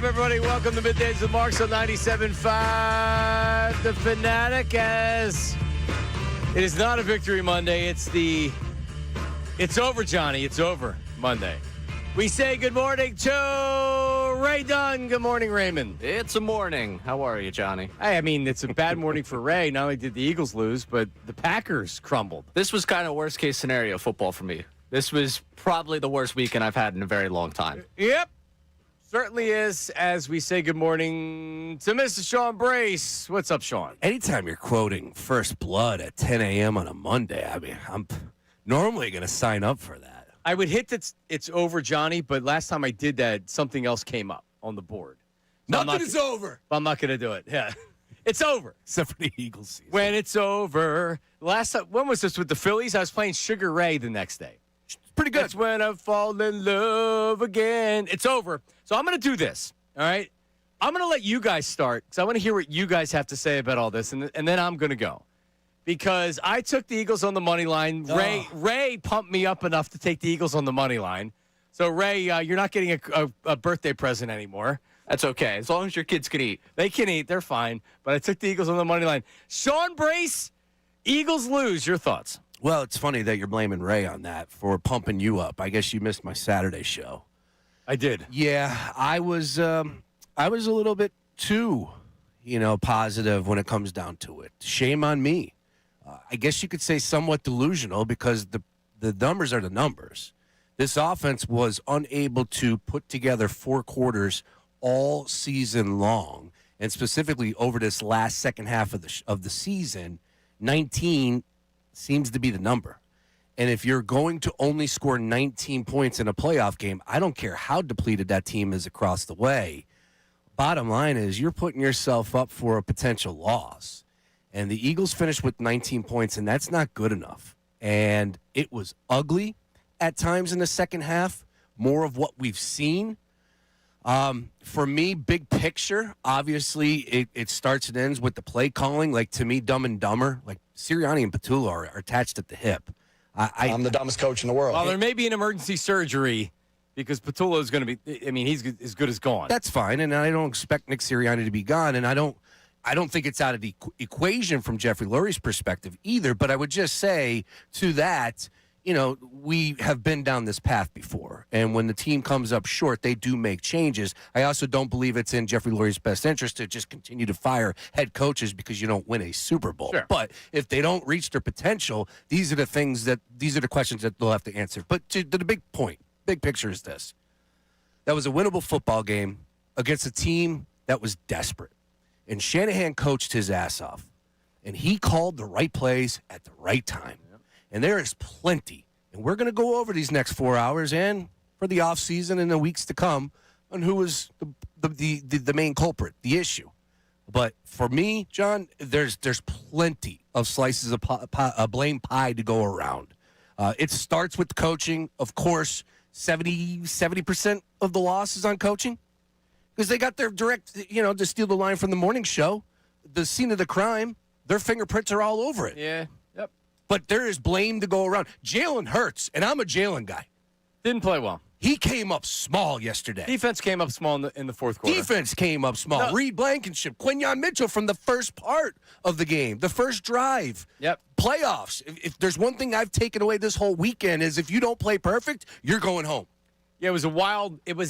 everybody? Welcome to Middays with Marks on 97.5. The Fanatic, as it is not a Victory Monday. It's over, Johnny. It's over Monday. We say good morning to Ray Dunn. Good morning, Raymond. It's a morning. How are you, Johnny? I mean, it's a bad morning for Ray. Not only did the Eagles lose, but the Packers crumbled. This was kind of worst case scenario football for me. This was probably the worst weekend I've had in a very long time. Yep. Certainly is, as we say good morning to Mr. Sean Brace. What's up, Sean? Anytime you're quoting First Blood at 10 a.m. on a Monday, I mean, I'm normally going to sign up for that. I would hit that it's over, Johnny, but last time I did that, something else came up on the board. So Nothing is over. I'm not going to do it. Yeah. It's over. Except for the Eagles season. When it's over. Last time, when was this with the Phillies? I was playing Sugar Ray the next day. Pretty good. That's when I fall in love again. It's over. So I'm going to do this, all right? I'm going to let you guys start because I want to hear what you guys have to say about all this, and then I'm going to go. Because I took the Eagles on the money line. Ray pumped me up enough to take the Eagles on the money line. So, Ray, you're not getting a birthday present anymore. That's okay, as long as your kids can eat. They can eat. They're fine. But I took the Eagles on the money line. Sean Brace, Eagles lose. Your thoughts? Well, it's funny that you're blaming Ray on that for pumping you up. I guess you missed my Saturday show. I did. Yeah, I was a little bit too, positive when it comes down to it. Shame on me. I guess you could say somewhat delusional because the numbers are the numbers. This offense was unable to put together 4 quarters all season long, and specifically over this last second half of the season, 19 seems to be the number. And if you're going to only score 19 points in a playoff game, I don't care how depleted that team is across the way. Bottom line is you're putting yourself up for a potential loss. And the Eagles finished with 19 points, and that's not good enough. And it was ugly at times in the second half, more of what we've seen. For me, big picture, obviously it starts and ends with the play calling. Like, to me, Dumb and Dumber, like Sirianni and Patullo are attached at the hip. I'm the dumbest coach in the world. Well, there may be an emergency surgery because Patullo is going to be, I mean, he's as good as gone. That's fine, and I don't expect Nick Sirianni to be gone, and I don't think it's out of the equation from Jeffrey Lurie's perspective either, but I would just say to that, we have been down this path before, and when the team comes up short, they do make changes. I also don't believe it's in Jeffrey Lurie's best interest to just continue to fire head coaches because you don't win a Super Bowl. Sure. But if they don't reach their potential, these are the questions that they'll have to answer. But to the big point, big picture is this. That was a winnable football game against a team that was desperate. And Shanahan coached his ass off. And he called the right plays at the right time. Yep. And there is plenty. And we're going to go over these next 4 hours and for the offseason and the weeks to come on who was the main culprit, the issue. But for me, John, there's plenty of slices of blame pie to go around. It starts with coaching. Of course, 70% of the loss is on coaching. Because they got their direct, to steal the line from the morning show, the scene of the crime, their fingerprints are all over it. Yeah, yep. But there is blame to go around. Jalen Hurts, and I'm a Jalen guy. Didn't play well. He came up small yesterday. Defense came up small in the fourth quarter. Defense came up small. No. Reed Blankenship, Quinyon Mitchell from the first part of the game, the first drive. Yep. Playoffs. If there's one thing I've taken away this whole weekend is if you don't play perfect, you're going home. Yeah, it was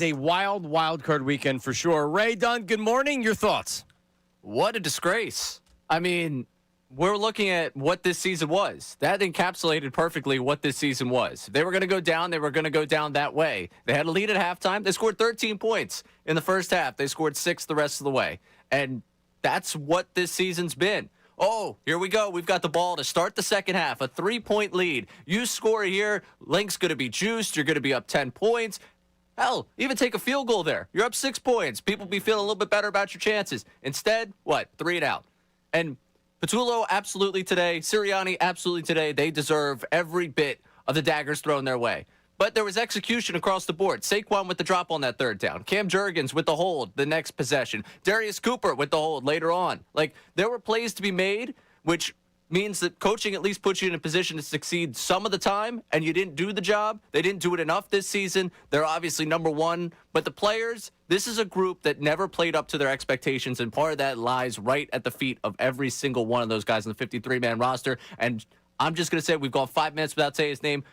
a wild card weekend for sure. Ray Dunn, good morning. Your thoughts? What a disgrace. I mean, we're looking at what this season was. That encapsulated perfectly what this season was. They were going to go down. They were going to go down that way. They had a lead at halftime. They scored 13 points in the first half. They scored 6 the rest of the way. And that's what this season's been. Oh, here we go. We've got the ball to start the second half, a 3-point lead. You score here, Link's going to be juiced. You're going to be up 10 points. Hell, even take a field goal there. You're up 6 points. People be feeling a little bit better about your chances. Instead, what? 3 and out. And Patullo, absolutely today. Sirianni, absolutely today. They deserve every bit of the daggers thrown their way. But there was execution across the board. Saquon with the drop on that third down. Cam Jurgens with the hold the next possession. Darius Cooper with the hold later on. Like, there were plays to be made, which means that coaching at least puts you in a position to succeed some of the time, and you didn't do the job. They didn't do it enough this season. They're obviously number one. But the players, this is a group that never played up to their expectations, and part of that lies right at the feet of every single one of those guys on the 53-man roster. And I'm just going to say, we've gone 5 minutes without saying his name.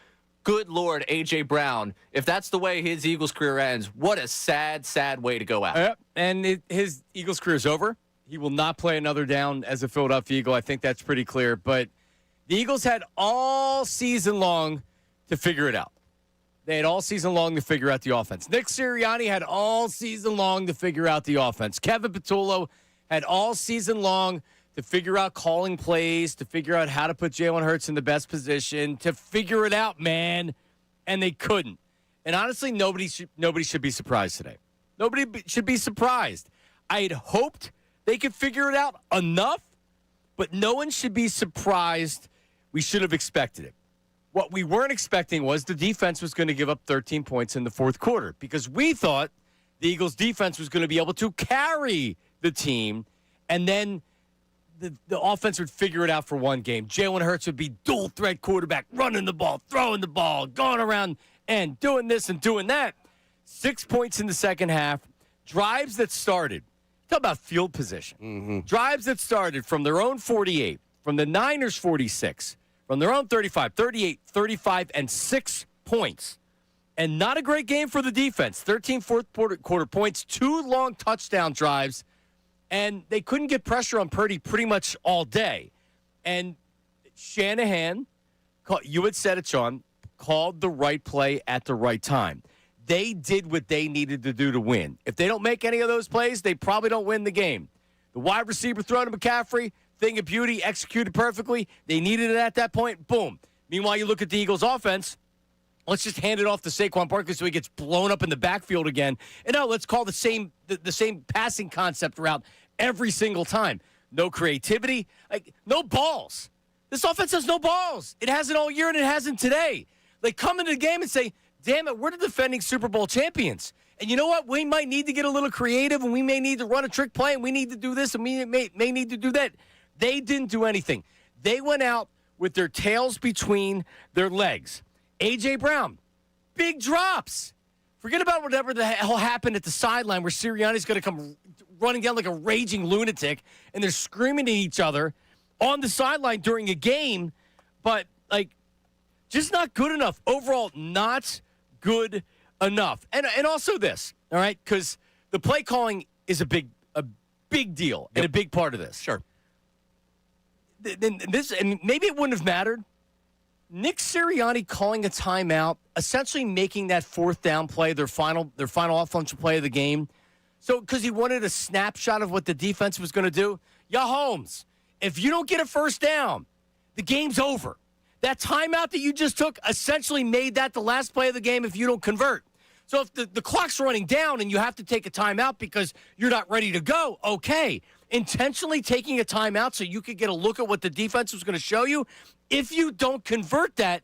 Good Lord, A.J. Brown. If that's the way his Eagles career ends, what a sad, sad way to go out. And his Eagles career is over. He will not play another down as a Philadelphia Eagle. I think that's pretty clear. But the Eagles had all season long to figure it out. They had all season long to figure out the offense. Nick Sirianni had all season long to figure out the offense. Kevin Patullo had all season long to figure out calling plays, to figure out how to put Jalen Hurts in the best position, to figure it out, man. And they couldn't. And honestly, nobody should be surprised today. Nobody should be surprised. I had hoped they could figure it out enough, but no one should be surprised. We should have expected it. What we weren't expecting was the defense was going to give up 13 points in the fourth quarter because we thought the Eagles' defense was going to be able to carry the team, and then the offense would figure it out for one game. Jalen Hurts would be dual-threat quarterback, running the ball, throwing the ball, going around and doing this and doing that. 6 points in the second half, drives that started. Talk about field position. Mm-hmm. Drives that started from their own 48, from the Niners' 46, from their own 35, 38, 35, and 6 points. And not a great game for the defense. 13 fourth quarter points, 2 long touchdown drives, and they couldn't get pressure on Purdy pretty much all day. And Shanahan, you had said it, Sean, called the right play at the right time. They did what they needed to do to win. If they don't make any of those plays, they probably don't win the game. The wide receiver throw to McCaffrey, thing of beauty, executed perfectly. They needed it at that point. Boom. Meanwhile, you look at the Eagles' offense. Let's just hand it off to Saquon Barkley so he gets blown up in the backfield again. And no, let's call the same passing concept route every single time. No creativity, no balls. This offense has no balls. It hasn't all year, and it hasn't today. They come into the game and say, damn it, we're the defending Super Bowl champions. And you know what? We might need to get a little creative, and we may need to run a trick play, and we need to do this, and we may need to do that. They didn't do anything. They went out with their tails between their legs. A.J. Brown, big drops. Forget about whatever the hell happened at the sideline where Sirianni's going to come running down like a raging lunatic, and they're screaming at each other on the sideline during a game. But, just not good enough. Overall, not good enough. And also this, all right, because the play calling is a big deal and a big part of this. Sure. This, and maybe it wouldn't have mattered. Nick Sirianni calling a timeout, essentially making that fourth down play their final offensive play of the game. So, because he wanted a snapshot of what the defense was going to do. Holmes, if you don't get a first down, the game's over. That timeout that you just took essentially made that the last play of the game if you don't convert. So if the clock's running down and you have to take a timeout because you're not ready to go, okay. Intentionally taking a timeout so you could get a look at what the defense was going to show you, if you don't convert that,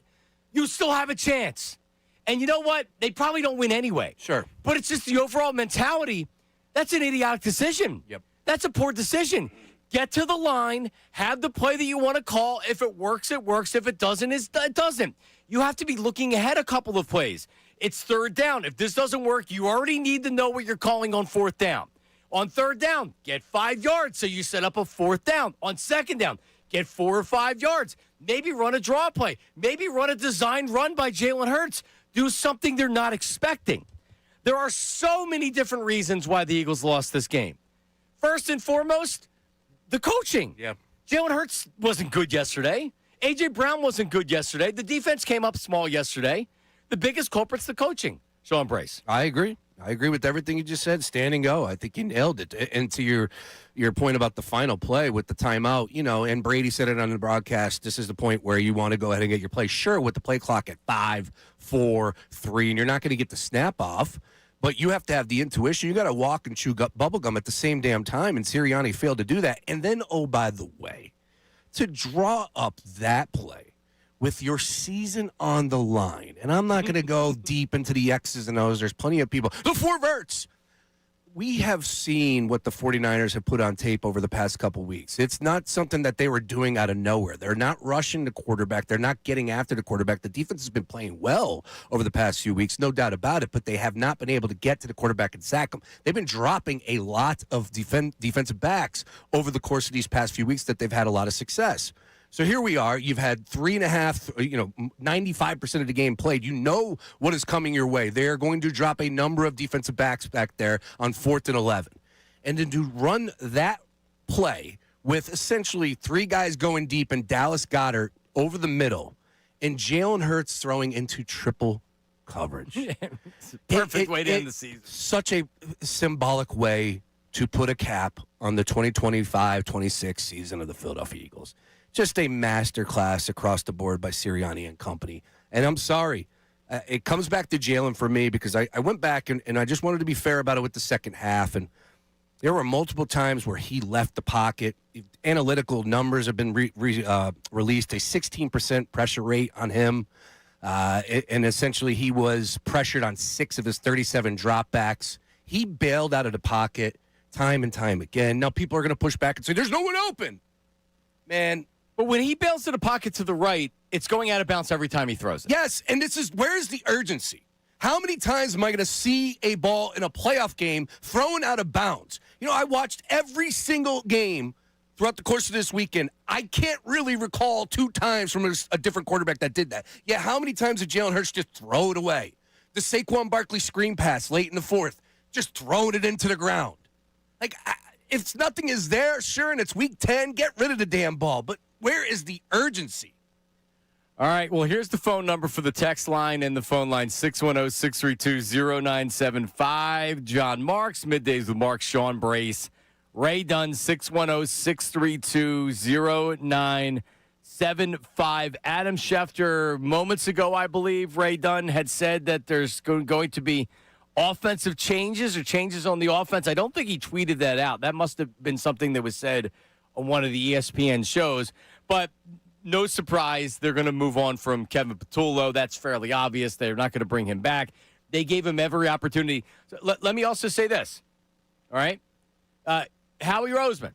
you still have a chance. And you know what? They probably don't win anyway. Sure. But it's just the overall mentality. That's an idiotic decision. Yep. That's a poor decision. Get to the line, have the play that you want to call. If it works, it works. If it doesn't, it doesn't. You have to be looking ahead a couple of plays. It's third down. If this doesn't work, you already need to know what you're calling on fourth down. On third down, get 5 yards so you set up a fourth down. On second down, get 4 or 5 yards. Maybe run a draw play. Maybe run a designed run by Jalen Hurts. Do something they're not expecting. There are so many different reasons why the Eagles lost this game. First and foremost, the coaching. Yeah. Jalen Hurts wasn't good yesterday. A.J. Brown wasn't good yesterday. The defense came up small yesterday. The biggest culprit's the coaching. Sean Brace. I agree. I agree with everything you just said. Stand and go. I think you nailed it. And to your point about the final play with the timeout, and Brady said it on the broadcast, this is the point where you want to go ahead and get your play. Sure, with the play clock at 5, 4, 3, and you're not going to get the snap off, but you have to have the intuition. You got to walk and chew bubble gum at the same damn time, and Sirianni failed to do that. And then, oh, by the way, to draw up that play with your season on the line, and I'm not going to go deep into the X's and O's. There's plenty of people. The four verts. we have seen what the 49ers have put on tape over the past couple weeks. It's not something that they were doing out of nowhere. They're not rushing the quarterback. They're not getting after the quarterback. The defense has been playing well over the past few weeks, no doubt about it, but they have not been able to get to the quarterback and sack him. They've been dropping a lot of defensive backs over the course of these past few weeks that they've had a lot of success. So here we are. You've had 3.5, 95% of the game played. You know what is coming your way. They are going to drop a number of defensive backs back there on 4th and 11. And then to run that play with essentially 3 guys going deep and Dallas Goedert over the middle and Jalen Hurts throwing into triple coverage. It's a perfect way to end the season. Such a symbolic way to put a cap on the 2025-26 season of the Philadelphia Eagles. Just a masterclass across the board by Sirianni and company. And I'm sorry. It comes back to Jalen for me because I went back and I just wanted to be fair about it with the second half. And there were multiple times where he left the pocket. Analytical numbers have been released, a 16% pressure rate on him. And essentially he was pressured on 6 of his 37 dropbacks. He bailed out of the pocket time and time again. Now people are going to push back and say, there's no one open. Man. But when he bails to the pocket to the right, it's going out of bounds every time he throws it. Yes, and where's the urgency? How many times am I going to see a ball in a playoff game thrown out of bounds? I watched every single game throughout the course of this weekend. I can't really recall 2 times from a different quarterback that did that. Yeah, how many times did Jalen Hurts just throw it away? The Saquon Barkley screen pass late in the 4th, just throwing it into the ground. If nothing is there, sure, and it's week 10, get rid of the damn ball. But where is the urgency? All right, well, here's the phone number for the text line and the phone line, 610-632-0975. John Marks, Middays with Mark, Sean Brace, Ray Dunn, 610-632-0975. Adam Schefter, moments ago, I believe, Ray Dunn had said that there's going to be offensive changes or changes on the offense. I don't think he tweeted that out. That must have been something that was said on one of the ESPN shows. But no surprise, they're going to move on from Kevin Patullo. That's fairly obvious. They're not going to bring him back. They gave him every opportunity. So let me also say this, all right? Howie Roseman,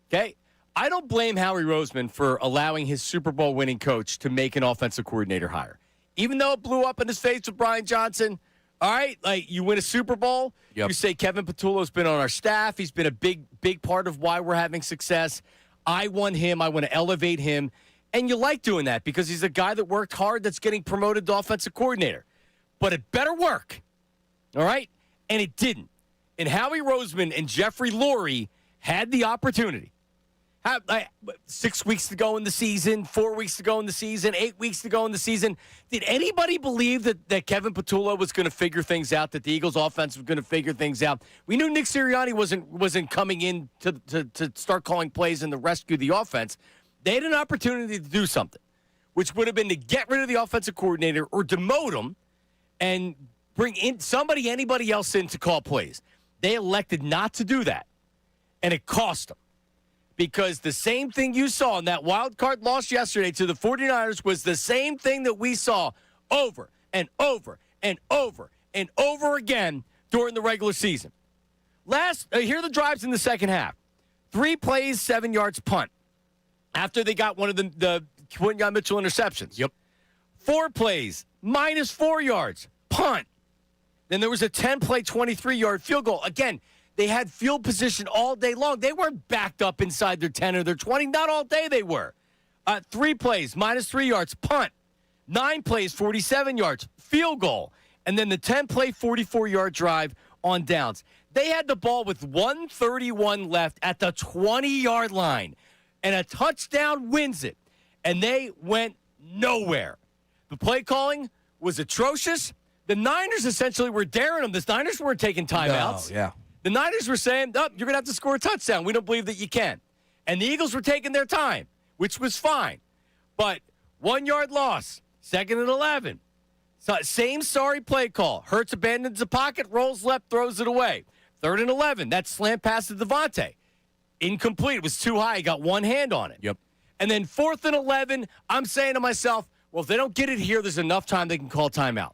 okay? I don't blame Howie Roseman for allowing his Super Bowl winning coach to make an offensive coordinator hire. Even though it blew up in his face with Brian Johnson, all right, you win a Super Bowl, You say Kevin Patullo's been on our staff. He's been a big part of why we're having success. I want him. I want to elevate him. And you like doing that because he's a guy that worked hard that's getting promoted to offensive coordinator. But it better work, all right? And it didn't. And Howie Roseman and Jeffrey Lurie had the opportunity. 6 weeks to go in the season, 4 weeks to go in the season, 8 weeks to go in the season. Did anybody believe that Kevin Patullo was going to figure things out, that the Eagles' offense was going to figure things out? We knew Nick Sirianni wasn't coming in to start calling plays and to rescue the offense. They had an opportunity to do something, which would have been to get rid of the offensive coordinator or demote him and bring in anybody else in to call plays. They elected not to do that, and it cost them. Because the same thing you saw in that wild card loss yesterday to the 49ers was the same thing that we saw over and over and over and over again during the regular season. Here are the drives in the second half. 3 plays, 7 yards punt. After they got one of the Quinyon Mitchell interceptions. Yep. 4 plays, minus 4 yards, punt. Then there was a 10-play, 23-yard field goal. Again, they had field position all day long. They weren't backed up inside their 10 or their 20. Not all day they were. 3 plays, minus 3 yards, punt. 9 plays, 47 yards, field goal. And then the 10-play, 44-yard drive on downs. They had the ball with 1:31 left at the 20-yard line. And a touchdown wins it. And they went nowhere. The play calling was atrocious. The Niners essentially were daring them. The Niners weren't taking timeouts. No, yeah. The Niners were saying, you're going to have to score a touchdown. We don't believe that you can. And the Eagles were taking their time, which was fine. But 1 yard loss, 2nd and 11. Same sorry play call. Hurts abandons the pocket, rolls left, throws it away. 3rd and 11. That slant pass to Devontae. Incomplete. It was too high. He got one hand on it. Yep. And then 4th and 11, I'm saying to myself, well, if they don't get it here, there's enough time they can call timeout.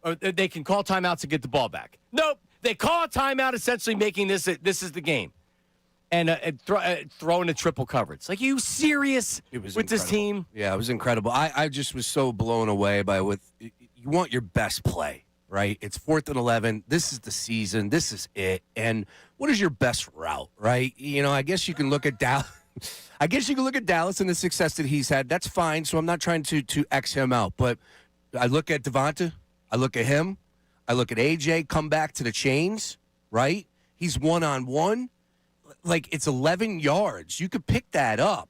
Or they can call timeouts to get the ball back. Nope. They call a timeout, essentially making this is the game. And throwing a triple coverage. Like, are you serious with this team? Yeah, it was incredible. I just was so blown away by you want your best play, right? It's 4th and 11. This is the season. This is it. And what is your best route, right? I guess you can look at Dallas. I guess you can look at Dallas and the success that he's had. That's fine. So I'm not trying to X him out. But I look at Devonta. I look at him. I look at AJ come back to the chains, right? He's one-on-one. Like, it's 11 yards. You could pick that up.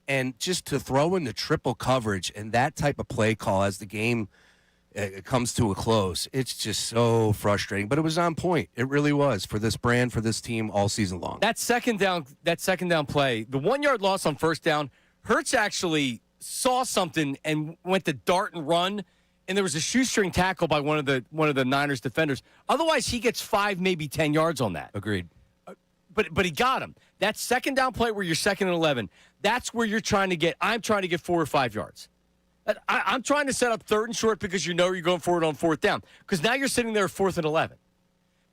And just to throw in the triple coverage and that type of play call as the game comes to a close, it's just so frustrating. But it was on point. It really was for this brand, for this team all season long. That second down play, the 1 yard loss on first down, Hurts actually saw something and went to dart and run. And there was a shoestring tackle by one of the Niners defenders. Otherwise, he gets 5, maybe 10 yards on that. Agreed. But he got him. That second down play where you're 2nd and 11, that's where I'm trying to get 4 or 5 yards. I'm trying to set up 3rd and short because you're going forward on 4th down. Because now you're sitting there 4th and 11.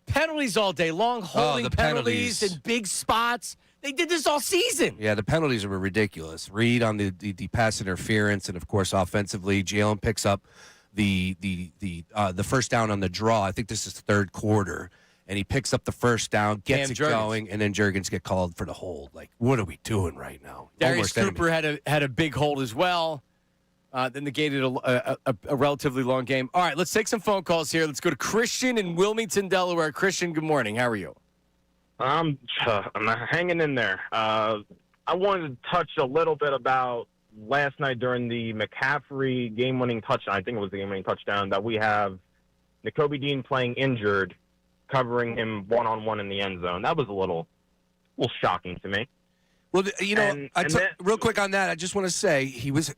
Penalties all day long, holding penalties in big spots. They did this all season. Yeah, the penalties were ridiculous. Reed on the pass interference, and, of course, offensively, Jalen picks up the first down on the draw. I think this is third quarter. And he picks up the first down, gets it going, and then Juergens get called for the hold. Like, what are we doing right now? Darius Cooper had a big hold as well. Then negated a relatively long game. All right, let's take some phone calls here. Let's go to Christian in Wilmington, Delaware. Christian, good morning. How are you? I'm hanging in there. I wanted to touch a little bit about last night during the McCaffrey game-winning touchdown. I think it was the game-winning touchdown that we have Nakobe Dean playing injured, covering him one-on-one in the end zone. That was a little shocking to me. Well, real quick on that, I just want to say he was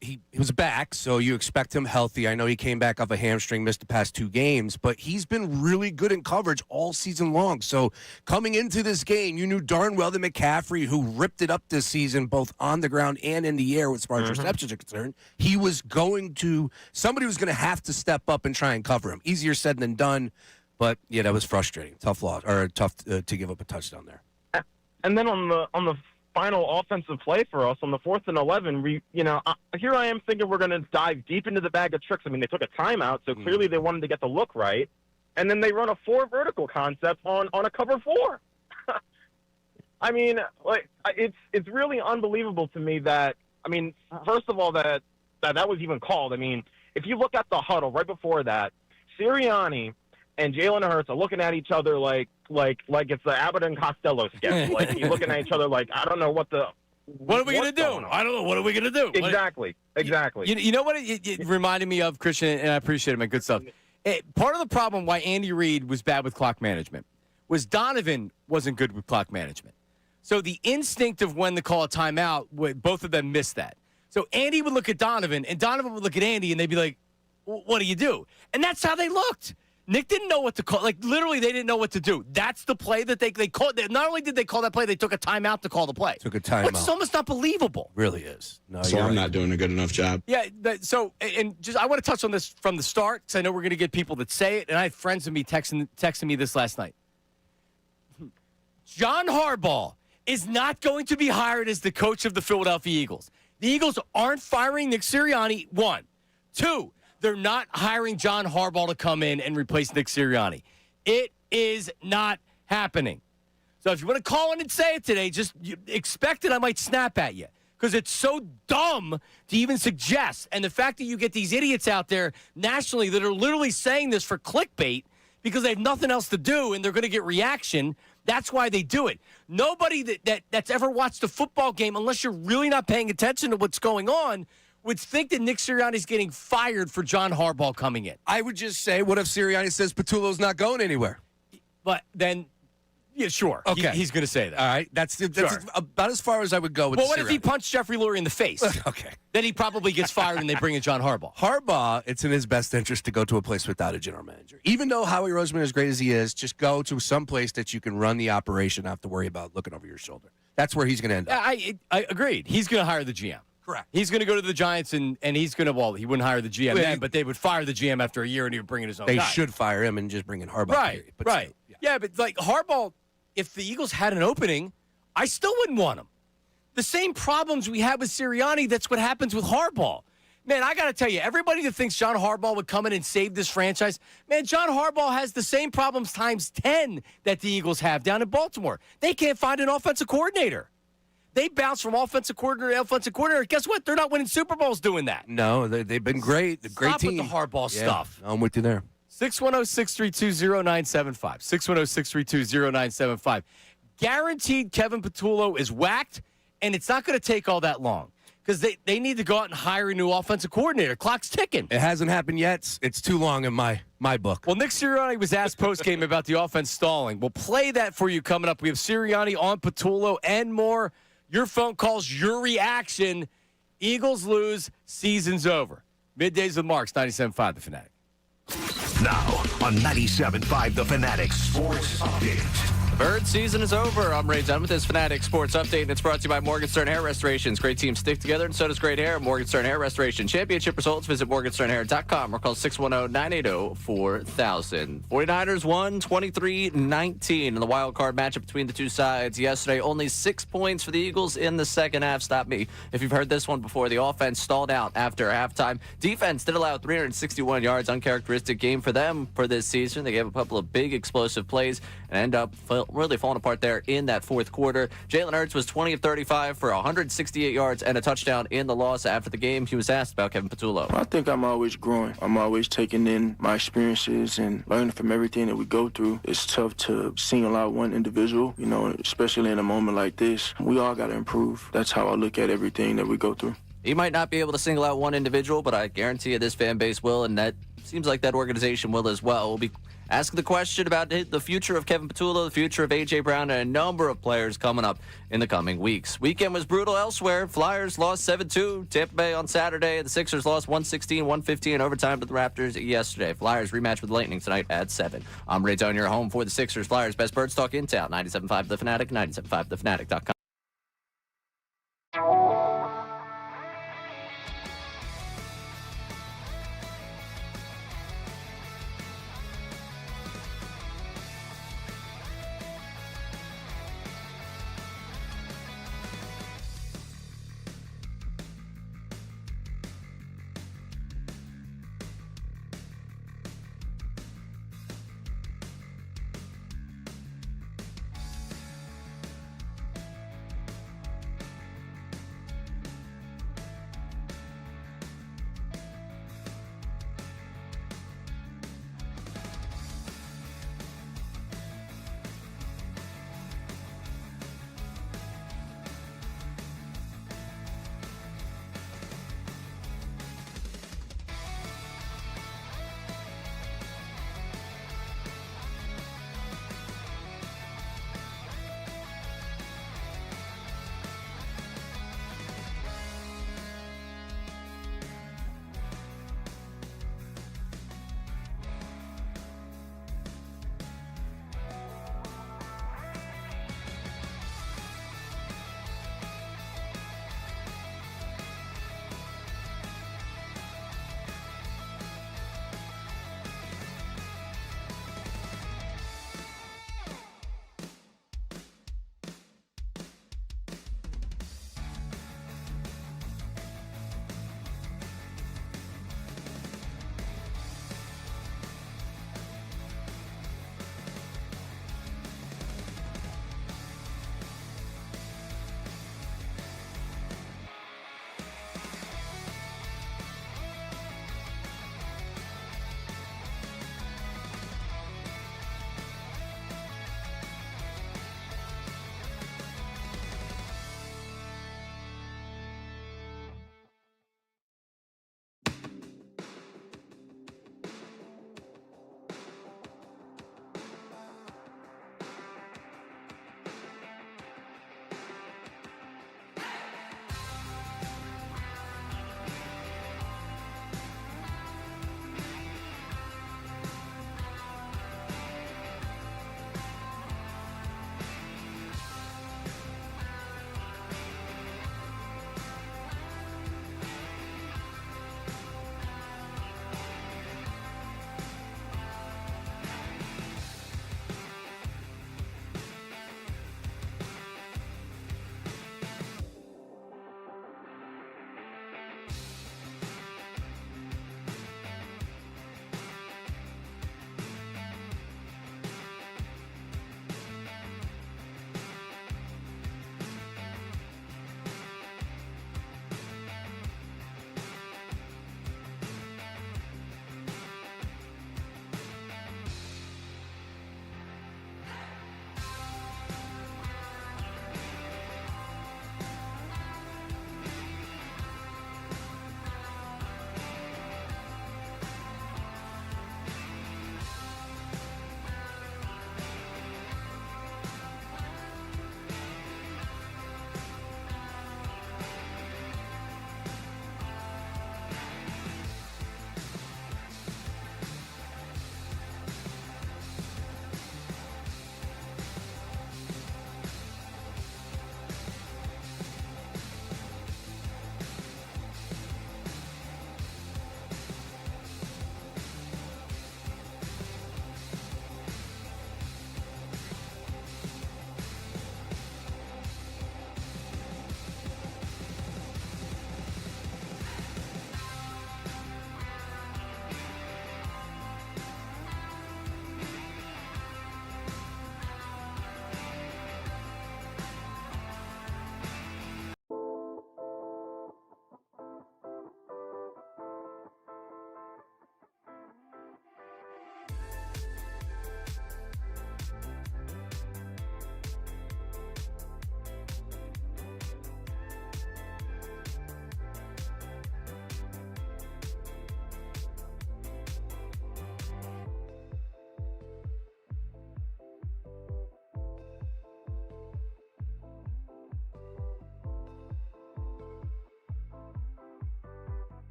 back, so you expect him healthy. I know he came back off a hamstring, missed the past 2 games, but he's been really good in coverage all season long. So coming into this game, you knew darn well that McCaffrey, who ripped it up this season, both on the ground and in the air as far as receptions are concerned, somebody was going to have to step up and try and cover him. Easier said than done, but yeah, that was frustrating. Tough loss, or tough to give up a touchdown there. And then on the final offensive play for us on the 4th and 11, here I am thinking we're going to dive deep into the bag of tricks. I mean, they took a timeout, so clearly they wanted to get the look right. And then they run a 4 vertical concept on a cover 4. I mean, like, it's really unbelievable to me that, I mean, first of all, that was even called. I mean, if you look at the huddle right before that, Sirianni and Jalen Hurts are looking at each other like it's the Abbott and Costello sketch. Like, you're looking at each other like, I don't know what are we going to do? I don't know. What are we going to do? Exactly. You know what it reminded me of, Christian, and I appreciate it, man. Good stuff. Part of the problem why Andy Reid was bad with clock management was Donovan wasn't good with clock management. So the instinct of when to call a timeout, both of them missed that. So Andy would look at Donovan, and Donovan would look at Andy, and they'd be like, what do you do? And that's how they looked. Nick didn't know what to call. Like, literally, they didn't know what to do. That's the play that they called. Not only did they call that play, they took a timeout to call the play. Took a timeout. It's almost unbelievable. Really is. No, so I'm not doing a good enough job. Yeah, I want to touch on this from the start because I know we're going to get people that say it, and I had friends of me texting me this last night. John Harbaugh is not going to be hired as the coach of the Philadelphia Eagles. The Eagles aren't firing Nick Sirianni, 1. 2, they're not hiring John Harbaugh to come in and replace Nick Sirianni. It is not happening. So if you want to call in and say it today, just expect it. I might snap at you because it's so dumb to even suggest. And the fact that you get these idiots out there nationally that are literally saying this for clickbait because they have nothing else to do and they're going to get reaction, that's why they do it. Nobody that's ever watched a football game, unless you're really not paying attention to what's going on, would think that Nick Sirianni's getting fired for John Harbaugh coming in. I would just say, what if Sirianni says Patullo's not going anywhere? But then, yeah, sure. Okay. He's going to say that. All right. That's about as far as I would go with Well, what Sirianni. if he punched Jeffrey Lurie in the face? Okay. Then he probably gets fired and they bring in John Harbaugh. Harbaugh, it's in his best interest to go to a place without a general manager. Even though Howie Roseman, as great as he is, just go to some place that you can run the operation, not have to worry about looking over your shoulder. That's where he's going to end up. I agreed. He's going to hire the GM. Correct. He's going to go to the Giants, and he's going to, well, he wouldn't hire the GM then, but they would fire the GM after a year, and he would bring in his own guy. They should fire him and just bring in Harbaugh. Right, period. But right. still, Yeah, but like Harbaugh, if the Eagles had an opening, I still wouldn't want him. The same problems we had with Sirianni, that's what happens with Harbaugh. Man, I got to tell you, everybody that thinks John Harbaugh would come in and save this franchise, man, John Harbaugh has the same problems times 10 that the Eagles have down in Baltimore. They can't find an offensive coordinator. They bounce from offensive coordinator to offensive coordinator. Guess what? They're not winning Super Bowls doing that. No, they've been great. The great Stop team. with the Harbaugh stuff. I'm with you there. 610-632-0975. 610-632-0975. Guaranteed Kevin Patullo is whacked, and it's not going to take all that long because they need to go out and hire a new offensive coordinator. Clock's ticking. It hasn't happened yet. It's too long in my book. Well, Nick Sirianni was asked post-game about the offense stalling. We'll play that for you coming up. We have Sirianni on Patullo and more. Your phone calls, your reaction. Eagles lose, season's over. Middays with Marks, 97.5 The Fanatic. Now on 97.5 The Fanatic Sports Update. Bird season is over. I'm Ray Dunn with this Fanatic Sports Update, and it's brought to you by Morgenstern Hair Restorations. Great teams stick together, and so does great hair. Morgenstern Hair Restoration. Championship results, visit morgensternhair.com or call 610-980-4000. 49ers won 23-19 in the wild card matchup between the two sides yesterday. Only 6 points for the Eagles in the second half. Stop me if you've heard this one before. The offense stalled out after halftime. Defense did allow 361 yards. Uncharacteristic game for them for this season. They gave a couple of big explosive plays and end up really falling apart there in that fourth quarter. Jalen Hurts was 20 of 35 for 168 yards and a touchdown in the loss. After the game, he was asked about Kevin Patullo. I think I'm always growing. I'm always taking in my experiences and learning from everything that we go through. It's tough to single out one individual, especially in a moment like this. We all got to improve. That's how I look at everything that we go through. He might not be able to single out one individual, but I guarantee you this fan base will, and that seems like that organization will as well. We'll be asking the question about the future of Kevin Patullo, the future of A.J. Brown, and a number of players coming up in the coming weeks. Weekend was brutal elsewhere. Flyers lost 7-2. Tampa Bay on Saturday. The Sixers lost 116-115 in overtime to the Raptors yesterday. Flyers rematch with the Lightning tonight at 7. I'm Ray Down, your home for the Sixers. Flyers, best Birds talk in town. 97.5 The Fanatic, 97.5thefanatic.com.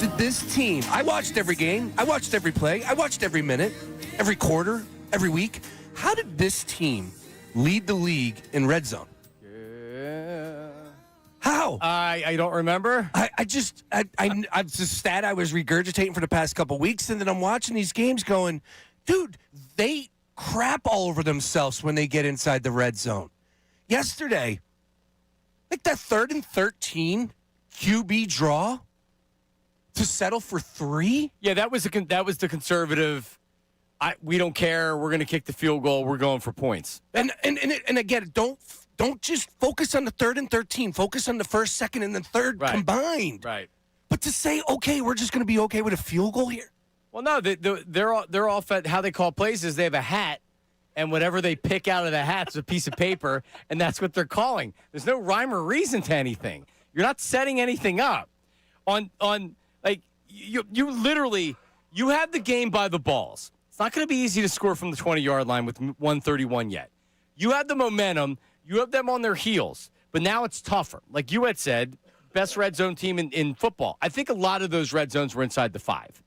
did this team, I watched every game, I watched every play, I watched every minute, every quarter, every week. How did this team lead the league in red zone? How? I don't remember. It's a stat I was regurgitating for the past couple weeks, and then I'm watching these games going, dude, they crap all over themselves when they get inside the red zone. Yesterday, like that 3rd and 13 QB draw to settle for 3? Yeah, that was the conservative. We don't care. We're going to kick the field goal. We're going for points. And again, don't just focus on the 3rd and 13. Focus on the 1st, 2nd, and then 3rd combined. Right. But to say, okay, we're just going to be okay with a field goal here. Well, no, they're all fed. How they call plays is they have a hat, and whatever they pick out of the hat is a piece of paper, and that's what they're calling. There's no rhyme or reason to anything. You're not setting anything up. You literally have the game by the balls. It's not going to be easy to score from the 20-yard line with 131 yet. You have the momentum. You have them on their heels, but now it's tougher. Like you had said, best red zone team in football. I think a lot of those red zones were inside the 5.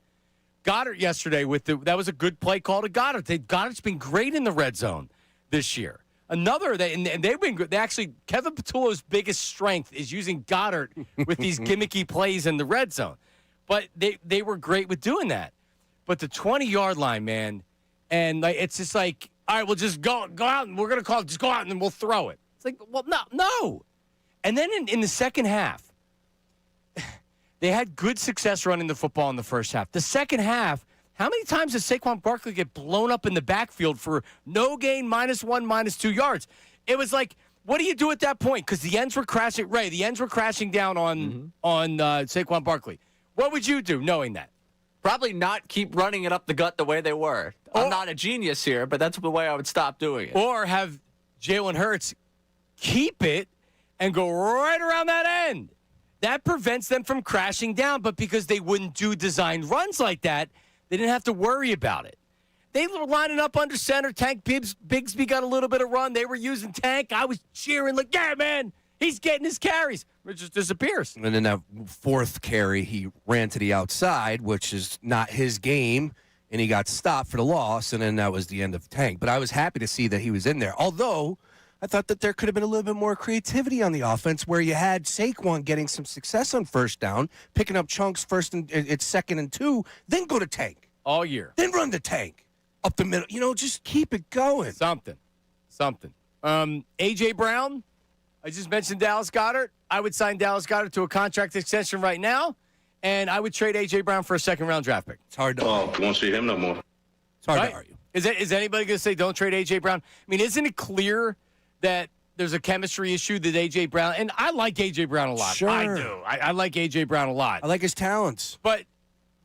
Goddard yesterday that was a good play call to Goddard. Goddard's been great in the red zone this year. And they've been good. Kevin Patullo's biggest strength is using Goddard with these gimmicky plays in the red zone. But they were great with doing that. But the 20-yard line, man, and it's just like, all right, we'll just go out and we're going to call it, just go out and then we'll throw it. It's like, well, no. And then in the second half, they had good success running the football in the first half. The second half, how many times does Saquon Barkley get blown up in the backfield for no gain, -1, -2 yards? It was like, what do you do at that point? Because the ends were crashing. Ray, the ends were crashing down on Saquon Barkley. What would you do knowing that? Probably not keep running it up the gut the way they were. I'm not a genius here, but that's the way I would stop doing it. Or have Jalen Hurts keep it and go right around that end. That prevents them from crashing down, but because they wouldn't do designed runs like that, they didn't have to worry about it. They were lining up under center. Tank Bigsby got a little bit of run. They were using Tank. I was cheering like, yeah, man, he's getting his carries. It just disappears. And then that 4th carry, he ran to the outside, which is not his game, and he got stopped for the loss, and then that was the end of Tank. But I was happy to see that he was in there, although I thought that there could have been a little bit more creativity on the offense where you had Saquon getting some success on 1st down, picking up chunks it's 2nd and 2, then go to Tank. All year. Then run the Tank up the middle. Just keep it going. Something. A.J. Brown, I just mentioned Dallas Goedert. I would sign Dallas Goedert to a contract extension right now, and I would trade A.J. Brown for a 2nd-round draft pick. It's hard to argue. Won't see him no more. It's hard to argue. Is anybody going to say don't trade A.J. Brown? I mean, isn't it clear that there's a chemistry issue that A.J. Brown, and I like A.J. Brown a lot. Sure. I do. I like A.J. Brown a lot. I like his talents. But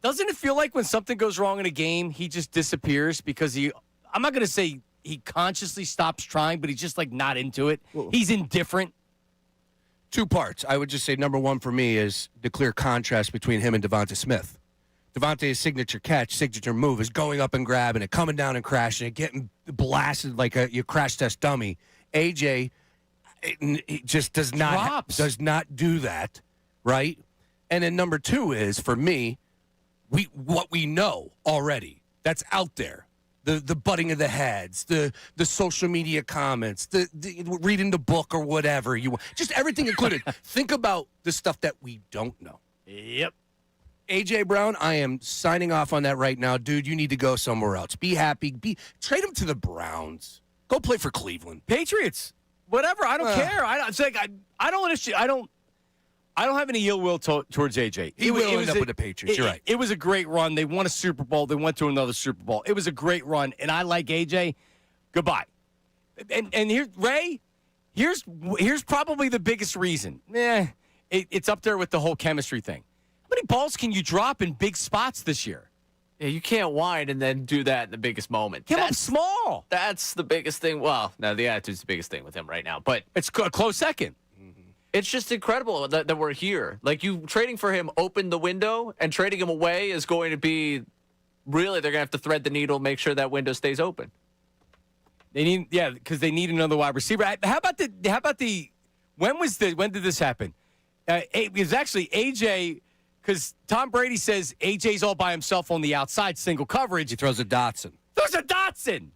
doesn't it feel like when something goes wrong in a game, he just disappears because I'm not going to say he consciously stops trying, but he's just like not into it. He's indifferent. 2 parts. I would just say number 1 for me is the clear contrast between him and Devonta Smith. Devonta's signature catch, signature move is going up and grabbing it, coming down and crashing it, getting blasted like your crash test dummy. AJ it just does not do that, right? And then number 2 is for me, what we know already that's out there. The butting of the heads, the social media comments, the reading the book or whatever you want, just everything included. Think about the stuff that we don't know. Yep. A.J. Brown, I am signing off on that right now. Dude, you need to go somewhere else. Be happy. Trade him to the Browns. Go play for Cleveland. Patriots. Whatever. I don't care. I don't have any ill will towards AJ. He will end up with the Patriots. You're right. It was a great run. They won a Super Bowl. They went to another Super Bowl. It was a great run, and I like AJ. Goodbye. And here, Ray, here's probably the biggest reason. It's up there with the whole chemistry thing. How many balls can you drop in big spots this year? Yeah, you can't whine and then do that in the biggest moment. That's small. That's the biggest thing. Well, no, the attitude's the biggest thing with him right now. But it's a close second. It's just incredible that we're here. Like, you trading for him opened the window, and trading him away is going to be really, they're going to have to thread the needle, make sure that window stays open. Because they need another wide receiver. When did this happen? It was actually AJ, because Tom Brady says AJ's all by himself on the outside, single coverage. He throws a Dotson. Throws a Dotson.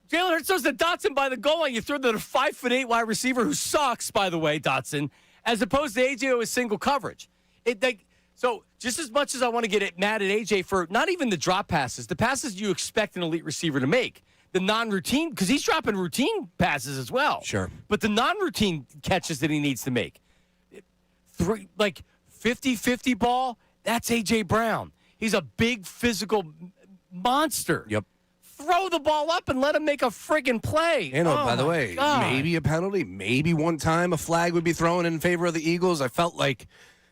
Jalen Hurts throws a Dotson by the goal line. You throw to the 5'8" wide receiver who sucks, by the way, Dotson, as opposed to AJ with single coverage. So just as much as I want to get mad at AJ for not even the drop passes, the passes you expect an elite receiver to make, the non-routine, because he's dropping routine passes as well. Sure. But the non-routine catches that he needs to make, 50-50 ball, that's A.J. Brown. He's a big physical monster. Yep. Throw the ball up and let him make a friggin' play. And by the way, maybe a penalty, maybe one time a flag would be thrown in favor of the Eagles. I felt like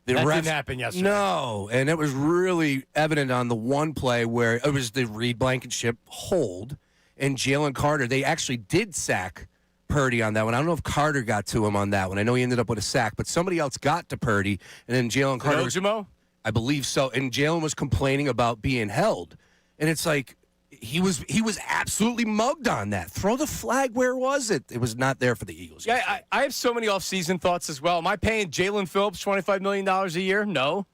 the that refs didn't happen yesterday. No, and it was really evident on the one play where it was the Reed Blankenship hold and Jalen Carter. They actually did sack Purdy on that one. I don't know if Carter got to him on that one. I know he ended up with a sack, but somebody else got to Purdy, and then Jalen Carter. Ojimo? I believe so. And Jalen was complaining about being held, and it's like he was absolutely mugged on that. Throw the flag. Where was it? It was not there for the Eagles. Yeah, I have so many off-season thoughts as well. Am I paying Jalen Phillips $25 million a year? No.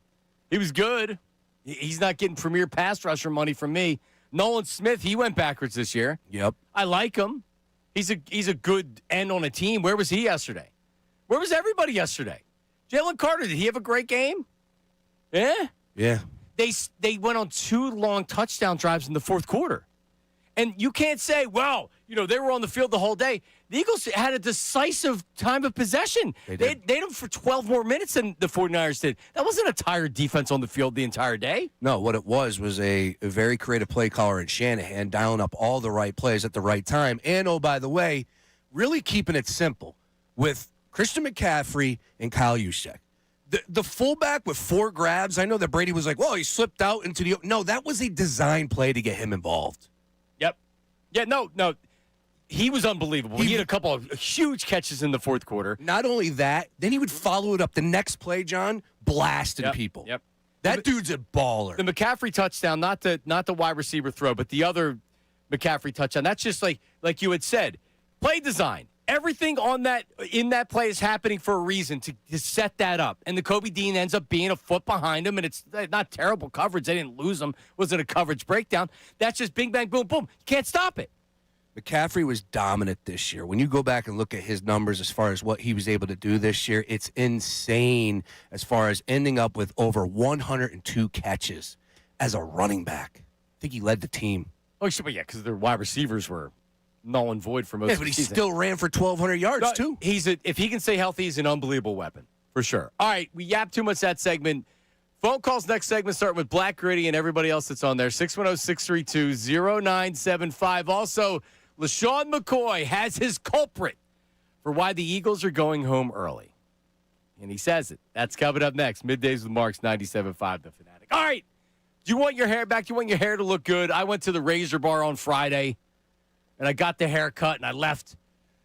He was good. He's not getting premier pass rusher money from me. Nolan Smith, he went backwards this year. Yep. I like him. He's a good end on a team. Where was he yesterday? Where was everybody yesterday? Jalen Carter, did he have a great game? Yeah. Yeah. They went on 2 long touchdown drives in the fourth quarter. And you can't say, well, they were on the field the whole day. The Eagles had a decisive time of possession. They had them for 12 more minutes than the 49ers did. That wasn't a tired defense on the field the entire day. No, what it was a very creative play caller in Shanahan dialing up all the right plays at the right time. And, oh, by the way, really keeping it simple with Christian McCaffrey and Kyle Juszczyk. The fullback with 4 grabs, I know that Brady was like, well, he slipped out into the – no, that was a design play to get him involved. Yep. Yeah, no. He was unbelievable. He had a couple of huge catches in the fourth quarter. Not only that, then he would follow it up. The next play, John, blasting people. Yep. That dude's a baller. The McCaffrey touchdown, not the wide receiver throw, but the other McCaffrey touchdown. That's just like you had said, play design. Everything in that play is happening for a reason to set that up. And the Kobe Dean ends up being a foot behind him, and it's not terrible coverage. They didn't lose him. Wasn't a coverage breakdown. That's just bing, bang, boom, boom. You can't stop it. McCaffrey was dominant this year. When you go back and look at his numbers as far as what he was able to do this year, it's insane as far as ending up with over 102 catches as a running back. I think he led the team. Oh, sure, yeah, because their wide receivers were null and void for most of the season. But he still ran for 1,200 yards, too. If he can stay healthy, he's an unbelievable weapon, for sure. All right, we yapped too much that segment. Phone calls next segment, starting with Black Gritty and everybody else that's on there. 610-632-0975. Also, LaShawn McCoy has his culprit for why the Eagles are going home early. And he says it. That's coming up next. Middays with Marks, 97.5 The Fanatic. All right. Do you want your hair back? Do you want your hair to look good? I went to the razor bar on Friday, and I got the haircut, and I left.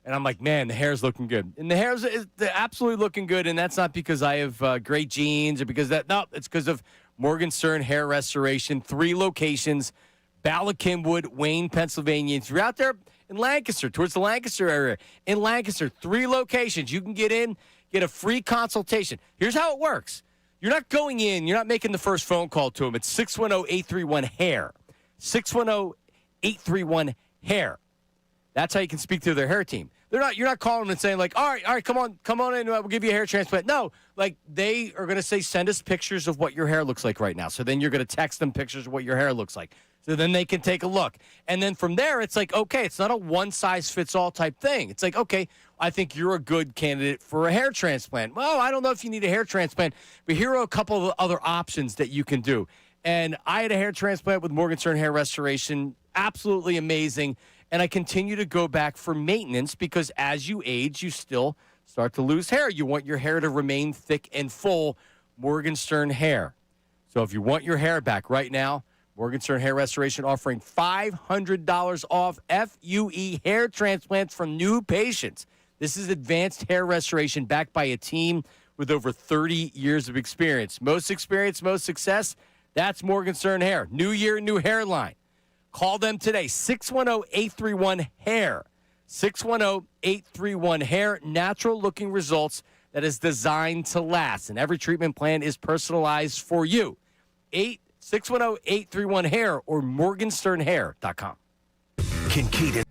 And I'm like, man, the hair's looking good. And the hair's absolutely looking good, and that's not because I have great genes or because that. No, it's because of Morgan Stern Hair Restoration. 3 locations. Bala Kenwood, Wayne, Pennsylvania. If you're out there in Lancaster, towards the Lancaster area, in Lancaster, 3 locations. You can get in, get a free consultation. Here's how it works. You're not going in. You're not making the first phone call to them. It's 610-831-HAIR. 610-831-HAIR. That's how you can speak to their hair team. You're not calling them and saying, like, all right, come on in, we'll give you a hair transplant. No, like, they are going to say, send us pictures of what your hair looks like right now. So then you're going to text them pictures of what your hair looks like. So then they can take a look. And then from there, it's like, okay, it's not a one-size-fits-all type thing. It's like, okay, I think you're a good candidate for a hair transplant. Well, I don't know if you need a hair transplant, but here are a couple of other options that you can do. And I had a hair transplant with Morgan Stern Hair Restoration. Absolutely amazing. And I continue to go back for maintenance because as you age, you still start to lose hair. You want your hair to remain thick and full. Morgan Stern Hair. So if you want your hair back right now, Morgan Stern Hair Restoration offering $500 off FUE hair transplants from new patients. This is advanced hair restoration backed by a team with over 30 years of experience. Most experience, most success. That's Morgan Stern Hair. New year, new hairline. Call them today, 610-831-HAIR. 610-831-HAIR. Natural-looking results that is designed to last, and every treatment plan is personalized for you. 610-831-HAIR or morgansternhair.com. Kincade.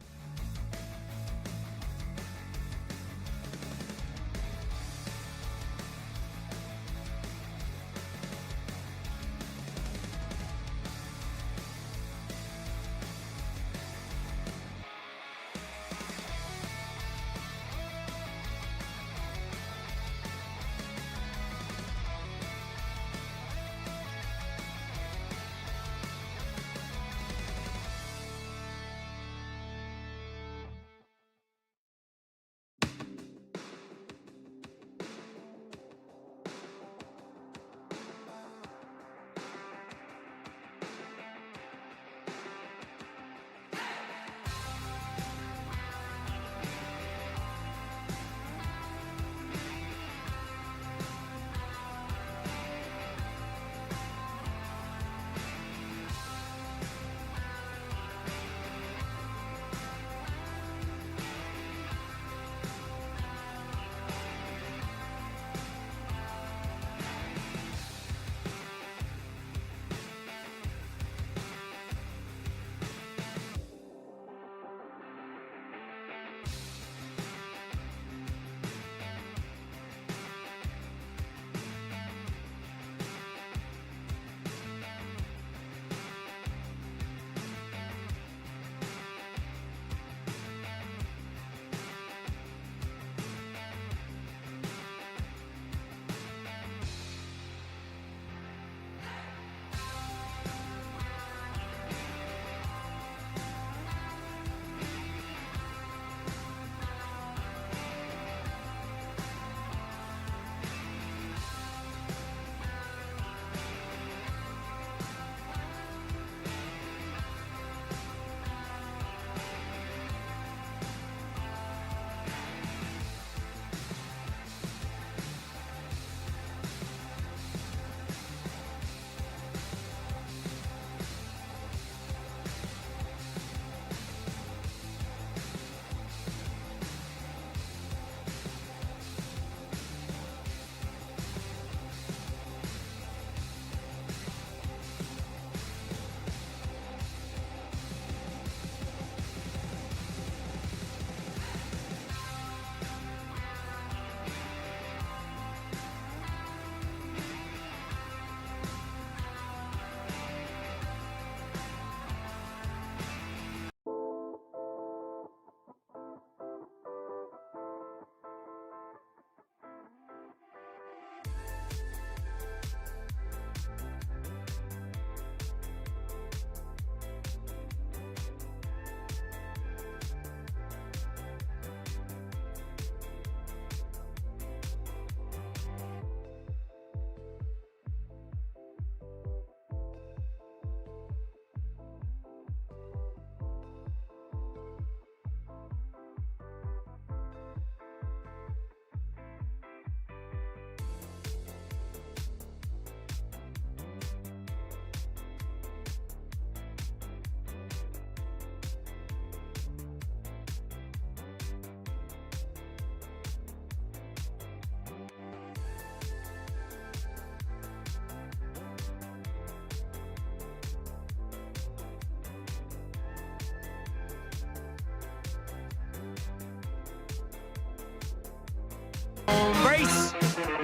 Brace,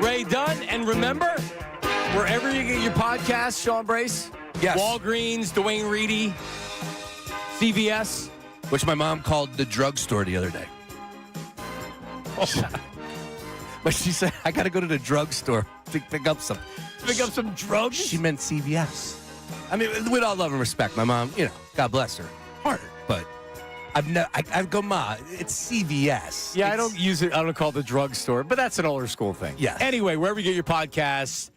Ray Dunn, and remember, wherever you get your podcast, Sean Brace, Yes. Walgreens, Dwayne Reedy, CVS. Which my mom called the drugstore the other day. But she said, I got to go to the drugstore to pick up some. Pick up some drugs? She meant CVS. I mean, with all love and respect, my mom, God bless her heart, but I go, Ma, it's CVS. Yeah, I don't use it. I don't call it the drugstore, but that's an older school thing. Yeah. Anyway, wherever you get your podcasts,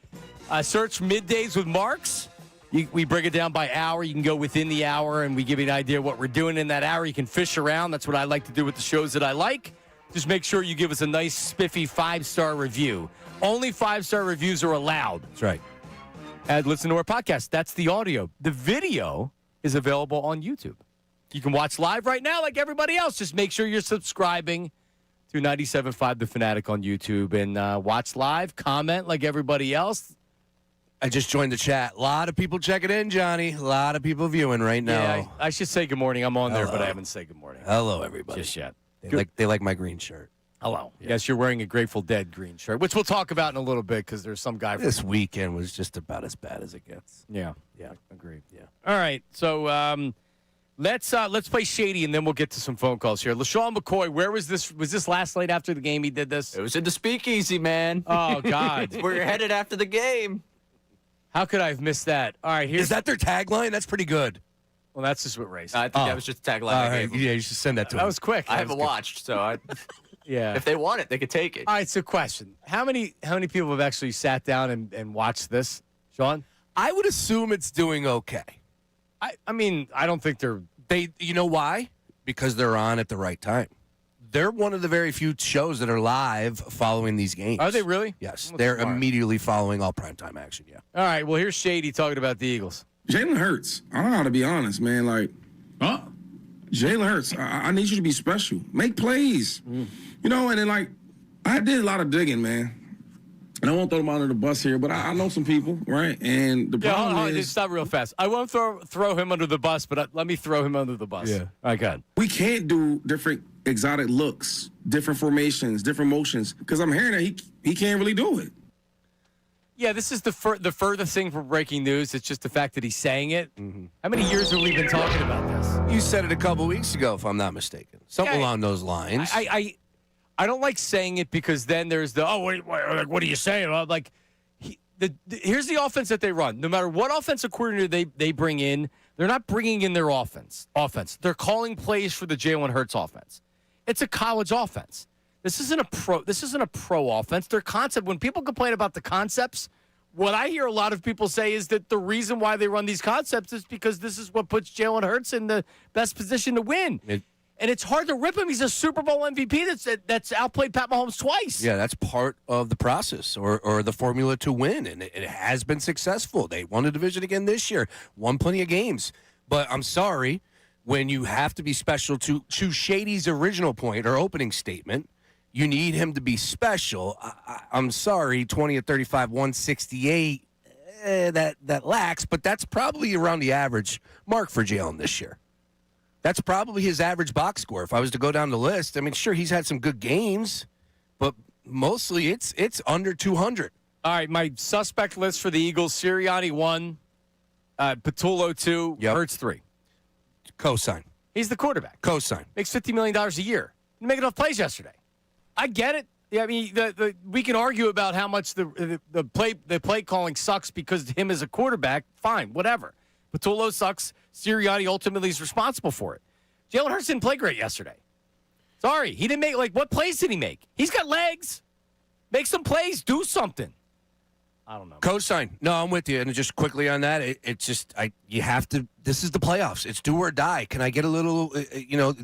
search Middays with Marks. We break it down by hour. You can go within the hour, and we give you an idea of what we're doing in that hour. You can fish around. That's what I like to do with the shows that I like. Just make sure you give us a nice, spiffy 5-star review. Only 5-star reviews are allowed. That's right. And listen to our podcast. That's the audio. The video is available on YouTube. You can watch live right now like everybody else. Just make sure you're subscribing to 97.5 The Fanatic on YouTube and watch live, comment like everybody else. I just joined the chat. A lot of people checking in, Johnny. A lot of people viewing right now. Yeah, I should say good morning. I'm on there, but Hello. I haven't said good morning. Hello, everybody. Just yet. They like my green shirt. Hello. Yes, you're wearing a Grateful Dead green shirt, which we'll talk about in a little bit because there's some guy. This weekend was just about as bad as it gets. Yeah. Yeah. Agreed. Yeah. All right. So let's play Shady, and then we'll get to some phone calls here. LaShawn McCoy, where was this? Was this last night after the game he did this? It was in the speakeasy, man. Oh, God. We're headed after the game. How could I have missed that? All right. Here's Is that their tagline? That's pretty good. Well, that's just what Ray said. I think that was just a tagline. All I right. gave them. Yeah, you should send that to That him. was quick. I That haven't was good. watched, so Yeah. if they want it, they could take it. All right. So, question: How many people have actually sat down and watched this, Sean? I would assume it's doing okay. I mean, I don't think they're. You know why? Because they're on at the right time. They're one of the very few shows that are live following these games. Are they really? Yes. Well, They're smart. immediately following all primetime action, yeah. All right. Well, here's Shady talking about the Eagles. Jalen Hurts. I don't know how to be honest, man. Like, Jalen Hurts, I need you to be special. Make plays. You know, and then, like, I did a lot of digging, man. And I won't throw them under the bus here, but I know some people, right? And the Yeah, problem hold on, is stop real fast. I won't throw him under the bus, but let me throw him under the bus. Yeah. All right, go ahead. we can't do different exotic looks, different formations, different motions, because I'm hearing that he can't really do it. Yeah, this is the furthest thing from breaking news. It's just the fact that he's saying it. How many years have we been talking about this? You said it a couple weeks ago, if I'm not mistaken. Something Yeah, along those lines. I don't like saying it because then there's the what are you saying? Well, like here's the offense that they run. No matter what offensive coordinator they bring in, they're not bringing in their offense. They're calling plays for the Jalen Hurts offense. It's a college offense. This isn't a pro offense. Their concept. When people complain about the concepts, what I hear a lot of people say is that the reason why they run these concepts is because this is what puts Jalen Hurts in the best position to win. And it's hard to rip him. He's a Super Bowl MVP that's outplayed Pat Mahomes twice. Yeah, that's part of the process or the formula to win, and it has been successful. They won the division again this year, won plenty of games. But I'm sorry, when you have to be special, to Shady's original point or opening statement, you need him to be special. I'm sorry, 20 of 35, 168, that lacks, but that's probably around the average mark for Jalen this year. That's probably his average box score. If I was to go down the list, I mean, sure, he's had some good games, but mostly it's under 200. All right, my suspect list for the Eagles: Sirianni 1, Patullo 2, Hurts 3. Cosign. He's the quarterback. Cosign. Makes $50 million a year. Didn't make enough plays yesterday. I get it. Yeah, I mean, we can argue about how much the play calling sucks because him as a quarterback. Fine, whatever. Patullo sucks. Sirianni ultimately is responsible for it. Jalen Hurts didn't play great yesterday. Sorry, he didn't make, what plays did he make? He's got legs. Make some plays. Do something. I don't know. Cosign. No, I'm with you. And just quickly on that, it's just you have to. This is the playoffs. It's do or die. Can I get a little,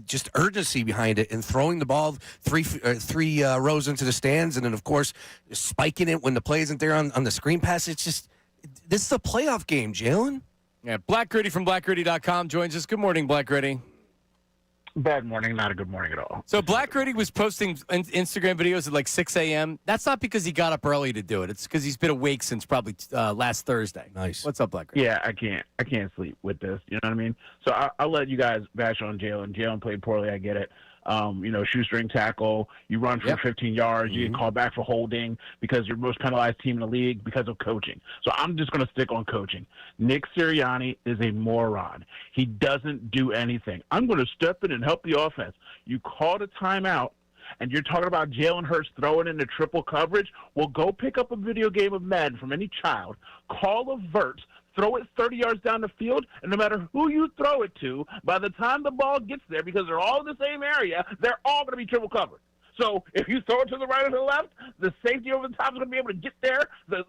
just urgency behind it and throwing the ball three rows into the stands, and then of course spiking it when the play isn't there on the screen pass. It's just this is a playoff game, Jalen. Yeah, Black Gritty from BlackGritty.com joins us. Good morning, Black Gritty. Bad morning, not a good morning at all. So Black Gritty was posting Instagram videos at like 6 a.m. That's not because he got up early to do it. It's because he's been awake since probably last Thursday. Nice. What's up, Black Gritty? Yeah, I can't sleep with this. You know what I mean? So I'll let you guys bash on Jalen. Jalen played poorly. I get it. Shoestring tackle. You run for 15 yards. You get called back for holding because you're the most penalized team in the league because of coaching. So I'm just going to stick on coaching. Nick Sirianni is a moron. He doesn't do anything. I'm going to step in and help the offense. You called a timeout, and you're talking about Jalen Hurts throwing into triple coverage. Well, go pick up a video game of Madden from any child, call a vert, throw it 30 yards down the field, and no matter who you throw it to, by the time the ball gets there, because they're all in the same area, they're all going to be triple covered. So if you throw it to the right or the left, the safety over the top is going to be able to get there. The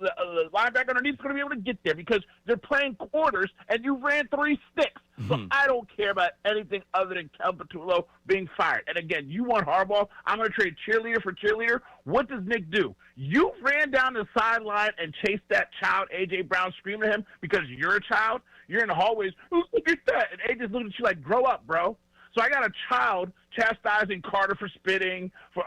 linebacker underneath is going to be able to get there because they're playing quarters, and you ran 3 sticks. So I don't care about anything other than Kel Patullo being fired. And again, you want Harbaugh. I'm going to trade cheerleader for cheerleader. What does Nick do? You ran down the sideline and chased that child, A.J. Brown, screaming at him because you're a child. You're in the hallways. Look at that. And A.J.'s looking at you like, grow up, bro. So I got a child chastising Carter for spitting, for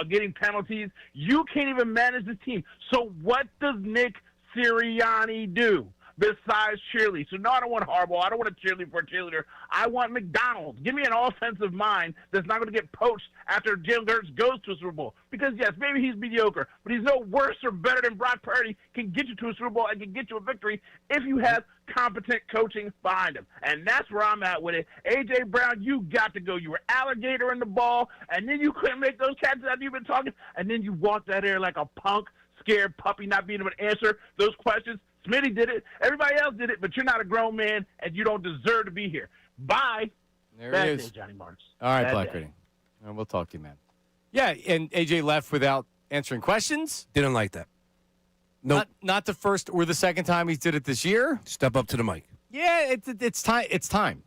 getting penalties. You can't even manage the team. So what does Nick Sirianni do besides cheerlead? So no, I don't want Harbaugh. I don't want a cheerleader for a cheerleader. I want McDonald's. Give me an offensive mind that's not going to get poached after Jalen Hurts goes to a Super Bowl. Because, yes, maybe he's mediocre, but he's no worse or better than Brock Purdy, can get you to a Super Bowl and can get you a victory if you have competent coaching behind him. And that's where I'm at with it. A.J. Brown, you got to go. You were alligator in the ball, and then you couldn't make those catches after you've been talking, and then you walked out there like a punk, scared puppy, not being able to answer those questions. Smitty did it. Everybody else did it, but you're not a grown man, and you don't deserve to be here. Bye. There Bad it is. day, Johnny Marks. All right, Bad Black day. Rating. We'll talk to you, man. Yeah, and AJ left without answering questions. Didn't like that. Nope. Not the first or the second time he did it this year. Step up to the mic. Yeah, it's time. It's time.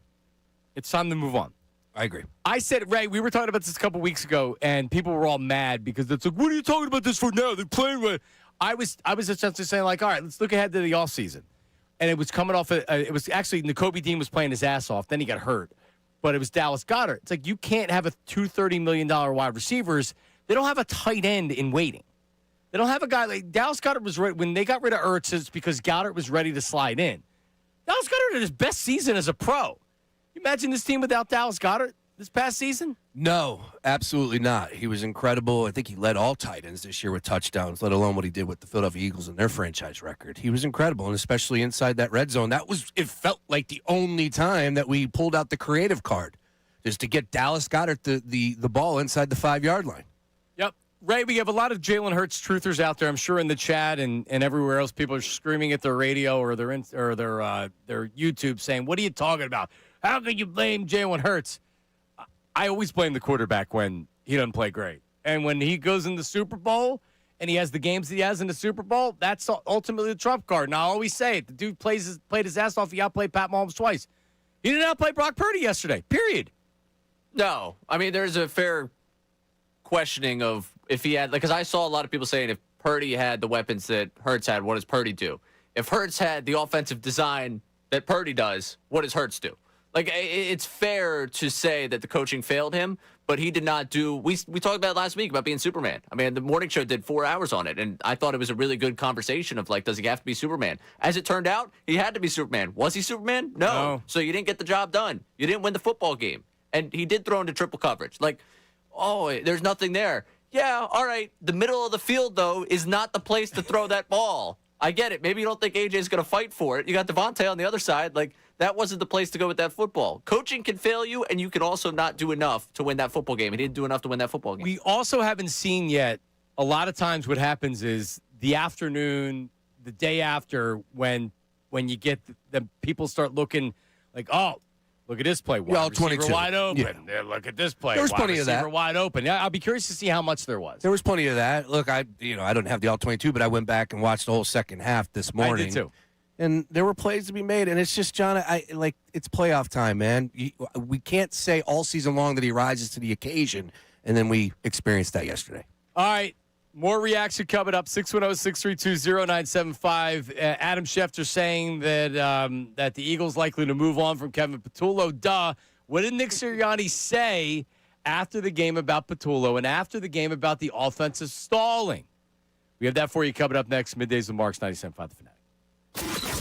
It's time to move on. I agree. I said, Ray, we were talking about this a couple weeks ago, and people were all mad because it's like, what are you talking about this for now? They're playing with. I was essentially saying, like, all right, let's look ahead to the offseason. And it was coming off. It was actually Nakobe Dean was playing his ass off. Then he got hurt, but it was Dallas Goedert. It's like you can't have $230 million wide receivers. They don't have a tight end in waiting. They don't have a guy like Dallas Goedert was ready when they got rid of Ertz. It's because Goddard was ready to slide in. Dallas Goedert had his best season as a pro. You imagine this team without Dallas Goedert this past season? No, absolutely not. He was incredible. I think he led all tight ends this year with touchdowns, let alone what he did with the Philadelphia Eagles and their franchise record. He was incredible, and especially inside that red zone. It felt like the only time that we pulled out the creative card, is to get Dallas Goedert the ball inside the 5-yard line. Yep. Ray, we have a lot of Jalen Hurts truthers out there. I'm sure in the chat and everywhere else, people are screaming at their radio or their YouTube saying, what are you talking about? How can you blame Jalen Hurts? I always blame the quarterback when he doesn't play great. And when he goes in the Super Bowl and he has the games that he has in the Super Bowl, that's ultimately the trump card. And I always say it. The dude played his ass off. He outplayed Pat Mahomes twice. He didn't outplay Brock Purdy yesterday, period. No. I mean, there's a fair questioning of if he had, because I saw a lot of people saying if Purdy had the weapons that Hurts had, what does Purdy do? If Hurts had the offensive design that Purdy does, what does Hurts do? Like, it's fair to say that the coaching failed him, but he did not do. We talked about it last week about being Superman. I mean, the morning show did 4 hours on it, and I thought it was a really good conversation of, like, does he have to be Superman? As it turned out, he had to be Superman. Was he Superman? No. So you didn't get the job done. You didn't win the football game. And he did throw into triple coverage. Like, there's nothing there. Yeah, all right. The middle of the field, though, is not the place to throw that ball. I get it. Maybe you don't think AJ's going to fight for it. You got Devontae on the other side. Like, that wasn't the place to go with that football. Coaching can fail you, and you can also not do enough to win that football game. He didn't do enough to win that football game. We also haven't seen yet, a lot of times what happens is the afternoon, the day after, when you get the people start looking like, oh, look at this play. Wide receiver 22. wide open. Yeah. Look at this play. There was wide plenty of that. wide open. Yeah, I'll be curious to see how much there was. There was plenty of that. Look, I don't have the all 22, but I went back and watched the whole second half this morning. I did too. And there were plays to be made, and it's just, John, it's playoff time, man. We can't say all season long that he rises to the occasion, and then we experienced that yesterday. All right. More reaction coming up. 610-632-0975. Adam Schefter saying that the Eagles likely to move on from Kevin Patullo. Duh. What did Nick Sirianni say after the game about Patullo and after the game about the offensive stalling? We have that for you coming up next. Middays with Marks, 97.5 The Fanatic.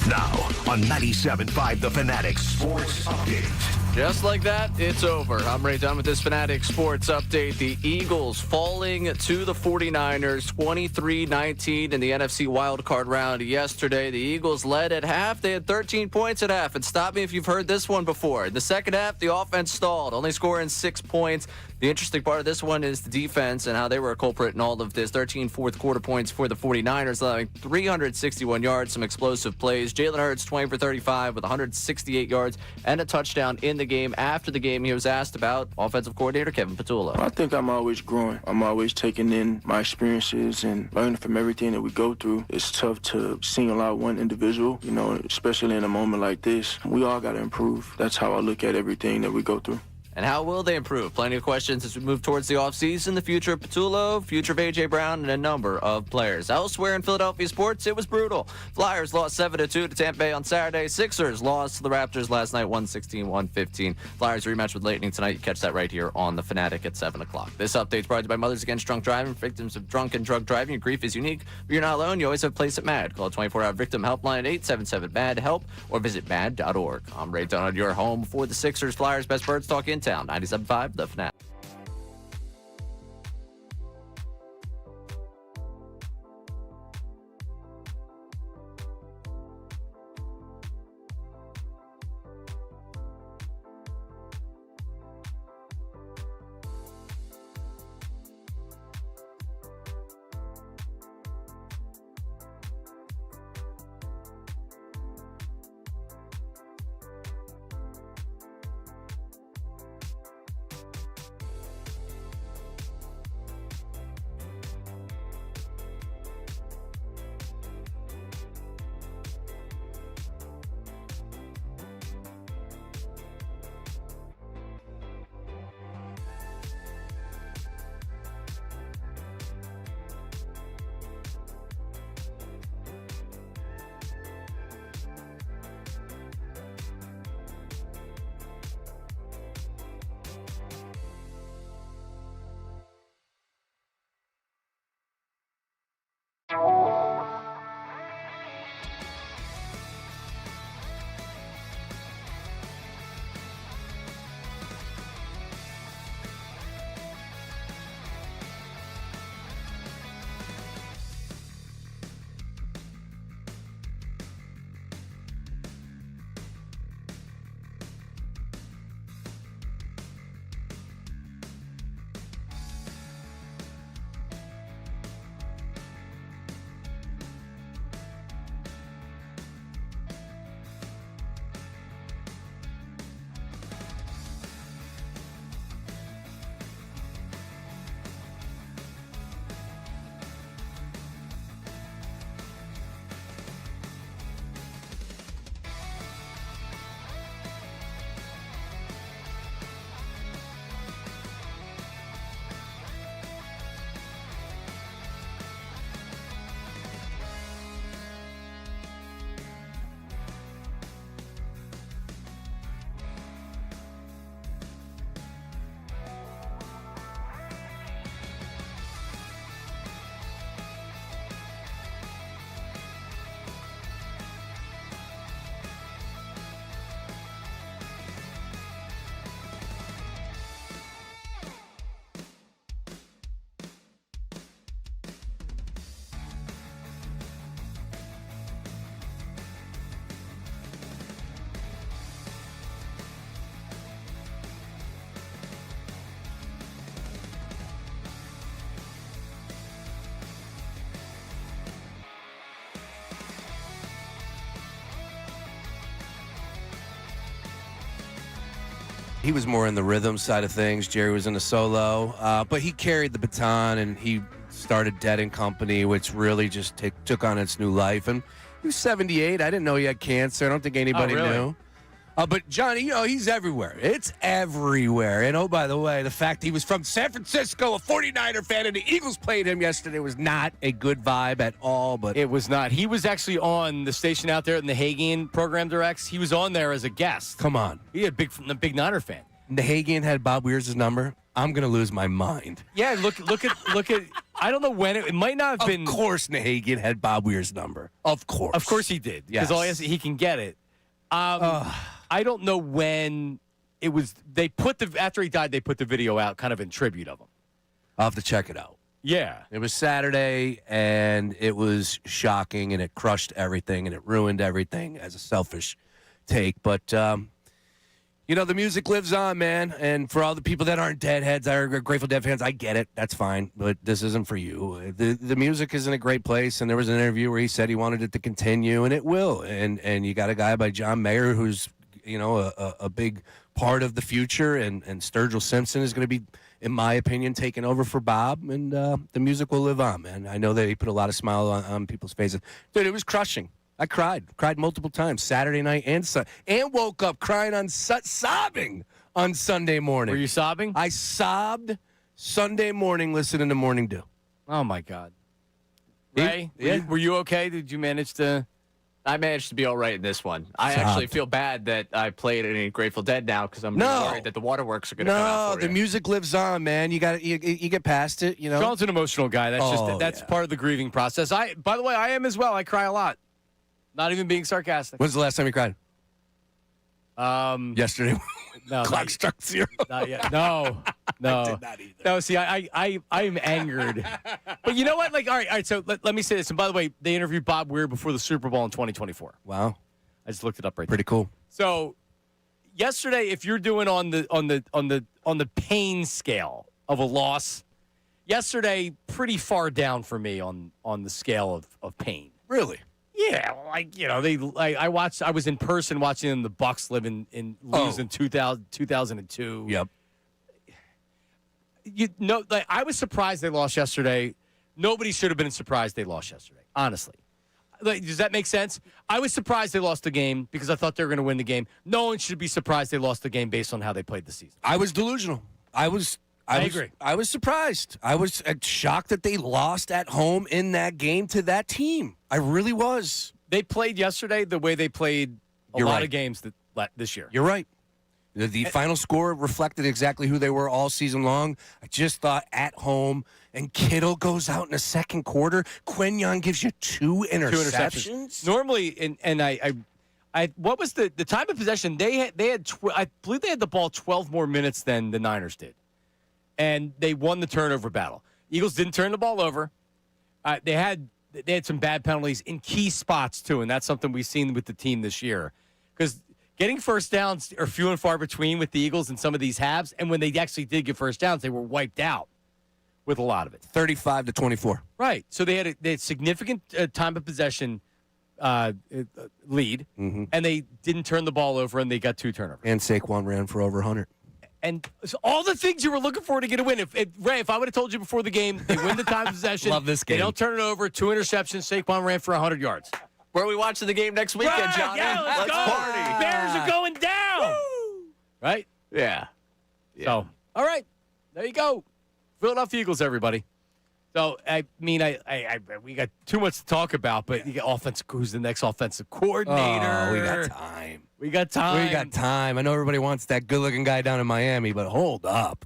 Now on 97.5 The Fanatic Sports Update. Just like that, it's over. I'm Ray Dunn with this Fanatic Sports Update. The Eagles falling to the 49ers 23-19 in the NFC wildcard round yesterday. The Eagles led at half. They had 13 points at half. And stop me if you've heard this one before. In the second half, the offense stalled, only scoring 6 points. The interesting part of this one is the defense and how they were a culprit in all of this. 13 fourth-quarter points for the 49ers, allowing 361 yards, some explosive plays. Jalen Hurts, 20 for 35 with 168 yards and a touchdown in the game. After the game, he was asked about offensive coordinator Kevin Patullo. I think I'm always growing. I'm always taking in my experiences and learning from everything that we go through. It's tough to single out one individual, especially in a moment like this. We all got to improve. That's how I look at everything that we go through. And how will they improve? Plenty of questions as we move towards the offseason. The future of Petulo, future of A.J. Brown, and a number of players. Elsewhere in Philadelphia sports, it was brutal. Flyers lost 7-2 to Tampa Bay on Saturday. Sixers lost to the Raptors last night, 116-115. Flyers rematch with Lightning tonight. You catch that right here on The Fanatic at 7 o'clock. This update's brought to you by Mothers Against Drunk Driving. Victims of drunk and drug driving, your grief is unique, but you're not alone. You always have a place at MAD. Call 24-hour victim helpline at 877-MAD-HELP or visit MAD.org. I'm Ray Donald, your home for the Sixers, Flyers, best birds talk in town. 97.5, The Fanatic. He was more in the rhythm side of things. Jerry was in the solo, but he carried the baton and he started Dead and Company, which really just took on its new life. And he was 78. I didn't know he had cancer. I don't think anybody knew. But Johnny, he's everywhere. It's everywhere. And by the way, the fact he was from San Francisco, a 49er fan, and the Eagles played him yesterday was not a good vibe at all. But it was not. He was actually on the station out there in the Hagian program directs. He was on there as a guest. Come on. He had a big Niner fan. Nahagian had Bob Weir's number. I'm gonna lose my mind. Yeah, look at. I don't know when it might not have been. Of course, Nahagian had Bob Weir's number. Of course he did. Because he can get it. I don't know when it was. They put after he died, they put the video out, kind of in tribute of him. I'll have to check it out. Yeah, it was Saturday, and it was shocking, and it crushed everything, and it ruined everything as a selfish take. But the music lives on, man. And for all the people that aren't Deadheads, that are Grateful Dead fans, I get it. That's fine. But this isn't for you. The music is in a great place. And there was an interview where he said he wanted it to continue, and it will. And you got a guy by John Mayer who's, a big part of the future. And Sturgill Simpson is going to be, in my opinion, taking over for Bob. And the music will live on, man. I know that he put a lot of smile on people's faces. Dude, it was crushing. I cried multiple times Saturday night and woke up crying sobbing on Sunday morning. Were you sobbing? I sobbed Sunday morning listening to Morning Dew. Oh my God. Ray, were you okay? Did you manage to? I managed to be all right in this one. I actually feel bad that I played any Grateful Dead now because I'm worried that the waterworks are going to come out for the you. music lives on, man. You get past it, you know. Sean's an emotional guy. That's part of the grieving process. By the way, I am as well. I cry a lot. Not even being sarcastic. When's the last time you cried? Yesterday. No, Clock struck 0. Not yet. No. I did not either. No, see, I am angered. But you know what? Like, all right. So let me say this. And by the way, they interviewed Bob Weir before the Super Bowl in 2024. Wow. I just looked it up right Pretty cool. So yesterday, if you're doing on the pain scale of a loss, yesterday pretty far down for me on the scale of pain. Really? Yeah, like, you know, I was in person watching them, the Bucks lose in 2002. Yep. You know, like, I was surprised they lost yesterday. Nobody should have been surprised they lost yesterday, honestly. Like, does that make sense? I was surprised they lost the game because I thought they were going to win the game. No one should be surprised they lost the game based on how they played the season. I was delusional. I agree. I was surprised. I was shocked that they lost at home in that game to that team. I really was. They played yesterday the way they played a lot of games this year. You're right. The final score reflected exactly who they were all season long. I just thought at home, and Kittle goes out in the second quarter. Quinyon gives you two interceptions. Normally, and I what was the time of possession? I believe they had the ball 12 more minutes than the Niners did, and they won the turnover battle. Eagles didn't turn the ball over. They had some bad penalties in key spots too, and that's something we've seen with the team this year, because getting first downs are few and far between with the Eagles in some of these halves, and when they actually did get first downs, they were wiped out with a lot of it. 35-24. Right. So they had significant time of possession lead, and they didn't turn the ball over, and they got 2 turnovers. And Saquon ran for over 100. And so all the things you were looking for to get a win. Ray, if I would have told you before the game, they win the time of possession. Love this game. They don't turn it over. 2 interceptions. Saquon ran for 100 yards. Where are we watching the game next weekend, Right, Johnny? yeah, let's go. Party. Bears are going down. Woo. Right? Yeah. So, all right. There you go. Philadelphia Eagles, everybody. So, I mean, we got too much to talk about, but you got who's the next offensive coordinator? Oh, we got time. We got time. I know everybody wants that good-looking guy down in Miami, but hold up.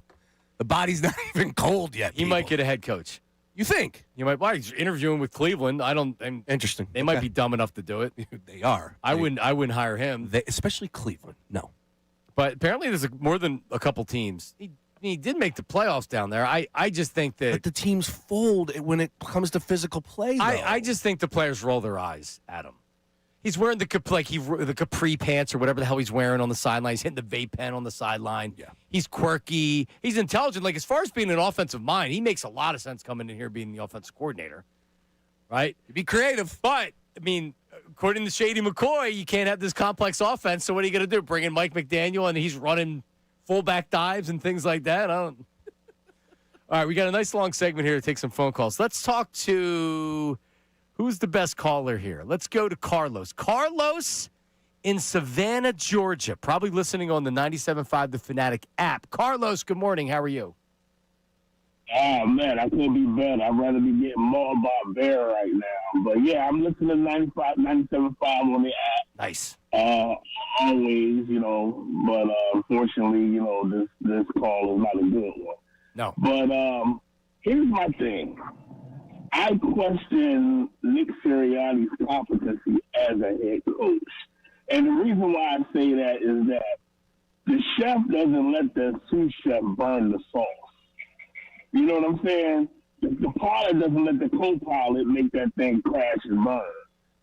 The body's not even cold yet. He might get a head coach. You think? You might. Why? He's interviewing with Cleveland. Interesting. They might be dumb enough to do it. They are. I wouldn't hire him. Especially Cleveland. No. But apparently there's more than a couple teams. He did make the playoffs down there. I just think that. But the teams fold when it comes to physical play, though. I just think the players roll their eyes at him. He's wearing the capri pants or whatever the hell he's wearing on the sideline. He's hitting the vape pen on the sideline. Yeah. He's quirky. He's intelligent. Like, as far as being an offensive mind, he makes a lot of sense coming in here being the offensive coordinator. Right? Be creative. But, I mean, according to Shady McCoy, you can't have this complex offense. So what are you going to do? Bring in Mike McDaniel and he's running fullback dives and things like that? All right, we got a nice long segment here to take some phone calls. Let's talk to... Who's the best caller here? Let's go to Carlos. Carlos in Savannah, Georgia. Probably listening on the 97.5 The Fanatic app. Carlos, good morning. How are you? Oh, man, I couldn't be better. I'd rather be getting more about Bear right now. But, yeah, I'm listening to 97.5 on the app. Nice. Always, but unfortunately, this call is not a good one. No. But here's my thing. I question Nick Sirianni's competency as a head coach. And the reason why I say that is that the chef doesn't let the sous chef burn the sauce. You know what I'm saying? The pilot doesn't let the co-pilot make that thing crash and burn.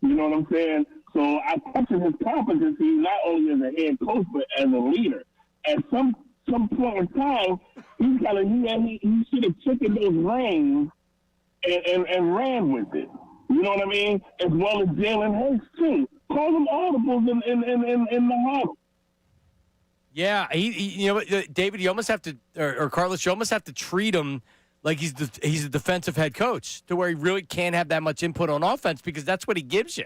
You know what I'm saying? So I question his competency not only as a head coach, but as a leader. At some point in time, he should have taken those reins and ran with it. You know what I mean? As well as Jalen Hurts, too. Call them audibles in the huddle. Yeah, David, you almost have to, or Carlos, you almost have to treat him like he's a defensive head coach, to where he really can't have that much input on offense, because that's what he gives you.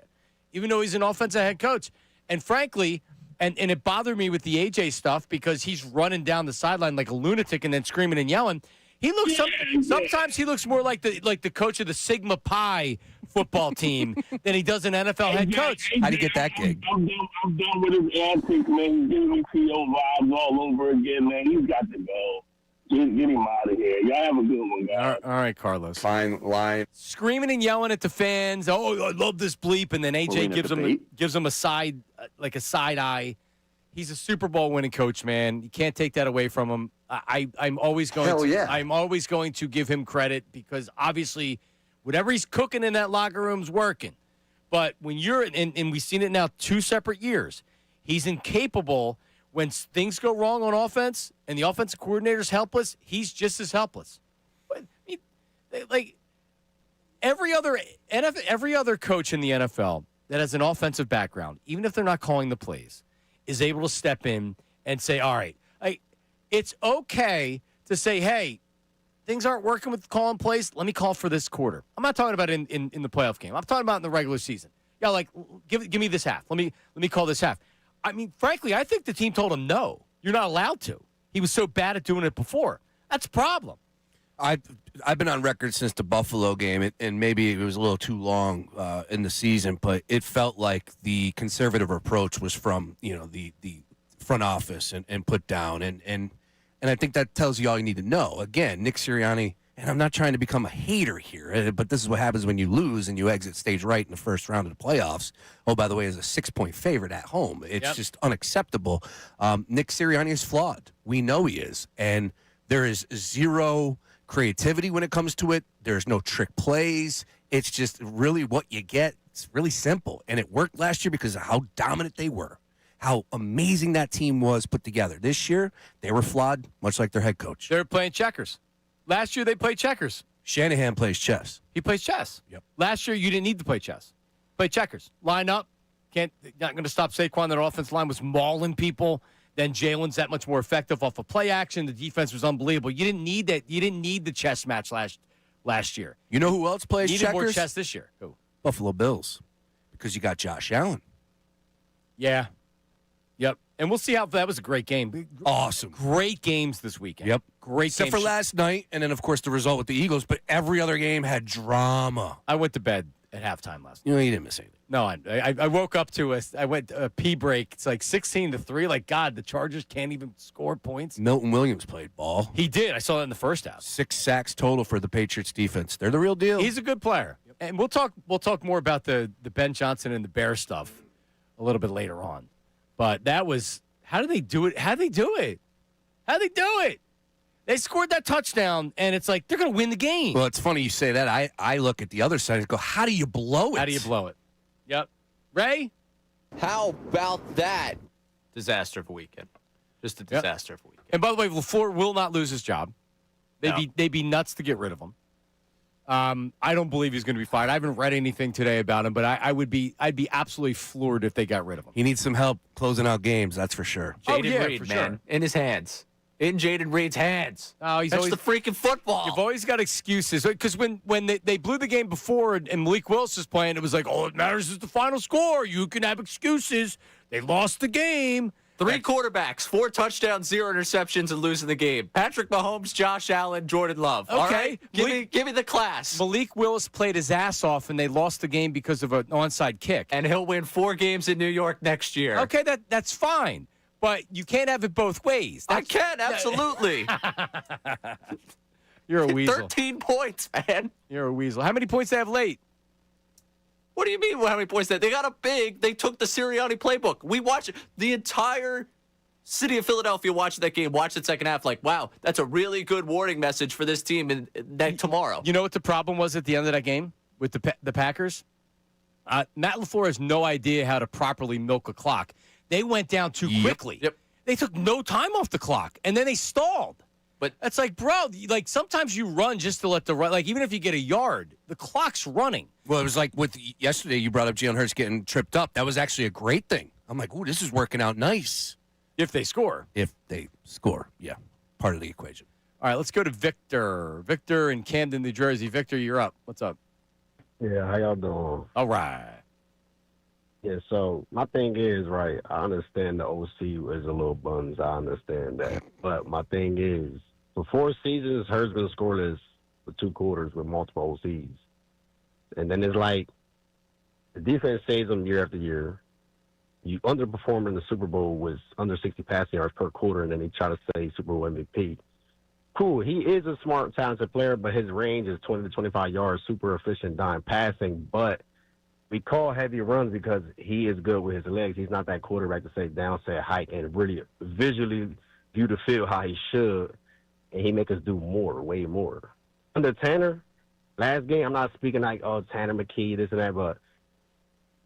even though he's an offensive head coach. And frankly, and it bothered me with the AJ stuff because he's running down the sideline like a lunatic and then screaming and yelling. He looks sometimes he looks more like the coach of the Sigma Pi football team than he does an NFL head coach. How do you get that gig? I'm done with his antics, man. He's giving me CO vibes all over again, man. He's got to go. Get him out of here. Y'all have a good one, guys. All right, Carlos. Fine line. Screaming and yelling at the fans. Oh, I love this bleep, and then AJ gives him a side eye. He's a Super Bowl winning coach, man. You can't take that away from him. I'm always going to give him credit because obviously whatever he's cooking in that locker room's working. But when you're and we've seen it now 2 separate years, he's incapable when things go wrong on offense and the offensive coordinator's helpless. He's just as helpless. But, like every other coach in the NFL that has an offensive background, even if they're not calling the plays, is able to step in and say, all right, it's okay to say, hey, things aren't working with calling plays. Let me call for this quarter. I'm not talking about in the playoff game. I'm talking about in the regular season. Yeah, like give me this half. Let me call this half. I mean, frankly, I think the team told him no. You're not allowed to. He was so bad at doing it before. That's a problem. I've been on record since the Buffalo game, and maybe it was a little too long in the season, but it felt like the conservative approach was from the front office and put down, and I think that tells you all you need to know. Again, Nick Sirianni, and I'm not trying to become a hater here, but this is what happens when you lose and you exit stage right in the first round of the playoffs. Oh, by the way, as a 6-point favorite at home, it's just unacceptable. Nick Sirianni is flawed. We know he is, and there is zero creativity when it comes to it. There's no trick plays. It's just really what you get. It's really simple. And it worked last year because of how dominant they were, how amazing that team was put together. This year, they were flawed, much like their head coach. They're playing checkers. Last year, they played checkers. Shanahan plays chess. He plays chess. Yep. Last year, you didn't need to play chess. Play checkers. Line up. Not going to stop Saquon. Their offense line was mauling people. Then Jalen's that much more effective off of play action. The defense was unbelievable. You didn't need that. You didn't need the chess match last year. You know who else plays checkers? More chess this year. Who? Buffalo Bills, because you got Josh Allen. Yeah. Yep. And we'll see how that was a great game. Awesome. Great games this weekend. Yep. Great Except for last night, and then, of course, the result with the Eagles, but every other game had drama. I went to bed at halftime last night. You know, you didn't miss anything. No, I woke up to I went a pee break. It's like 16-3. Like, God, the Chargers can't even score points. Milton Williams played ball. He did. I saw that in the first half. 6 sacks total for the Patriots defense. They're the real deal. He's a good player. And we'll talk more about the Ben Johnson and the Bear stuff a little bit later on. But that was, how did they do it? How'd they do it? They scored that touchdown, and it's like they're going to win the game. Well, it's funny you say that. I look at the other side and go, how do you blow it? Yep. Ray? How about that? Disaster of a weekend. Just a disaster of a weekend. And by the way, LaFleur will not lose his job. They'd be nuts to get rid of him. I don't believe he's going to be fired. I haven't read anything today about him, but I'd be absolutely floored if they got rid of him. He needs some help closing out games, that's for sure. Jaden Reed, man. Sure. In his hands. In Jaden Reed's hands. Oh, That's the freaking football. You've always got excuses. Because when they blew the game before and Malik Willis was playing, it was like, all that matters is the final score. You can have excuses. They lost the game. 3 quarterbacks, 4 touchdowns, 0 interceptions, and losing the game. Patrick Mahomes, Josh Allen, Jordan Love. Okay. All right? Give me the class. Malik Willis played his ass off, and they lost the game because of an onside kick. And he'll win 4 games in New York next year. Okay, that's fine. But you can't have it both ways. I can, absolutely. You're a weasel. 13 points, man. You're a weasel. How many points they have late? What do you mean, how many points they got up big? They took the Sirianni playbook. We watched the entire city of Philadelphia watched that game, watched the second half like, wow, that's a really good warning message for this team tomorrow. You know what the problem was at the end of that game with the Packers? Matt LaFleur has no idea how to properly milk a clock. They went down too quickly. Yep. They took no time off the clock, and then they stalled. But it's like, bro, like sometimes you run just to let the run. Like even if you get a yard, the clock's running. Well, it was like with yesterday. You brought up Jalen Hurts getting tripped up. That was actually a great thing. I'm like, ooh, this is working out nice. If they score. If they score, yeah, part of the equation. All right, let's go to Victor. Victor in Camden, New Jersey. Victor, you're up. What's up? Yeah, how y'all doing? All right. Yeah, so my thing is, right, I understand the OC is a little buns. I understand that. But my thing is, for 4 seasons, Hurts been scoreless for 2 quarters with multiple OCs. And then it's like the defense saves them year after year. You underperform in the Super Bowl with under 60 passing yards per quarter, and then they try to say Super Bowl MVP. Cool, he is a smart, talented player, but his range is 20 to 25 yards, super efficient dime passing. But we call heavy runs because he is good with his legs. He's not that quarterback to say down, say hike, and really visually view the field how he should, and he make us do more, way more. Under Tanner, last game, I'm not speaking like, oh, Tanner McKee, this and that, but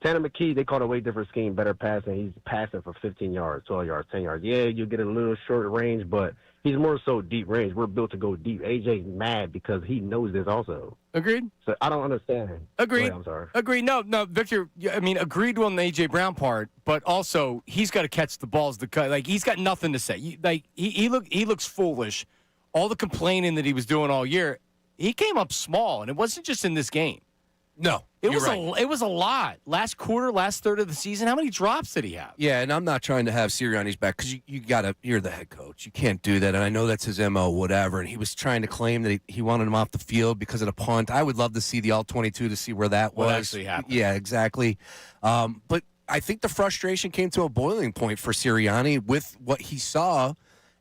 Tanner McKee, they called a way different scheme, better passing. He's passing for 15 yards, 12 yards, 10 yards. Yeah, you get a little short range, but he's more so deep range. We're built to go deep. AJ's mad because he knows this also. Agreed. So I don't understand. Agreed. Wait, I'm sorry. Agreed. No, Victor. I mean, agreed on the AJ Brown part, but also he's got to catch the balls. Like he's got nothing to say. He looks foolish. All the complaining that he was doing all year, he came up small, and it wasn't just in this game. No, it was a lot. Last quarter, last third of the season, how many drops did he have? Yeah, and I'm not trying to have Sirianni's back because you're the head coach. You can't do that, and I know that's his MO, whatever. And he was trying to claim that he wanted him off the field because of the punt. I would love to see the all-22 to see where that was. What actually happened. Yeah, exactly. But I think the frustration came to a boiling point for Sirianni with what he saw.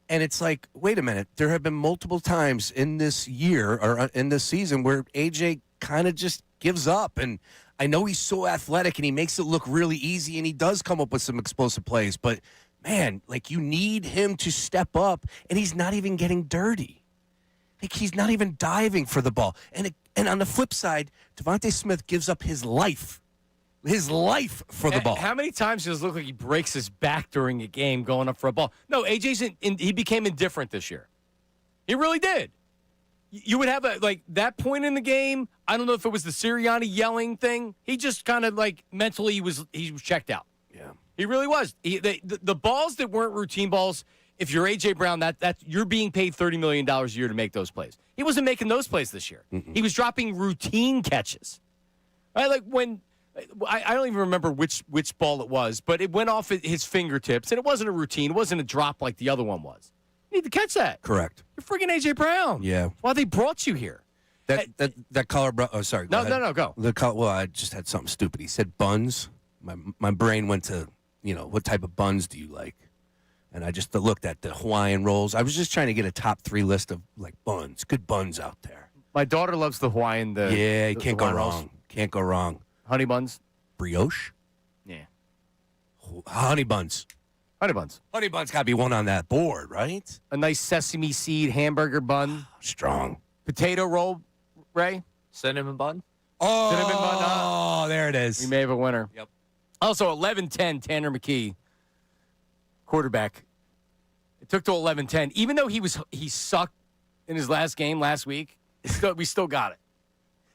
And it's like, wait a minute. There have been multiple times in this year or in this season where AJ kind of just gives up. And I know he's so athletic and he makes it look really easy and he does come up with some explosive plays. But, man, like you need him to step up and he's not even getting dirty. Like he's not even diving for the ball. And on the flip side, Devontae Smith gives up his life for the ball. How many times does it look like he breaks his back during a game going up for a ball? No, AJ's he became indifferent this year. He really did. You would have that point in the game. I don't know if it was the Sirianni yelling thing. He just kind of mentally he was checked out. Yeah, he really was. The balls that weren't routine balls. If you're AJ Brown, that you're being paid $30 million a year to make those plays. He wasn't making those plays this year. Mm-mm. He was dropping routine catches. Right, like when. I don't even remember which ball it was, but it went off his fingertips, and it wasn't a routine. It wasn't a drop like the other one was. You need to catch that. Correct. You're freaking A.J. Brown. Yeah. That's why they brought you here. That color. Oh, sorry. No, go. Well, I just had something stupid. He said buns. My brain went to, what type of buns do you like? And I just looked at the Hawaiian rolls. I was just trying to get a top 3 list of buns, good buns out there. My daughter loves the Hawaiian. You can't go wrong. Can't go wrong. Honey buns? Brioche? Yeah. Honey buns. Honey buns. Honey buns got to be one on that board, right? A nice sesame seed hamburger bun. Strong. Potato roll, Ray? Cinnamon bun? Oh, Cinnamon bun. There it is. We may have a winner. Yep. Also, 11-10, Tanner McKee, quarterback. It took to 11-10. Even though he sucked in his last game last week, we still got it.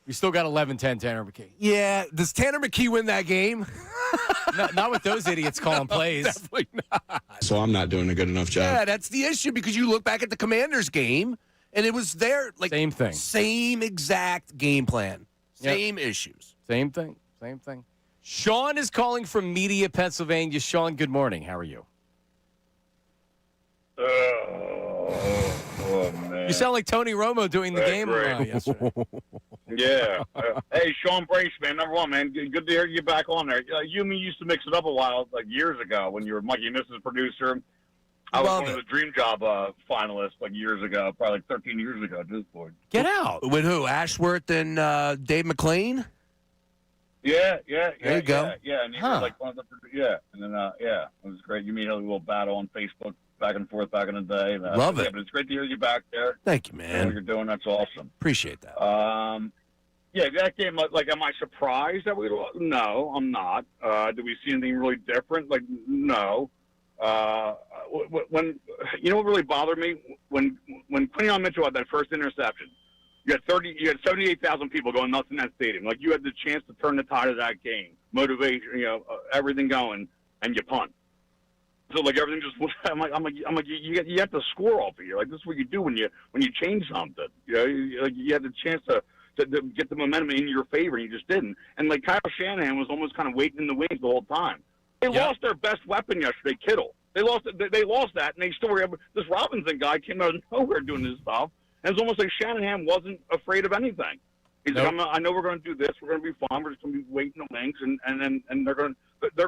We still got 11-10, Tanner McKee. Yeah. Does Tanner McKee win that game? Not with those idiots calling plays. Definitely not. So I'm not doing a good enough job. Yeah, that's the issue because you look back at the Commanders game and it was their same thing. Same exact game plan. Same issues. Same thing. Sean is calling from Media, Pennsylvania. Sean, good morning. How are you? Oh, man. You sound like Tony Romo doing the game yesterday. Yeah. Hey, Sean Brace, man, number one, man. Good to hear you back on there. You and me used to mix it up a while, years ago, when you were Mikey Nissa's producer. I was one of the Dream Job finalists, years ago, probably 13 years ago at this point. Get out. With who? Ashworth and Dave McClain? Yeah. There you go. Yeah, and you were one of the, and then, it was great. You mean a little battle on Facebook back and forth back in the day. Love it. But it's great to hear you back there. Thank you, man. What you're doing, that's awesome. Appreciate that. That game, am I surprised that we lost? No, I'm not. Did we see anything really different? No. When you know what really bothered me? When Quinyon Mitchell had that first interception, you had 78,000 people going nuts in that stadium. You had the chance to turn the tide of that game, motivation, everything going, and you punt. So everything just I'm like you have to score off of you. This is what you do when you change something. You had the chance to to get the momentum in your favor, and you just didn't. And like Kyle Shanahan was almost kind of waiting in the wings the whole time. They lost their best weapon yesterday, Kittle. They lost that, and they still were able. This Robinson guy came out of nowhere doing this stuff, and it's almost like Shanahan wasn't afraid of anything. He's like, I know we're going to do this. We're going to be fine. We're just going to be waiting in the wings, and they're going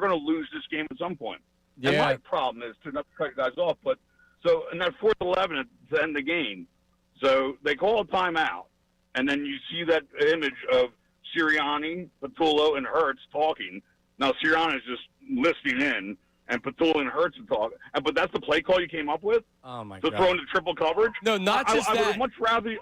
to lose this game at some point. Yeah. And my problem is to not cut guys off, but so in that 4th 11 to end the game, so they call a timeout, and then you see that image of Sirianni, Patullo, and Hurts talking. Now Sirianni is just listening in, and Patullo and Hurts are talking. But that's the play call you came up with? Oh, my God. To throw into triple coverage? No, not just I that. would have much rather...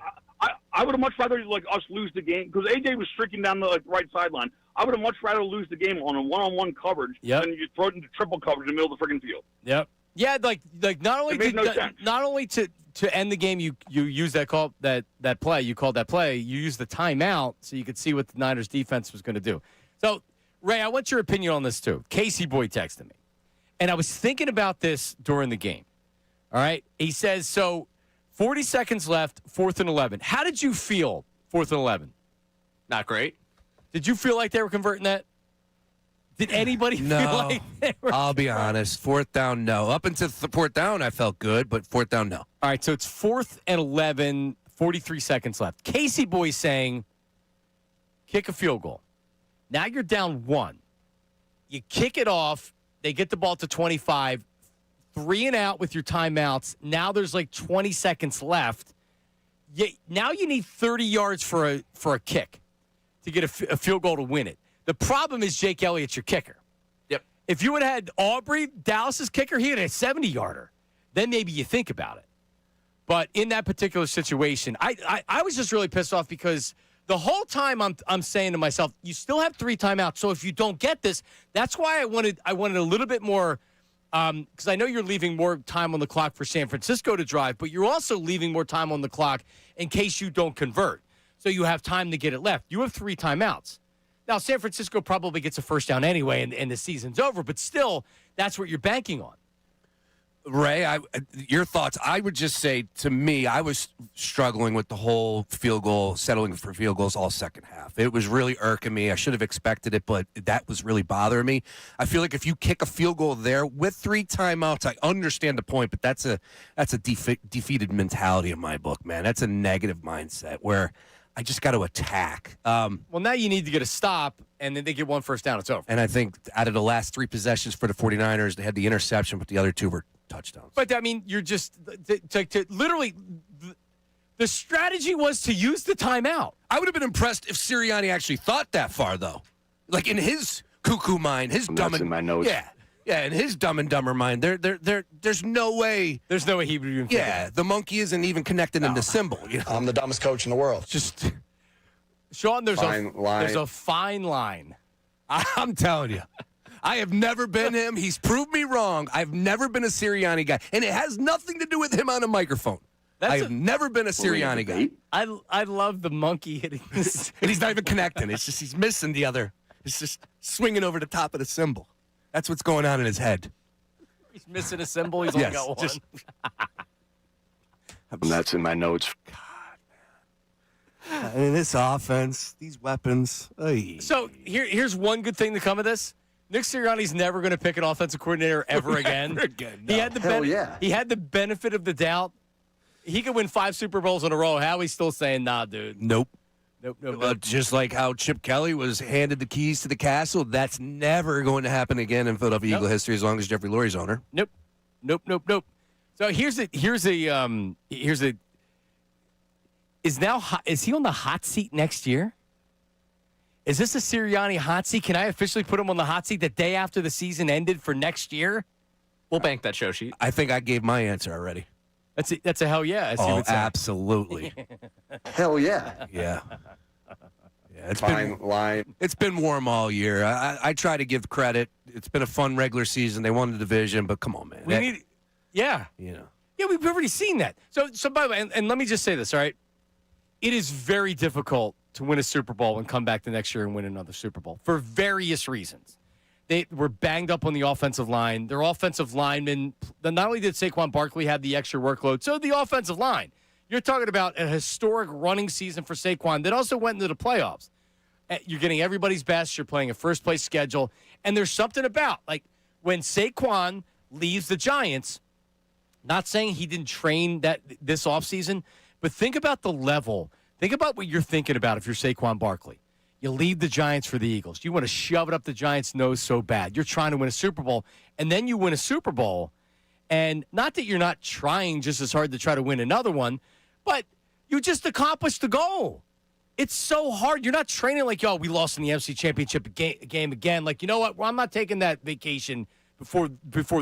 I would have much rather like us lose the game because AJ was streaking down the right sideline. I would have much rather lose the game on a one-on-one coverage than you throw it into triple coverage in the middle of the freaking field. Yep. Yeah, like not only to end the game, you use that play. You called that play. You used the timeout so you could see what the Niners defense was going to do. So, Ray, I want your opinion on this too. Casey Boy texted me, and I was thinking about this during the game. All right, he says so. 40 seconds left, 4th and 11. How did you feel, 4th and 11? Not great. Did you feel like they were converting that? Did anybody feel like they were? I'll be honest. 4th down, no. Up until 4th down, I felt good, but 4th down, no. All right, so it's 4th and 11, 43 seconds left. Casey Boy saying, kick a field goal. Now you're down 1. You kick it off. They get the ball to 25. 3 and out with your timeouts. Now there's like 20 seconds left. Now you need 30 yards for a kick to get a field goal to win it. The problem is Jake Elliott's your kicker. Yep. If you would have had Aubrey, Dallas's kicker, he had a 70-yarder. Then maybe you think about it. But in that particular situation, I was just really pissed off because the whole time I'm saying to myself, you still have 3 timeouts. So if you don't get this, that's why I wanted a little bit more. Because I know you're leaving more time on the clock for San Francisco to drive, but you're also leaving more time on the clock in case you don't convert. So you have time to get it left. You have 3 timeouts. Now, San Francisco probably gets a first down anyway, and the season's over, but still, that's what you're banking on. Ray, your thoughts. I would just say, to me, I was struggling with the whole field goal, settling for field goals all second half. It was really irking me. I should have expected it, but that was really bothering me. I feel like if you kick a field goal there with 3 timeouts, I understand the point, but that's a defeated mentality in my book, man. That's a negative mindset where I just got to attack. Well, now you need to get a stop, and then they get 1 first down. It's over. And I think out of the last 3 possessions for the 49ers, they had the interception, but the other 2 were touchdowns. But, I mean, you're just to literally the strategy was to use the timeout. I would have been impressed if Sirianni actually thought that far, though. Like in his cuckoo mind, his dumb and in my notes. Yeah, in his dumb and dumber mind, there's no way. There's no way he would even. Yeah, the monkey isn't even connected in the symbol. You know? I'm the dumbest coach in the world. Just Sean, there's There's a fine line. I'm telling you. I have never been him. He's proved me wrong. I've never been a Sirianni guy. And it has nothing to do with him on a microphone. I've never been a Sirianni guy. I love the monkey hitting this. And he's not even connecting. It's just he's missing the other. It's just swinging over the top of the symbol. That's what's going on in his head. He's missing a symbol. He's only got one. And that's in my notes. I mean, this offense, these weapons. So here's one good thing to come of this. Nick Sirianni's never going to pick an offensive coordinator ever again. Never again. No. He had the benefit of the doubt. He could win 5 Super Bowls in a row. Howie's still saying, nah, dude. Nope. Nope. Just like how Chip Kelly was handed the keys to the castle, that's never going to happen again in Philadelphia Eagle history as long as Jeffrey Lurie's owner. Nope. So is he on the hot seat next year? Is this a Sirianni hot seat? Can I officially put him on the hot seat the day after the season ended for next year? We'll bank that show sheet. I think I gave my answer already. That's a hell yeah. Absolutely. Hell yeah. Yeah. It's line. It's been warm all year. I try to give credit. It's been a fun regular season. They won the division, but come on, man. Yeah, we've already seen that. So by the way, and let me just say this, all right? It is very difficult to win a Super Bowl and come back the next year and win another Super Bowl for various reasons. They were banged up on the offensive line. Their offensive linemen, not only did Saquon Barkley have the extra workload, so the offensive line. You're talking about a historic running season for Saquon that also went into the playoffs. You're getting everybody's best. You're playing a first-place schedule. And there's something about, like, when Saquon leaves the Giants, not saying he didn't train this offseason, but think about the level. Think about what you're thinking about if you're Saquon Barkley. You leave the Giants for the Eagles. You want to shove it up the Giants' nose so bad. You're trying to win a Super Bowl, and then you win a Super Bowl. And not that you're not trying just as hard to try to win another one, but you just accomplished the goal. It's so hard. You're not training like, we lost in the NFC Championship game again. Like, you know what? Well, I'm not taking that vacation before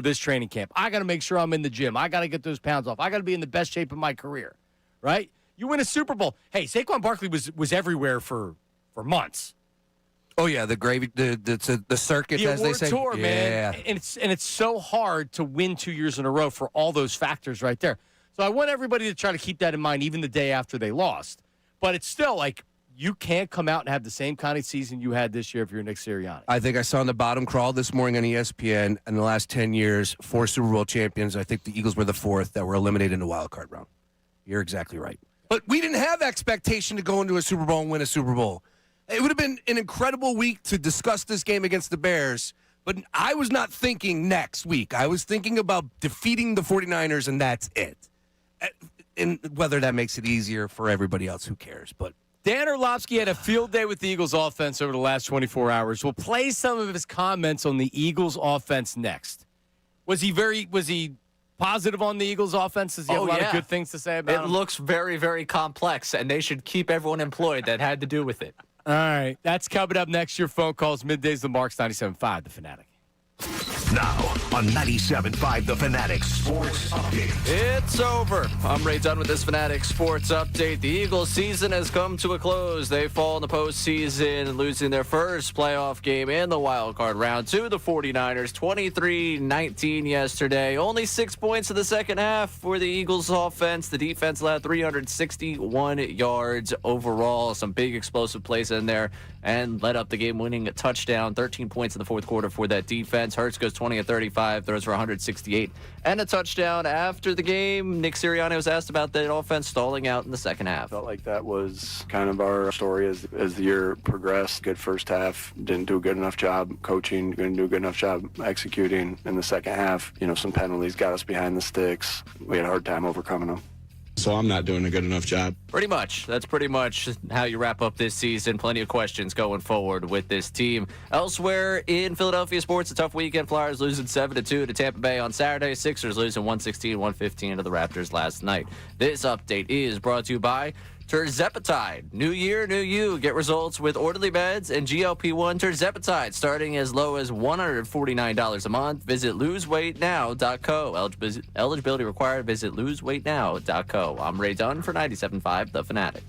this training camp. I got to make sure I'm in the gym. I got to get those pounds off. I got to be in the best shape of my career, right? You win a Super Bowl. Hey, Saquon Barkley was everywhere for months. Oh yeah, the gravy, the circuit, as they say. Tour, man. And it's so hard to win 2 years in a row for all those factors right there. So I want everybody to try to keep that in mind, even the day after they lost. But it's still like you can't come out and have the same kind of season you had this year if you're Nick Sirianni. I think I saw in the bottom crawl this morning on ESPN, in the last 10 years, 4 Super Bowl champions. I think the Eagles were the 4th that were eliminated in the wild card round. You're exactly right. But we didn't have expectation to go into a Super Bowl and win a Super Bowl. It would have been an incredible week to discuss this game against the Bears, but I was not thinking next week. I was thinking about defeating the 49ers, and that's it. And whether that makes it easier for everybody else, who cares? But Dan Orlovsky had a field day with the Eagles offense over the last 24 hours. We'll play some of his comments on the Eagles offense next. Was he positive on the Eagles offense? Does he have a lot of good things to say about it? It looks very, very complex, and they should keep everyone employed that had to do with it. All right. That's coming up next. Your phone calls, Middays, the Marks, 97.5, The Fanatic. Now on 97.5 The Fanatic Sports Update. It's over. I'm Ray Dunn with this Fanatic Sports Update. The Eagles season has come to a close. They fall in the postseason, losing their first playoff game in the wild card round to the 49ers, 23-19 yesterday. Only 6 points in the second half for the Eagles offense. The defense allowed 361 yards overall. Some big explosive plays in there and led up the game-winning touchdown. 13 points in the fourth quarter for that defense. Hurts goes 20 of 35, throws for 168 and a touchdown. After the game, Nick Sirianni was asked about the offense stalling out in the second half. Felt like that was kind of our story as the year progressed. Good first half, didn't do a good enough job coaching, didn't do a good enough job executing. In the second half, some penalties got us behind the sticks. We had a hard time overcoming them. So I'm not doing a good enough job. Pretty much. That's pretty much how you wrap up this season. Plenty of questions going forward with this team. Elsewhere in Philadelphia sports, a tough weekend. Flyers losing 7-2 to Tampa Bay on Saturday. Sixers losing 116-115 to the Raptors last night. This update is brought to you by Tirzepatide. New year, new you. Get results with Orderly Meds and GLP-1 Tirzepatide, starting as low as $149 a month. Visit loseweightnow.co. Eligibility required. Visit loseweightnow.co. I'm Ray Dunn for 97.5 The Fanatic.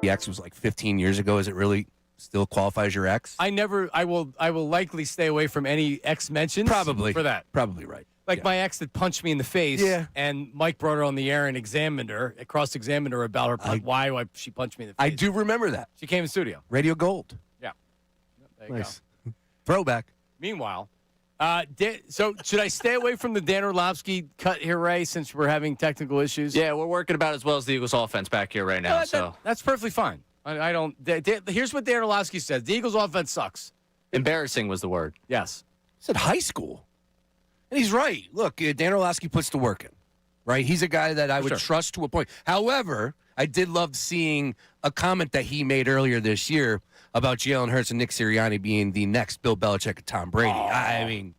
the ex was like 15 years ago. Is it really still qualify as your ex? I will likely stay away from any ex mentions. Probably. For that. Probably right. Like my ex that punched me in the face. Yeah. And Mike brought her on the air and cross-examined her about her why she punched me in the face. I do remember that. She came in the studio. Radio Gold. Yeah. There you Nice. go. Throwback. Meanwhile, so should I stay away from the Dan Orlovsky cut here, Ray, since we're having technical issues? Yeah, we're working about as well as the Eagles offense back here right now. That's perfectly fine. I don't. Here's what Dan Orlovsky says: the Eagles' offense sucks. Embarrassing was the word. Yes. He said high school, and he's right. Look, Dan Orlovsky puts the work in. Right, he's a guy that I would trust to a point. However, I did love seeing a comment that he made earlier this year about Jalen Hurts and Nick Sirianni being the next Bill Belichick and Tom Brady. I mean,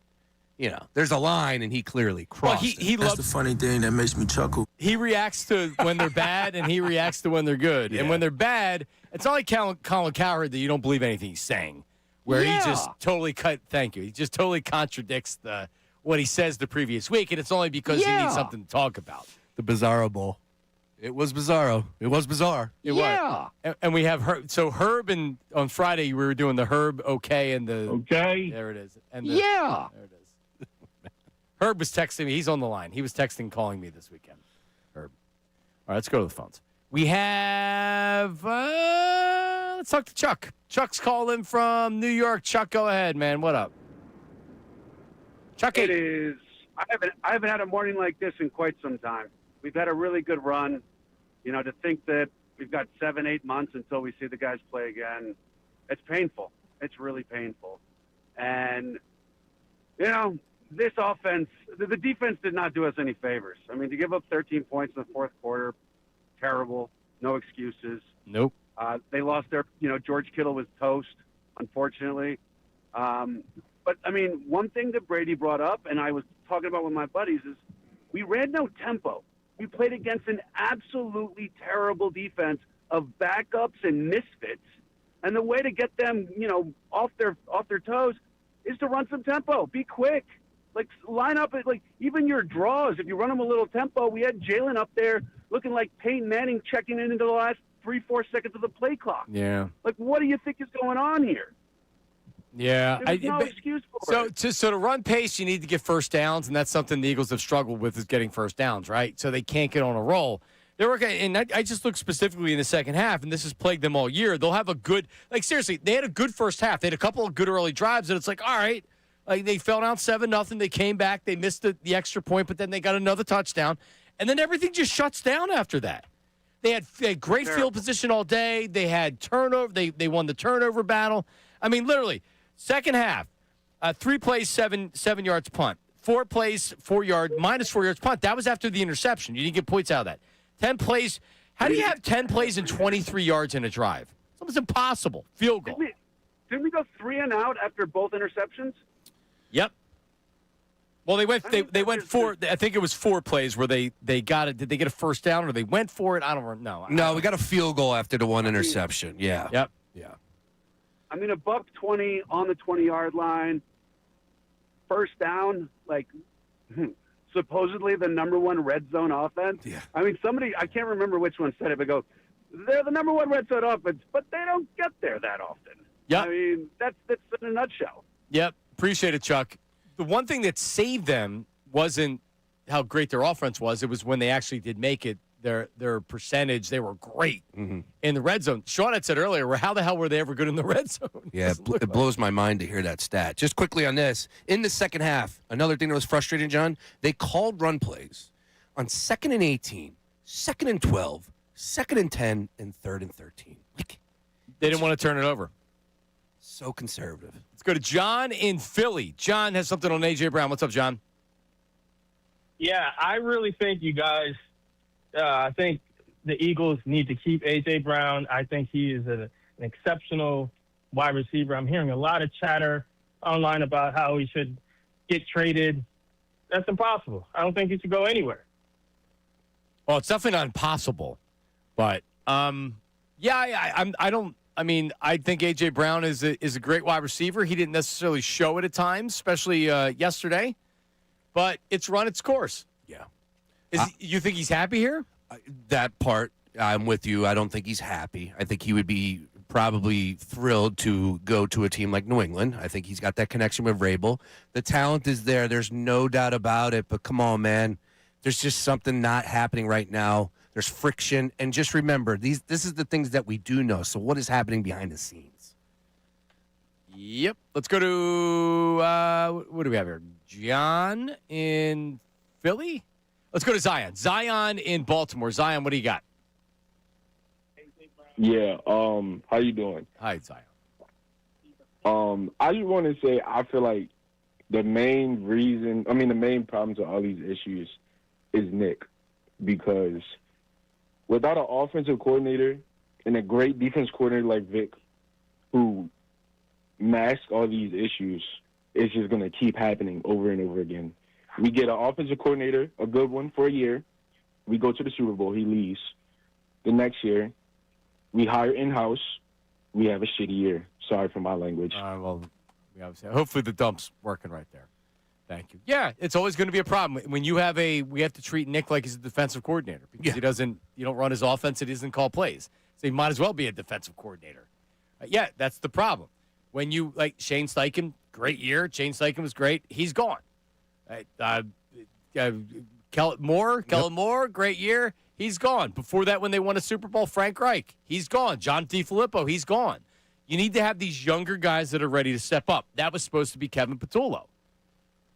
there's a line, and he clearly crossed it. That's loves the funny thing that makes me chuckle. He reacts to when they're bad, and he reacts to when they're good. Yeah. And when they're bad, it's not like Colin Cowherd that you don't believe anything he's saying, where he just totally he just totally contradicts what he says the previous week, and it's only because he needs something to talk about. The Bizarro Bowl. It was bizarro. It was bizarre. It was. And we have Herb. So Herb, and on Friday we were doing the Herb and the okay. There it is. And there it is. Herb was texting me. He's on the line. He was calling me this weekend. Herb. All right, let's go to the phones. We have. Let's talk to Chuck. Chuck's calling from New York. Chuck, go ahead, man. What up? Chuck, it is. I haven't had a morning like this in quite some time. We've had a really good run. To think that we've got 7-8 months until we see the guys play again, it's painful. It's really painful. And, this offense, the defense did not do us any favors. I mean, to give up 13 points in the fourth quarter, terrible. No excuses. Nope. They lost their, George Kittle was toast, unfortunately. But, I mean, one thing that Brady brought up, and I was talking about with my buddies, is we ran no tempo. We played against an absolutely terrible defense of backups and misfits. And the way to get them, off their toes is to run some tempo. Be quick. Like, line up, even your draws, if you run them a little tempo, we had Jalen up there looking like Peyton Manning checking in into the last 3-4 seconds of the play clock. Yeah. Like, what do you think is going on here? Yeah. There's no excuse for it. So to run pace, you need to get first downs, and that's something the Eagles have struggled with, is getting first downs, right? So they can't get on a roll. They're working, and I just look specifically in the second half, and this has plagued them all year. They'll have a good, seriously, they had a good first half. They had a couple of good early drives, and it's like, all right, they fell down 7-0. They came back. They missed the extra point, but then they got another touchdown, and then everything just shuts down after that. They had great field position all day. They had turnover. They won the turnover battle. I mean, literally. Second half, 3 plays, 7 yards punt. 4 plays, 4 yard, minus 4 yards punt. That was after the interception. You didn't get points out of that. 10 plays. How do you have 10 plays and 23 yards in a drive? It's almost impossible. Field goal. Didn't we go 3 and out after both interceptions? Yep. Well, they went 4. I think it was 4 plays where they got it. Did they get a first down or they went for it? I don't know. No, we got a field goal after the one interception. Yeah. Yep. Yeah. I mean, $120 on the 20-yard line, first down, supposedly the number one red zone offense. Yeah. I mean, I can't remember which one said it, but they're the number one red zone offense, but they don't get there that often. Yep. I mean, that's in a nutshell. Yep. Appreciate it, Chuck. The one thing that saved them wasn't how great their offense was. It was when they actually did make it. Their percentage, they were great in the red zone. Sean had said earlier, well, how the hell were they ever good in the red zone? Yeah, it blows my mind to hear that stat. Just quickly on this, in the second half, another thing that was frustrating, John, they called run plays on 2nd and 18, 2nd and 12, 2nd and 10, and 3rd and 13. They didn't want to turn it over. So conservative. Let's go to John in Philly. John has something on A.J. Brown. What's up, John? Yeah, I really think you guys I think the Eagles need to keep A.J. Brown. I think he is an exceptional wide receiver. I'm hearing a lot of chatter online about how he should get traded. That's impossible. I don't think he should go anywhere. Well, it's definitely not impossible. But, I think A.J. Brown is a great wide receiver. He didn't necessarily show it at times, especially yesterday. But it's run its course. Yeah. You think he's happy here? That part, I'm with you. I don't think he's happy. I think he would be probably thrilled to go to a team like New England. I think he's got that connection with Vrabel. The talent is there. There's no doubt about it. But come on, man. There's just something not happening right now. There's friction. And just remember, this is the things that we do know. So what is happening behind the scenes? Yep. Let's go to, what do we have here? John in Philly? Let's go to Zion. Zion in Baltimore. Zion, what do you got? Yeah, how you doing? Hi, Zion. I just want to say I feel like the main problem to all these issues is Nick, because without an offensive coordinator and a great defense coordinator like Vic, who mask all these issues, it's just going to keep happening over and over again. We get an offensive coordinator, a good one, for a year. We go to the Super Bowl. He leaves. The next year, we hire in-house. We have a shitty year. Sorry for my language. Well, we obviously, hopefully the dump's working right there. Thank you. Yeah, it's always going to be a problem. When you have we have to treat Nick like he's a defensive coordinator because you don't run his offense and he doesn't call plays. So he might as well be a defensive coordinator. Yeah, that's the problem. When you, like Shane Steichen, great year. Shane Steichen was great. He's gone. Kellen Moore, great year. He's gone. Before that, when they won a Super Bowl, Frank Reich, he's gone. John DiFilippo, he's gone. You need to have these younger guys that are ready to step up. That was supposed to be Kevin Patullo,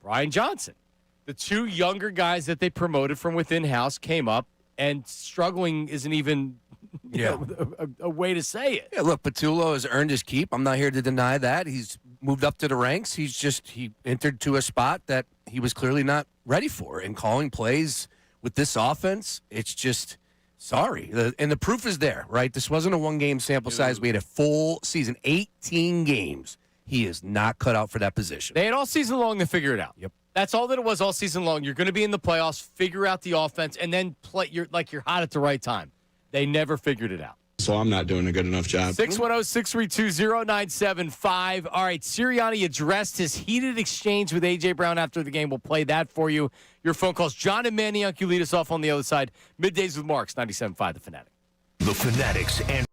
Brian Johnson. The two younger guys that they promoted from within house came up, and struggling isn't even a way to say it. Yeah, look, Patullo has earned his keep. I'm not here to deny that. He's moved up to the ranks. He entered to a spot that he was clearly not ready for. And calling plays with this offense, it's just, sorry. And the proof is there, right? This wasn't a one-game sample size. We had a full season, 18 games. He is not cut out for that position. They had all season long to figure it out. Yep. That's all that it was all season long. You're going to be in the playoffs, figure out the offense, and then play. You're hot at the right time. They never figured it out. So I'm not doing a good enough job. 610-632-0975. All right, Sirianni addressed his heated exchange with A.J. Brown after the game. We'll play that for you. Your phone calls. John and Mannion, you lead us off on the other side. Middays with Marks, 97.5 The Fanatic. The Fanatics and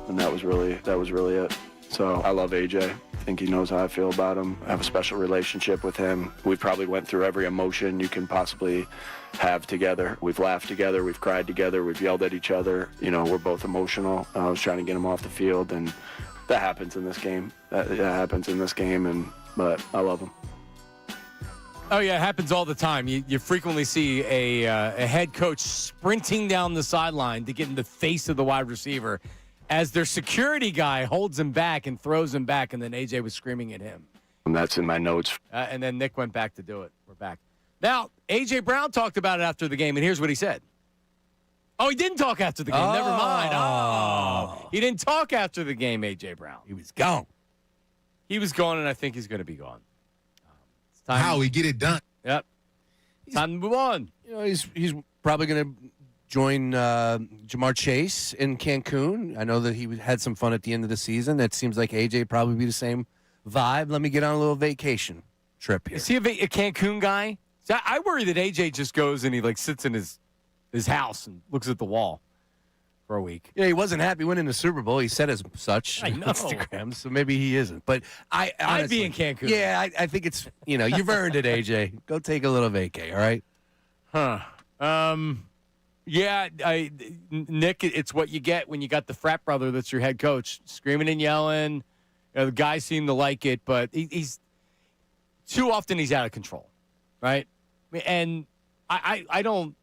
and that was really it. So I love AJ. I think he knows how I feel about him. I have a special relationship with him. We probably went through every emotion you can possibly have together. We've laughed together. We've cried together. We've yelled at each other. You know, we're both emotional. I was trying to get him off the field, and that happens in this game. That happens in this game, but I love him. Oh, yeah, it happens all the time. You frequently see a head coach sprinting down the sideline to get in the face of the wide receiver as their security guy holds him back and throws him back, and then AJ was screaming at him. And that's in my notes. And then Nick went back to do it. We're back. Now, A.J. Brown talked about it after the game, and here's what he said. Oh, he didn't talk after the game. Never mind. Oh, he didn't talk after the game, A.J. Brown. He was gone. He was gone, and I think he's going to be gone. It's time. How we get it done. Yep. Time to move on. You know, he's probably going to join Jamar Chase in Cancun. I know that he had some fun at the end of the season. That seems like AJ probably be the same vibe. Let me get on a little vacation trip here. Is he a Cancun guy? So I worry that AJ just goes and he like sits in his house and looks at the wall for a week. Yeah, he wasn't happy winning the Super Bowl. He said as such on Instagram, so maybe he isn't. But I'd be in Cancun. Yeah, I think it's, you've earned it, AJ. Go take a little vacay, all right? Huh. Yeah, Nick, it's what you get when you got the frat brother that's your head coach, screaming and yelling. The guys seem to like it, but he's too often he's out of control, right? And I don't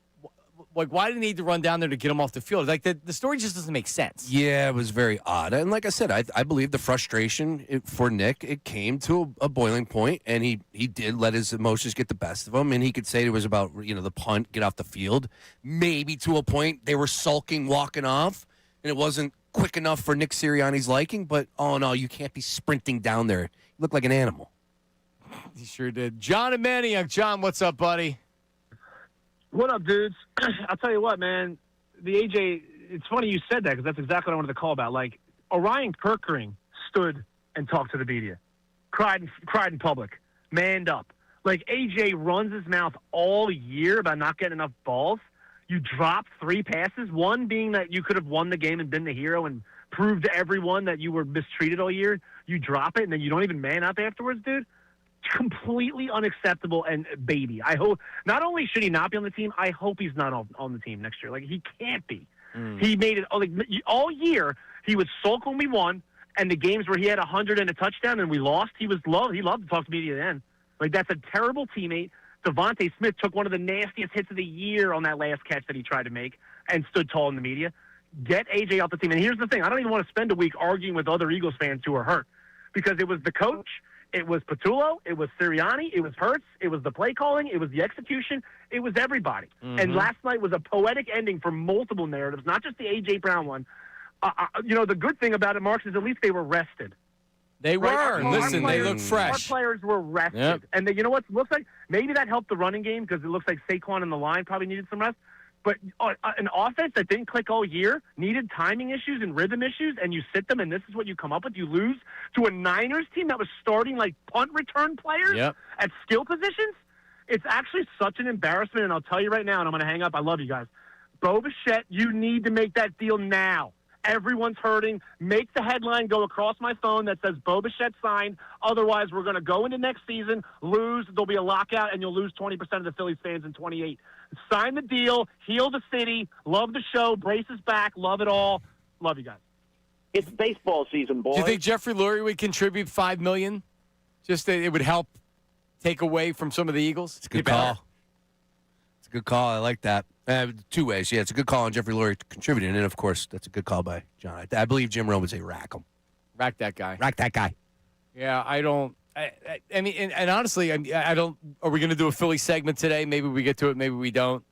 like. Why did he need to run down there to get him off the field? Like the story just doesn't make sense. Yeah, it was very odd. And like I said, I believe the frustration for Nick, it came to a boiling point, and he did let his emotions get the best of him. And he could say it was about the punt, get off the field. Maybe to a point they were sulking, walking off, and it wasn't quick enough for Nick Sirianni's liking. But oh no, you can't be sprinting down there. You look like an animal. He sure did. John and Manioc. John, what's up, buddy? What up, dudes? I'll tell you what, man. The AJ, it's funny you said that because that's exactly what I wanted to call about. Like, Orion Kirkering stood and talked to the media, cried in public, manned up. Like, AJ runs his mouth all year about not getting enough balls. You dropped 3 passes, one being that you could have won the game and been the hero and proved to everyone that you were mistreated all year. You drop it, and then you don't even man up afterwards, dude. Completely unacceptable and baby. I hope not only should he not be on the team, I hope he's not on the team next year. Like, he can't be. He made it all year. He would sulk when we won, and the games where he had 100 and a touchdown and we lost, he loved to talk to media then. Like, that's a terrible teammate. Devontae Smith took one of the nastiest hits of the year on that last catch that he tried to make and stood tall in the media. Get AJ off the team. And here's the thing: I don't even want to spend a week arguing with other Eagles fans who are hurt, because it was the coach. It was Patullo, it was Sirianni, it was Hurts, it was the play calling, it was the execution, it was everybody. Mm-hmm. And last night was a poetic ending for multiple narratives, not just the A.J. Brown one. The good thing about it, Marks, is at least they were rested. They were. Listen, they look fresh. Our players were rested. Yep. And you know what? Looks like maybe that helped the running game because it looks like Saquon and the line probably needed some rest. But an offense that didn't click all year, needed timing issues and rhythm issues, and you sit them, and this is what you come up with. You lose to a Niners team that was starting like punt return players at skill positions. It's actually such an embarrassment, and I'll tell you right now, and I'm going to hang up. I love you guys. Bo Bichette, you need to make that deal now. Everyone's hurting. Make the headline go across my phone that says Bo Bichette signed. Otherwise, we're going to go into next season, lose. There'll be a lockout, and you'll lose 20% of the Phillies fans in 28. Sign the deal. Heal the city. Love the show. Brace us back. Love it all. Love you guys. It's baseball season, boys. Do you think Jeffrey Lurie would contribute $5 million? Just that it would help take away from some of the Eagles? It's a good call. It's a good call. I like that. 2 ways. Yeah, it's a good call on Jeffrey Lurie contributing, and of course, that's a good call by John. I believe Jim Rome would say rack him. Rack that guy. Rack that guy. Yeah, I don't. I mean, and honestly, I don't. Are we going to do a Philly segment today? Maybe we get to it. Maybe we don't.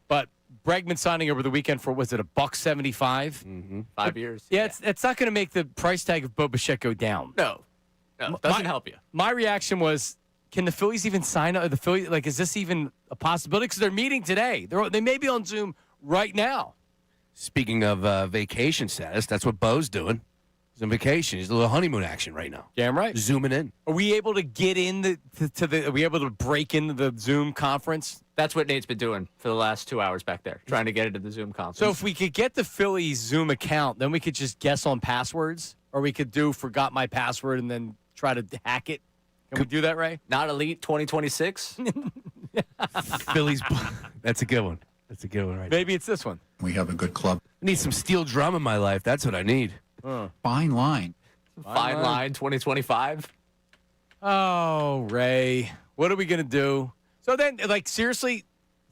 But Bregman signing over the weekend for, was it $175? Mm-hmm. 5 years. Yeah, it's not going to make the price tag of Bo Bichette go down. No, it doesn't help you. My reaction was, can the Phillies even sign up? The Phillies, like, is this even a possibility? Because they're meeting today. They may be on Zoom right now. Speaking of vacation status, that's what Bo's doing. He's on vacation. He's a little honeymoon action right now. Damn right. Zooming in. Are we able to get in are we able to break into the Zoom conference? That's what Nate's been doing for the last 2 hours back there, trying to get into the Zoom conference. So if we could get the Phillies Zoom account, then we could just guess on passwords, or we could do forgot my password and then try to hack it. Can we do that, Ray? Not Elite 2026? Phillies. That's a good one. That's a good one, right? Maybe it's this one. We have a good club. I need some steel drum in my life. That's what I need. Fine line. Fine line 2025? Oh, Ray. What are we going to do? So then, like, seriously,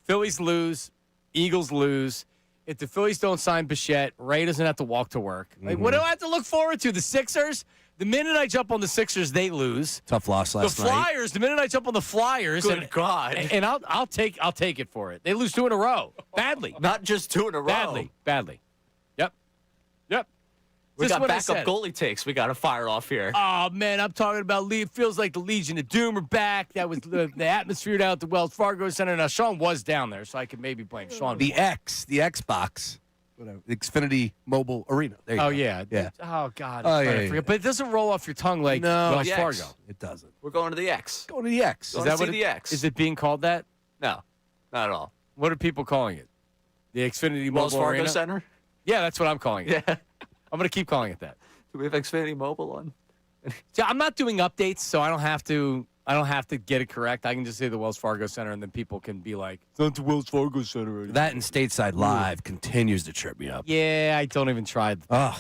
Phillies lose, Eagles lose. If the Phillies don't sign Bichette, Ray doesn't have to walk to work. Like, what do I have to look forward to? The Sixers? The minute I jump on the Sixers, they lose. Tough loss last night. night. The Flyers, the minute I jump on the Flyers. Good God. And I'll take it for it. They lose 2 in a row. Badly. Not just 2 in a row. Badly. Yep. We Just got what I backup said. goalie takes we got to fire off here. Oh, man, I'm talking about it feels like the Legion of Doom are back. That was the atmosphere down at the Wells Fargo Center. Now, Sean was down there, so I could maybe blame Sean. The Xbox. Whatever. The Xfinity Mobile Arena. There you go. Yeah. Yeah. Oh, God. Oh, I'm trying to yeah. forget. But it doesn't roll off your tongue like No, Wells the X. Fargo. It doesn't. We're going to the X. Go to the X. Going to see the X. Is it being called that? No, not at all. What are people calling it? The Xfinity Wells Mobile Fargo Arena? Center? Yeah, that's what I'm calling it. Yeah. I'm going to keep calling it that. Do we have Xfinity Mobile on? See, I'm not doing updates, so I don't have to get it correct. I can just say the Wells Fargo Center, and then people can be like, it's not the Wells Fargo Center anymore. That and Stateside Live continues to trip me up. Yeah, I don't even try. Oh.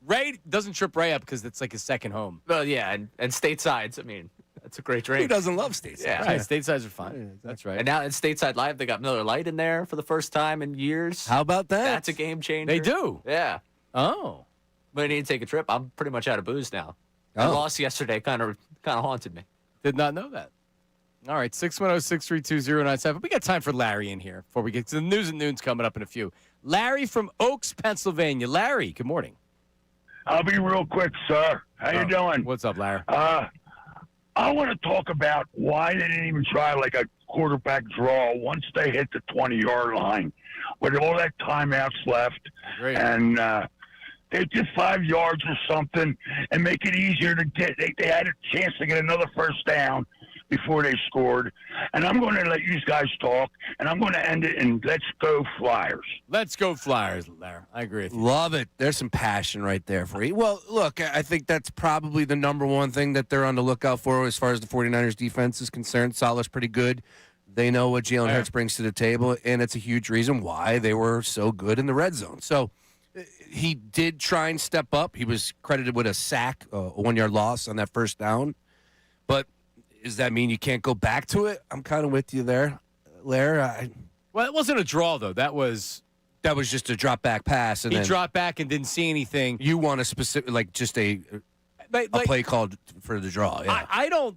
Ray doesn't trip Ray up because it's like his second home. Well, yeah, and statesides. I mean, that's a great drink. Who doesn't love Stateside? Yeah. Right, statesides are fine. That's right. And now at Stateside Live, they got Miller Lite in there for the first time in years. How about that? That's a game changer. They do. Yeah. Oh. But I need to take a trip. I'm pretty much out of booze now. I lost yesterday. Kind of haunted me. Did not know that. All right, 610-632-097. We got time for Larry in here before we get to the news and noons coming up in a few. Larry from Oaks, Pennsylvania. Larry, good morning. I'll be real quick, sir. How you doing? What's up, Larry? I want to talk about why they didn't even try like a quarterback draw once they hit the 20-yard line with all that timeouts left. Great. And they did 5 yards or something and make it easier to get. They had a chance to get another first down before they scored. And I'm going to let you guys talk, and I'm going to end it in let's go Flyers. Let's go Flyers, Larry. I agree with you. Love it. There's some passion right there for you. Well, look, I think that's probably the number one thing that they're on the lookout for as far as the 49ers defense is concerned. Salah's pretty good. They know what Jalen Hurts brings to the table, and it's a huge reason why they were so good in the red zone. So he did try and step up. He was credited with a sack, a 1-yard loss on that first down. But does that mean you can't go back to it? I'm kind of with you there, Larry. Well, it wasn't a draw, though. That was just a drop back pass. And he then dropped back and didn't see anything. You want a specific, like just a play called for the draw. Yeah. I don't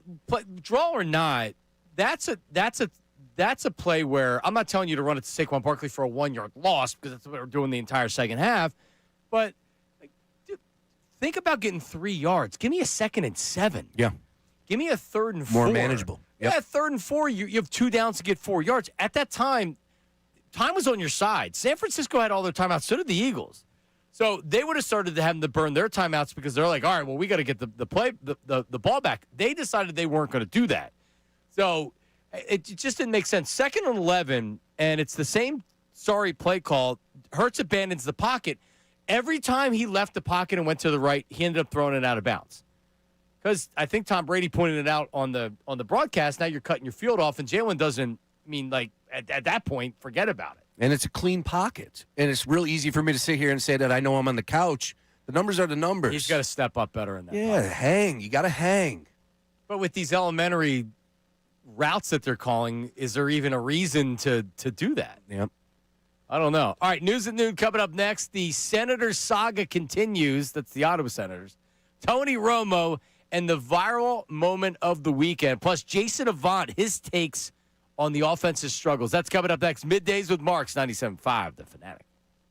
draw or not. That's a play where I'm not telling you to run it to Saquon Barkley for a 1-yard loss because that's what we're doing the entire second half. But dude, think about getting 3 yards. Give me a 2nd and 7. Yeah. Give me a 3rd and 4. More manageable. Yep. Yeah, 3rd and 4. You have 2 downs to get 4 yards. At that time was on your side. San Francisco had all their timeouts. So did the Eagles. So they would have started to have to burn their timeouts because they're like, all right, well, we got to get the ball back. They decided they weren't going to do that. So it just didn't make sense. 2nd and 11, and it's the same play call. Hurts abandons the pocket. Every time he left the pocket and went to the right, he ended up throwing it out of bounds. Because I think Tom Brady pointed it out on the broadcast. Now you're cutting your field off, and Jalen doesn't. I mean, like at that point, forget about it. And it's a clean pocket, and it's real easy for me to sit here and say that I know I'm on the couch. The numbers are the numbers. He's got to step up better in that. Yeah, pocket. hang. You got to hang. But with these elementary routes that they're calling, is there even a reason to do that? Yep. I don't know. All right, news at noon coming up next. The Senators saga continues. That's the Ottawa Senators. Tony Romo and the viral moment of the weekend. Plus, Jason Avant, his takes on the offensive struggles. That's coming up next. Middays with Marks, 97.5, The Fanatic.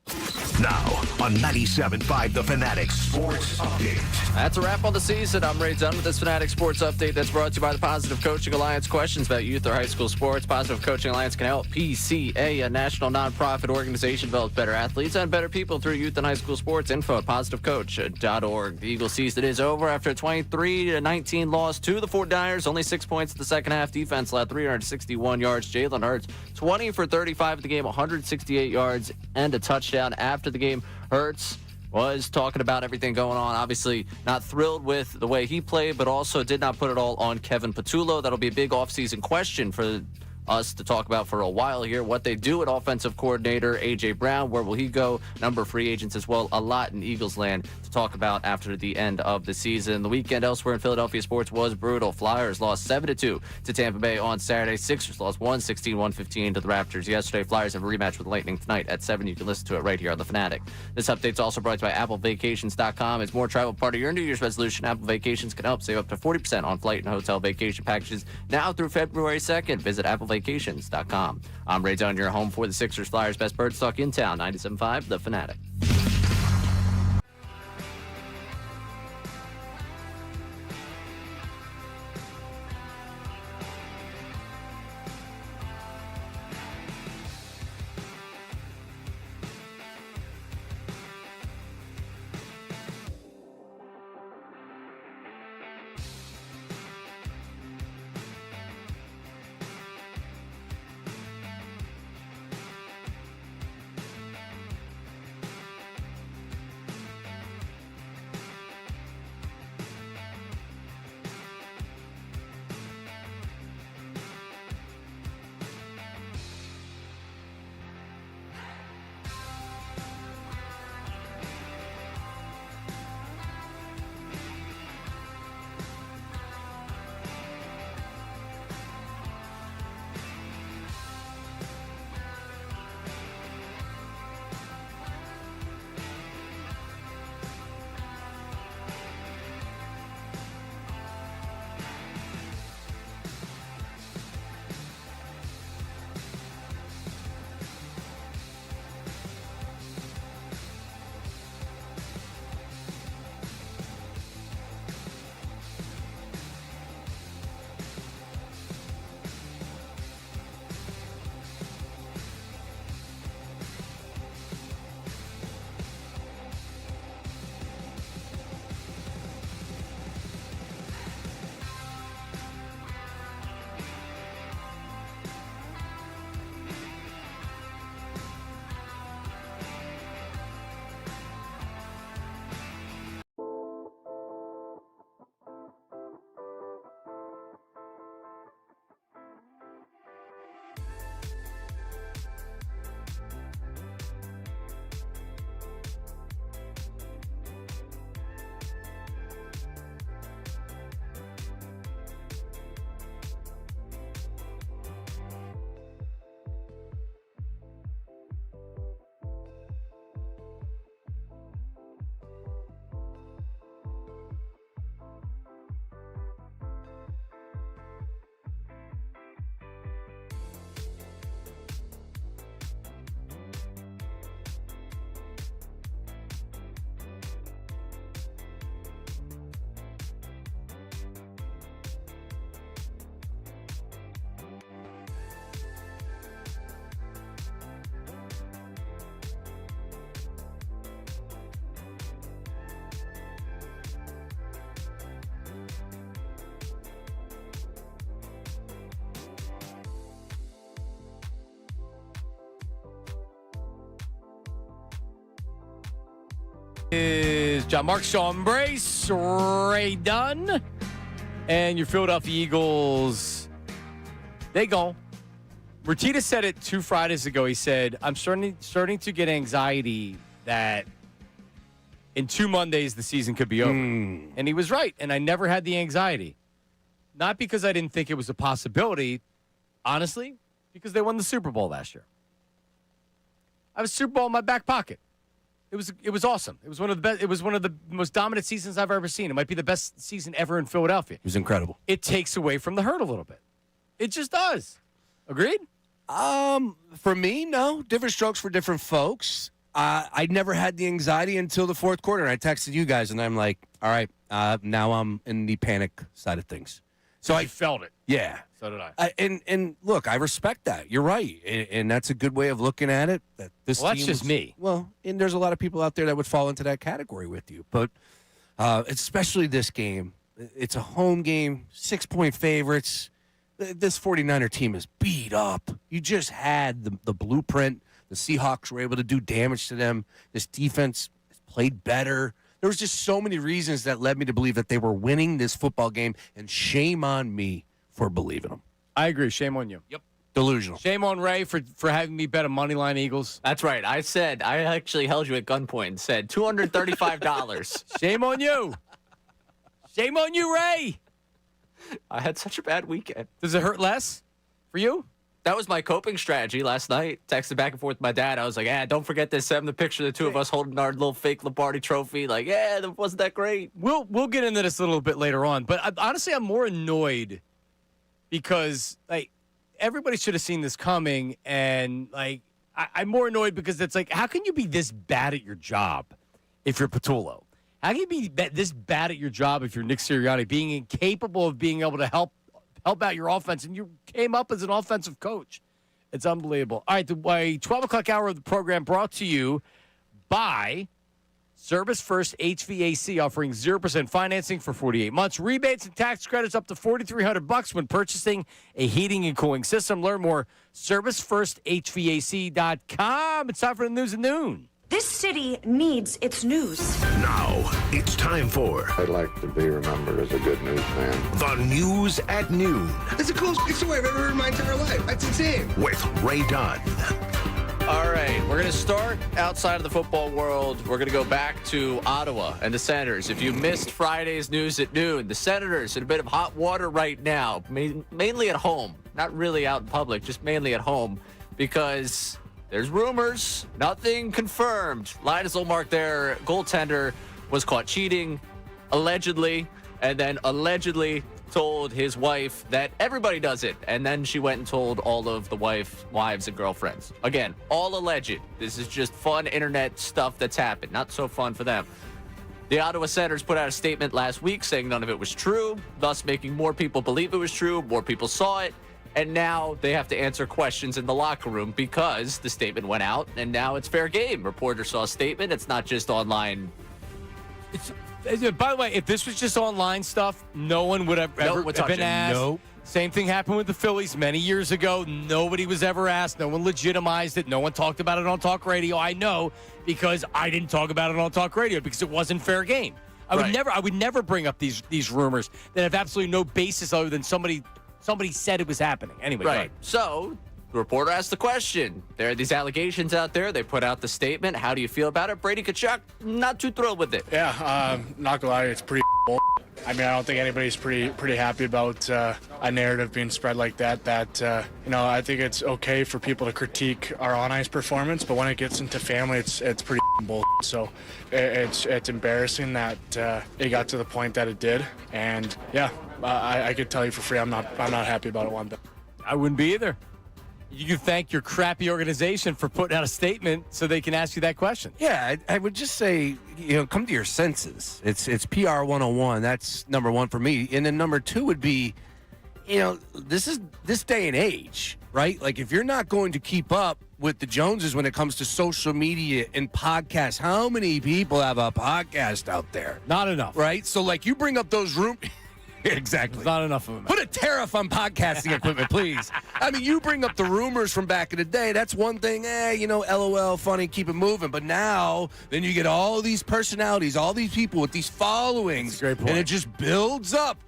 Now on 97.5 The Fanatic Sports Update. That's a wrap on the season. I'm Ray Dunn with this Fanatic Sports Update that's brought to you by the Positive Coaching Alliance. Questions about youth or high school sports, Positive Coaching Alliance can help. PCA, a national nonprofit organization, develops better athletes and better people through youth and high school sports. Info at positivecoach.org. The Eagles season is over after a 23-19 loss to the Fort Dyers. Only 6 points in the second half. Defense allowed 361 yards. Jalen Hurts, 20 for 35 in the game, 168 yards and a touchdown. After the game, Hurts was talking about everything going on. Obviously, not thrilled with the way he played, but also did not put it all on Kevin Patullo. That'll be a big offseason question for us to talk about for a while here. What they do at offensive coordinator A.J. Brown, where will he go? Number of free agents as well. A lot in Eagles land to talk about after the end of the season. The weekend elsewhere in Philadelphia sports was brutal. Flyers lost 7-2 to Tampa Bay on Saturday. Sixers lost 116-115 to the Raptors yesterday. Flyers have a rematch with Lightning tonight at 7. You can listen to it right here on The Fanatic. This update's also brought to you by AppleVacations.com. It's more travel part of your New Year's resolution. Apple Vacations can help save up to 40% on flight and hotel vacation packages now through February 2nd. Visit AppleVacations.com. I'm Ray Dunn, your home for the Sixers Flyers best birds talk in town. 97.5 The Fanatic. Is John Mark, Sean Brace, Ray Dunn, and your Philadelphia Eagles. They go. Rotita said it 2 Fridays ago. He said, I'm starting to get anxiety that in 2 Mondays the season could be over. And he was right, and I never had the anxiety. Not because I didn't think it was a possibility, honestly, because they won the Super Bowl last year. I have a Super Bowl in my back pocket. It was awesome. It was one of the best. It was one of the most dominant seasons I've ever seen. It might be the best season ever in Philadelphia. It was incredible. It takes away from the hurt a little bit. It just does. Agreed? For me, no. Different strokes for different folks. I never had the anxiety until the fourth quarter. And I texted you guys, and I'm like, all right, now I'm in the panic side of things. So I felt it. Yeah. So did I. And look, I respect that. You're right. And that's a good way of looking at it. That this Well, that's team just was- me. Well, and there's a lot of people out there that would fall into that category with you. But especially this game, it's a home game, 6-point favorites. This 49er team is beat up. You just had the blueprint. The Seahawks were able to do damage to them. This defense played better. There was just so many reasons that led me to believe that they were winning this football game, and shame on me for believing them. I agree. Shame on you. Yep. Delusional. Shame on Ray for having me bet a moneyline Eagles. That's right. I actually held you at gunpoint and said $235. Shame on you. Shame on you, Ray. I had such a bad weekend. Does it hurt less for you? That was my coping strategy last night. Texted back and forth with my dad. I was like, don't forget this. Send him the picture of the two of us holding our little fake Lombardi trophy. Like, that wasn't that great. We'll get into this a little bit later on. But honestly, I'm more annoyed because, like, everybody should have seen this coming. And, like, I'm more annoyed because it's like, how can you be this bad at your job if you're Patullo? How can you be this bad at your job if you're Nick Sirianni, being incapable of being able to help out your offense, and you came up as an offensive coach? It's unbelievable. All right, the 12 o'clock hour of the program brought to you by Service First HVAC, offering 0% financing for 48 months, rebates and tax credits up to $4,300 when purchasing a heating and cooling system. Learn more, ServiceFirstHVAC.com. It's time for the news at noon. This city needs its news. Now, it's time for I'd like to be remembered as a good newsman. the news at noon That's the coolest story I've ever heard in my entire life. That's insane. with Ray Dunn. All right, we're going to start outside of the football world. We're going to go back to Ottawa and the Senators. If you missed Friday's news at noon, the Senators in a bit of hot water right now, mainly at home. Not really out in public, just mainly at home, because there's rumors, nothing confirmed. Linus Ullmark, their goaltender, was caught cheating, allegedly, and then allegedly told his wife that everybody does it. And then she went and told all of the wives and girlfriends. Again, all alleged. This is just fun internet stuff that's happened. Not so fun for them. The Ottawa Senators put out a statement last week saying none of it was true, thus making more people believe it was true. More people saw it. And now they have to answer questions in the locker room because the statement went out, and now it's fair game. Reporters saw a statement. It's not just online. By the way, if this was just online stuff, no one would have ever been asked. Nope. Same thing happened with the Phillies many years ago. Nobody was ever asked. No one legitimized it. No one talked about it on talk radio. I know because I didn't talk about it on talk radio because it wasn't fair game. I would never bring up these rumors that have absolutely no basis other than somebody said it was happening. Anyway, go Right. ahead. So the reporter asked the question. There are these allegations out there. They put out the statement. How do you feel about it? Brady Tkachuk, not too thrilled with it. Yeah, not gonna lie, it's pretty bull. I mean, I don't think anybody's pretty happy about a narrative being spread like that. I think it's okay for people to critique our on-ice performance, but when it gets into family, it's pretty bull. So it's embarrassing that it got to the point that it did. And yeah, I could tell you for free, I'm not happy about it one bit. I wouldn't be either. You can thank your crappy organization for putting out a statement so they can ask you that question. Yeah, I would just say, come to your senses. It's PR 101. That's number one for me. And then number two would be, this is this day and age, right? Like, if you're not going to keep up with the Joneses when it comes to social media and podcasts, how many people have a podcast out there? Not enough. Right? So, like, you bring up those Exactly. There's not enough of them. Put a tariff on podcasting equipment, please. I mean, you bring up the rumors from back in the day. That's one thing. LOL, funny, keep it moving. But now, then you get all these personalities, all these people with these followings. Great point. And it just builds up.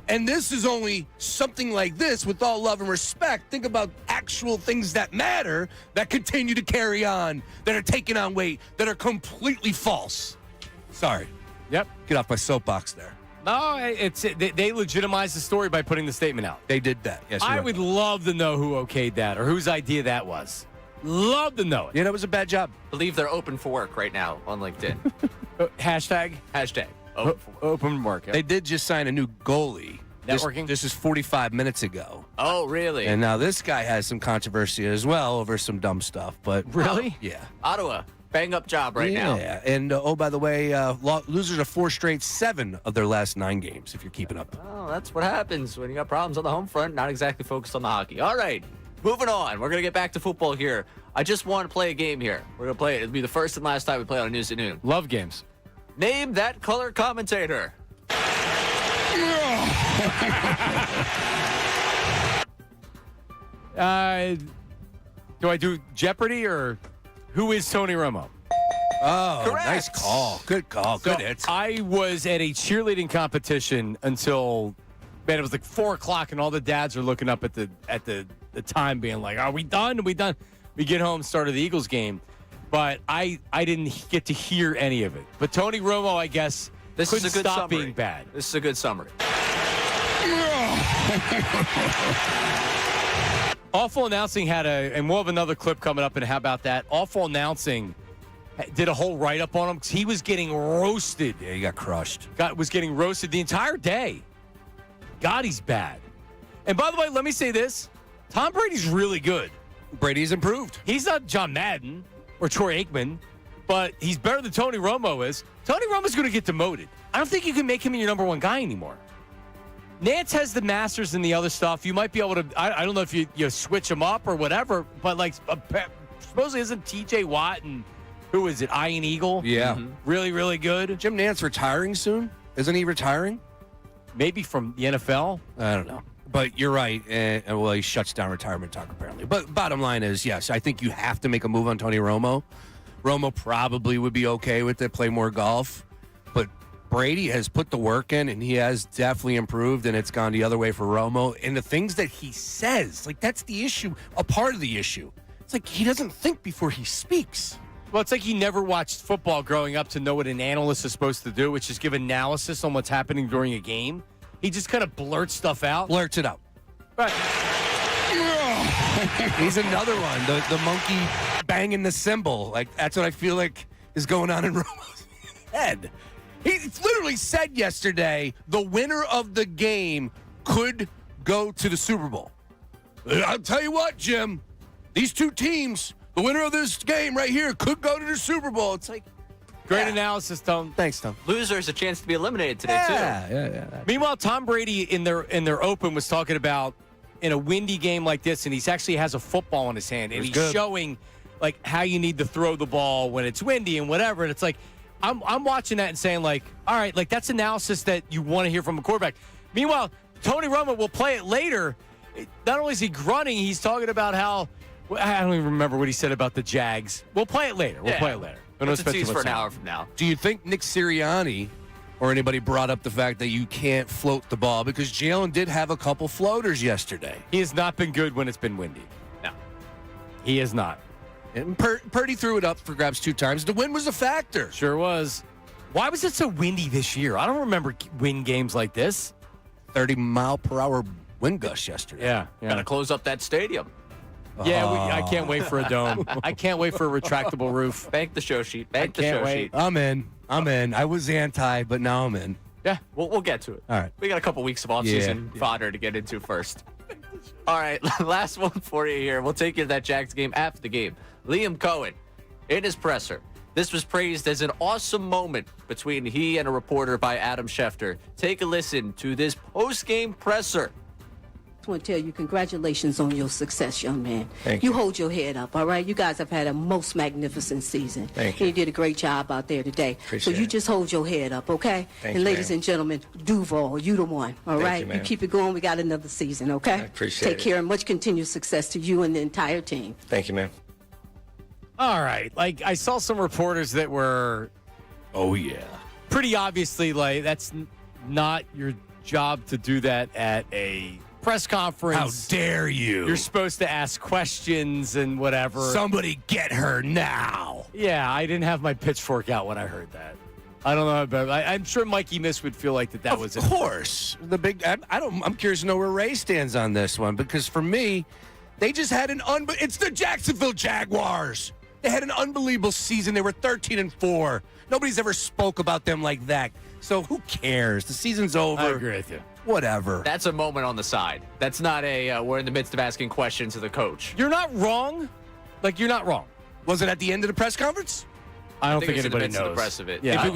And this is only something like this, with all love and respect. Think about actual things that matter, that continue to carry on, that are taking on weight, that are completely false. Sorry. Yep. Get off my soapbox there. No, they legitimized the story by putting the statement out. They did that. Yes, I would love to know who okayed that or whose idea that was. Love to know it. Yeah, that was a bad job. Believe they're open for work right now on LinkedIn. Hashtag open for work. Yeah. They did just sign a new goalie. Networking? This is 45 minutes ago. Oh, really? And now this guy has some controversy as well over some dumb stuff. But really? Yeah. Ottawa, bang-up job right now. Yeah, and oh, by the way, losers of 4 straight, 7 of their last 9 games, if you're keeping up. Oh, that's what happens when you got problems on the home front, not exactly focused on the hockey. All right, moving on. We're going to get back to football here. I just want to play a game here. We're going to play it. It'll be the first and last time we play on News at Noon. Love games. Name that color commentator. Do I do Jeopardy or who is Tony Romo? Oh, Correct. nice call. Good call. Good So hit. I was at a cheerleading competition until, man, it was like 4 o'clock, and all the dads are looking up at the time, being like, "Are we done? Are we done?" We get home, started the Eagles game, but I didn't get to hear any of it. But Tony Romo, I guess, This couldn't is a good stop summary. being bad. This is a good summary. Awful Announcing had and we'll have another clip coming up, and how about that? Awful Announcing did a whole write-up on him because he was getting roasted. Yeah, he got crushed. Was getting roasted the entire day. God, he's bad. And by the way, let me say this. Tom Brady's really good. Brady's improved. He's not John Madden or Troy Aikman, but he's better than Tony Romo is. Tony Romo's going to get demoted. I don't think you can make him your number one guy anymore. Nance has the Masters and the other stuff. You might be able to, I don't know if you switch them up or whatever, but like supposedly isn't TJ Watt and who is it, Ian Eagle? Yeah. Really, really good. Jim Nance retiring soon? Isn't he retiring? Maybe from the NFL? I don't know. But you're right. Well, he shuts down retirement talk, apparently. But bottom line is, yes, I think you have to make a move on Tony Romo. Romo probably would be okay with it, play more golf. But Brady has put the work in, and he has definitely improved, and it's gone the other way for Romo. And the things that he says, like, that's the issue, a part of the issue. It's like he doesn't think before he speaks. Well, it's like he never watched football growing up to know what an analyst is supposed to do, which is give analysis on what's happening during a game. He just kind of blurts stuff out. Blurts it out. Right. He's another one, the monkey banging the cymbal. Like, that's what I feel like is going on in Romo's head. He literally said yesterday the winner of the game could go to the Super Bowl. I'll tell you what, Jim, these two teams, the winner of this game right here could go to the Super Bowl. It's like, Great analysis, Tom. Thanks, Tom. Losers a chance to be eliminated today, too. Yeah. Meanwhile, Tom Brady in their open was talking about in a windy game like this, and he actually has a football in his hand, and he's showing like how you need to throw the ball when it's windy and whatever. And it's like I'm watching that and saying like, all right, like that's analysis that you want to hear from a quarterback. Meanwhile, Tony Romo will play it later. Not only is he grunting, he's talking about how I don't even remember what he said about the Jags. We'll play it later. We'll play it later. It's a tease for an hour from now. Do you think Nick Sirianni or anybody brought up the fact that you can't float the ball? Because Jalen did have a couple floaters yesterday. He has not been good when it's been windy. No. He is not. And Purdy threw it up for grabs 2 times. The wind was a factor. Sure was. Why was it so windy this year? I don't remember wind games like this. 30-mile-per-hour wind gusts yesterday. Yeah. Got to close up that stadium. Yeah, I can't wait for a dome. I can't wait for a retractable roof. Bank the show sheet. Bank the show sheet. I'm in. I was anti, but now I'm in. Yeah, we'll get to it. All right. We got a couple weeks of offseason fodder to get into first. All right, last one for you here. We'll take you to that Jags game after the game. Liam Cohen, in his presser. This was praised as an awesome moment between he and a reporter by Adam Schefter. Take a listen to this post-game presser. I want to tell you congratulations on your success, young man. Thank you. Hold your head up, all right? You guys have had a most magnificent season. Thank you. You did a great job out there today. Appreciate so you it. just hold your head up, okay? Thank and you, ladies ma'am. and gentlemen, Duval, you the one, all Thank right? you, ma'am. keep it going. We got another season, okay? I appreciate Take it. care and much continued success to you and the entire team. Thank you, ma'am. All right. Like, I saw some reporters that were, pretty obviously, like, that's not your job to do that at a press conference. How dare you? You're supposed to ask questions and whatever. Somebody get her now. Yeah, I didn't have my pitchfork out when I heard that. I don't know, but I'm sure Mikey Miss would feel like that was it. Of course. I'm curious to know where Ray stands on this one, because for me, they just had it's the Jacksonville Jaguars. They had an unbelievable season. They were 13-4. Nobody's ever spoke about them like that. So who cares? The season's over. I agree with you. Whatever. That's a moment on the side. That's not we're in the midst of asking questions of the coach. You're not wrong. Like, you're not wrong. Was it at the end of the press conference? I don't think it's in the anybody midst of knows. the press of it. Yeah. If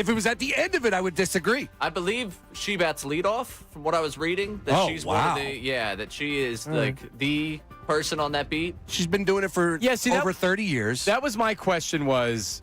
it was at the end of it, I would disagree. I believe she bats leadoff, from what I was reading. That Oh, she's wow. one of that she is like the person on that beat. She's been doing it for over 30 years. That was my question was,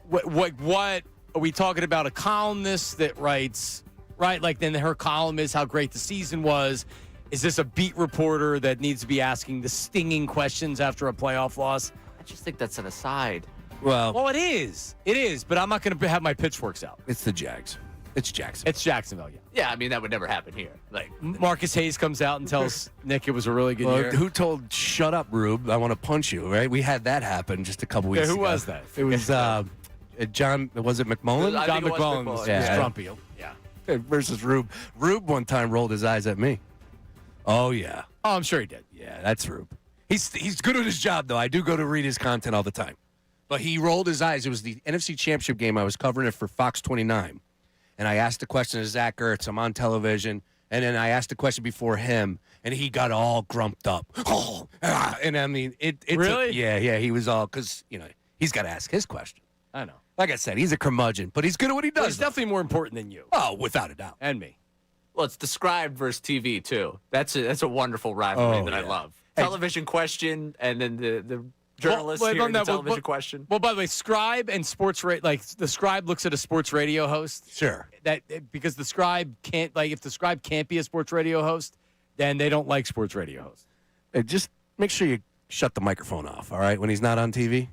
what are we talking about? A columnist that writes, right? Like then her column is how great the season was. Is this a beat reporter that needs to be asking the stinging questions after a playoff loss? I just think that's an aside. Well, it is. It is, but I'm not going to have my pitchforks out. It's the Jags. It's Jacksonville. It's Jacksonville, yeah. Yeah, I mean, that would never happen here. Like Marcus Hayes comes out and tells Nick it was a really good year. Who told "Shut up, Rube"? I want to punch you. Right? We had that happen just a couple weeks ago. Who was that? It was John. Was it McMullen? I John think it was McMullen was grumpy. Yeah. Versus Rube. Rube one time rolled his eyes at me. Oh yeah. Oh, I'm sure he did. Yeah, that's Rube. He's good at his job though. I do go to read his content all the time. But he rolled his eyes. It was the NFC Championship game. I was covering it for Fox 29. And I asked the question to Zach Ertz. I'm on television. And then I asked the question before him. And he got all grumped up. And I mean, it Really? Yeah. He was all, because, he's got to ask his question. I know. Like I said, he's a curmudgeon, but he's good at what he does. Well, he's definitely more important than you. Oh, without a doubt. And me. Well, it's Described versus TV, too. That's a wonderful rivalry that I love. Television question, and then the journalist hearing the television question. Well, by the way, Scribe and sports like the Scribe looks at a sports radio host. Sure. Because the Scribe can't if the Scribe can't be a sports radio host, then they don't like sports radio hosts. Just make sure you shut the microphone off, all right, when he's not on TV.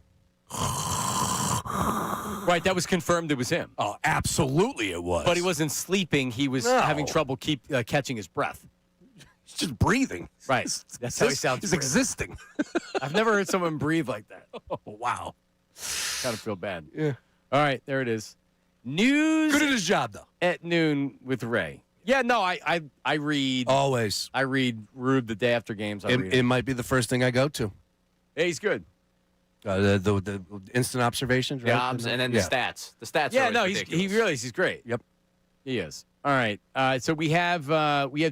Right, that was confirmed. It was him. Oh, absolutely, it was. But he wasn't sleeping. He was having trouble catching his breath. He's just breathing. Right. That's how he sounds. He's existing. I've never heard someone breathe like that. Oh, wow. Kind of feel bad. Yeah. All right, there it is. News. Good at his job, though. At noon with Ray. Yeah, no, I read. Always. I read Rube the day after games. It might be the first thing I go to. Yeah, he's good. The instant observations, right? Jobs, and then the stats. The stats Yeah, are no, ridiculous. he realizes he's great. Yep. He is. All right. So we have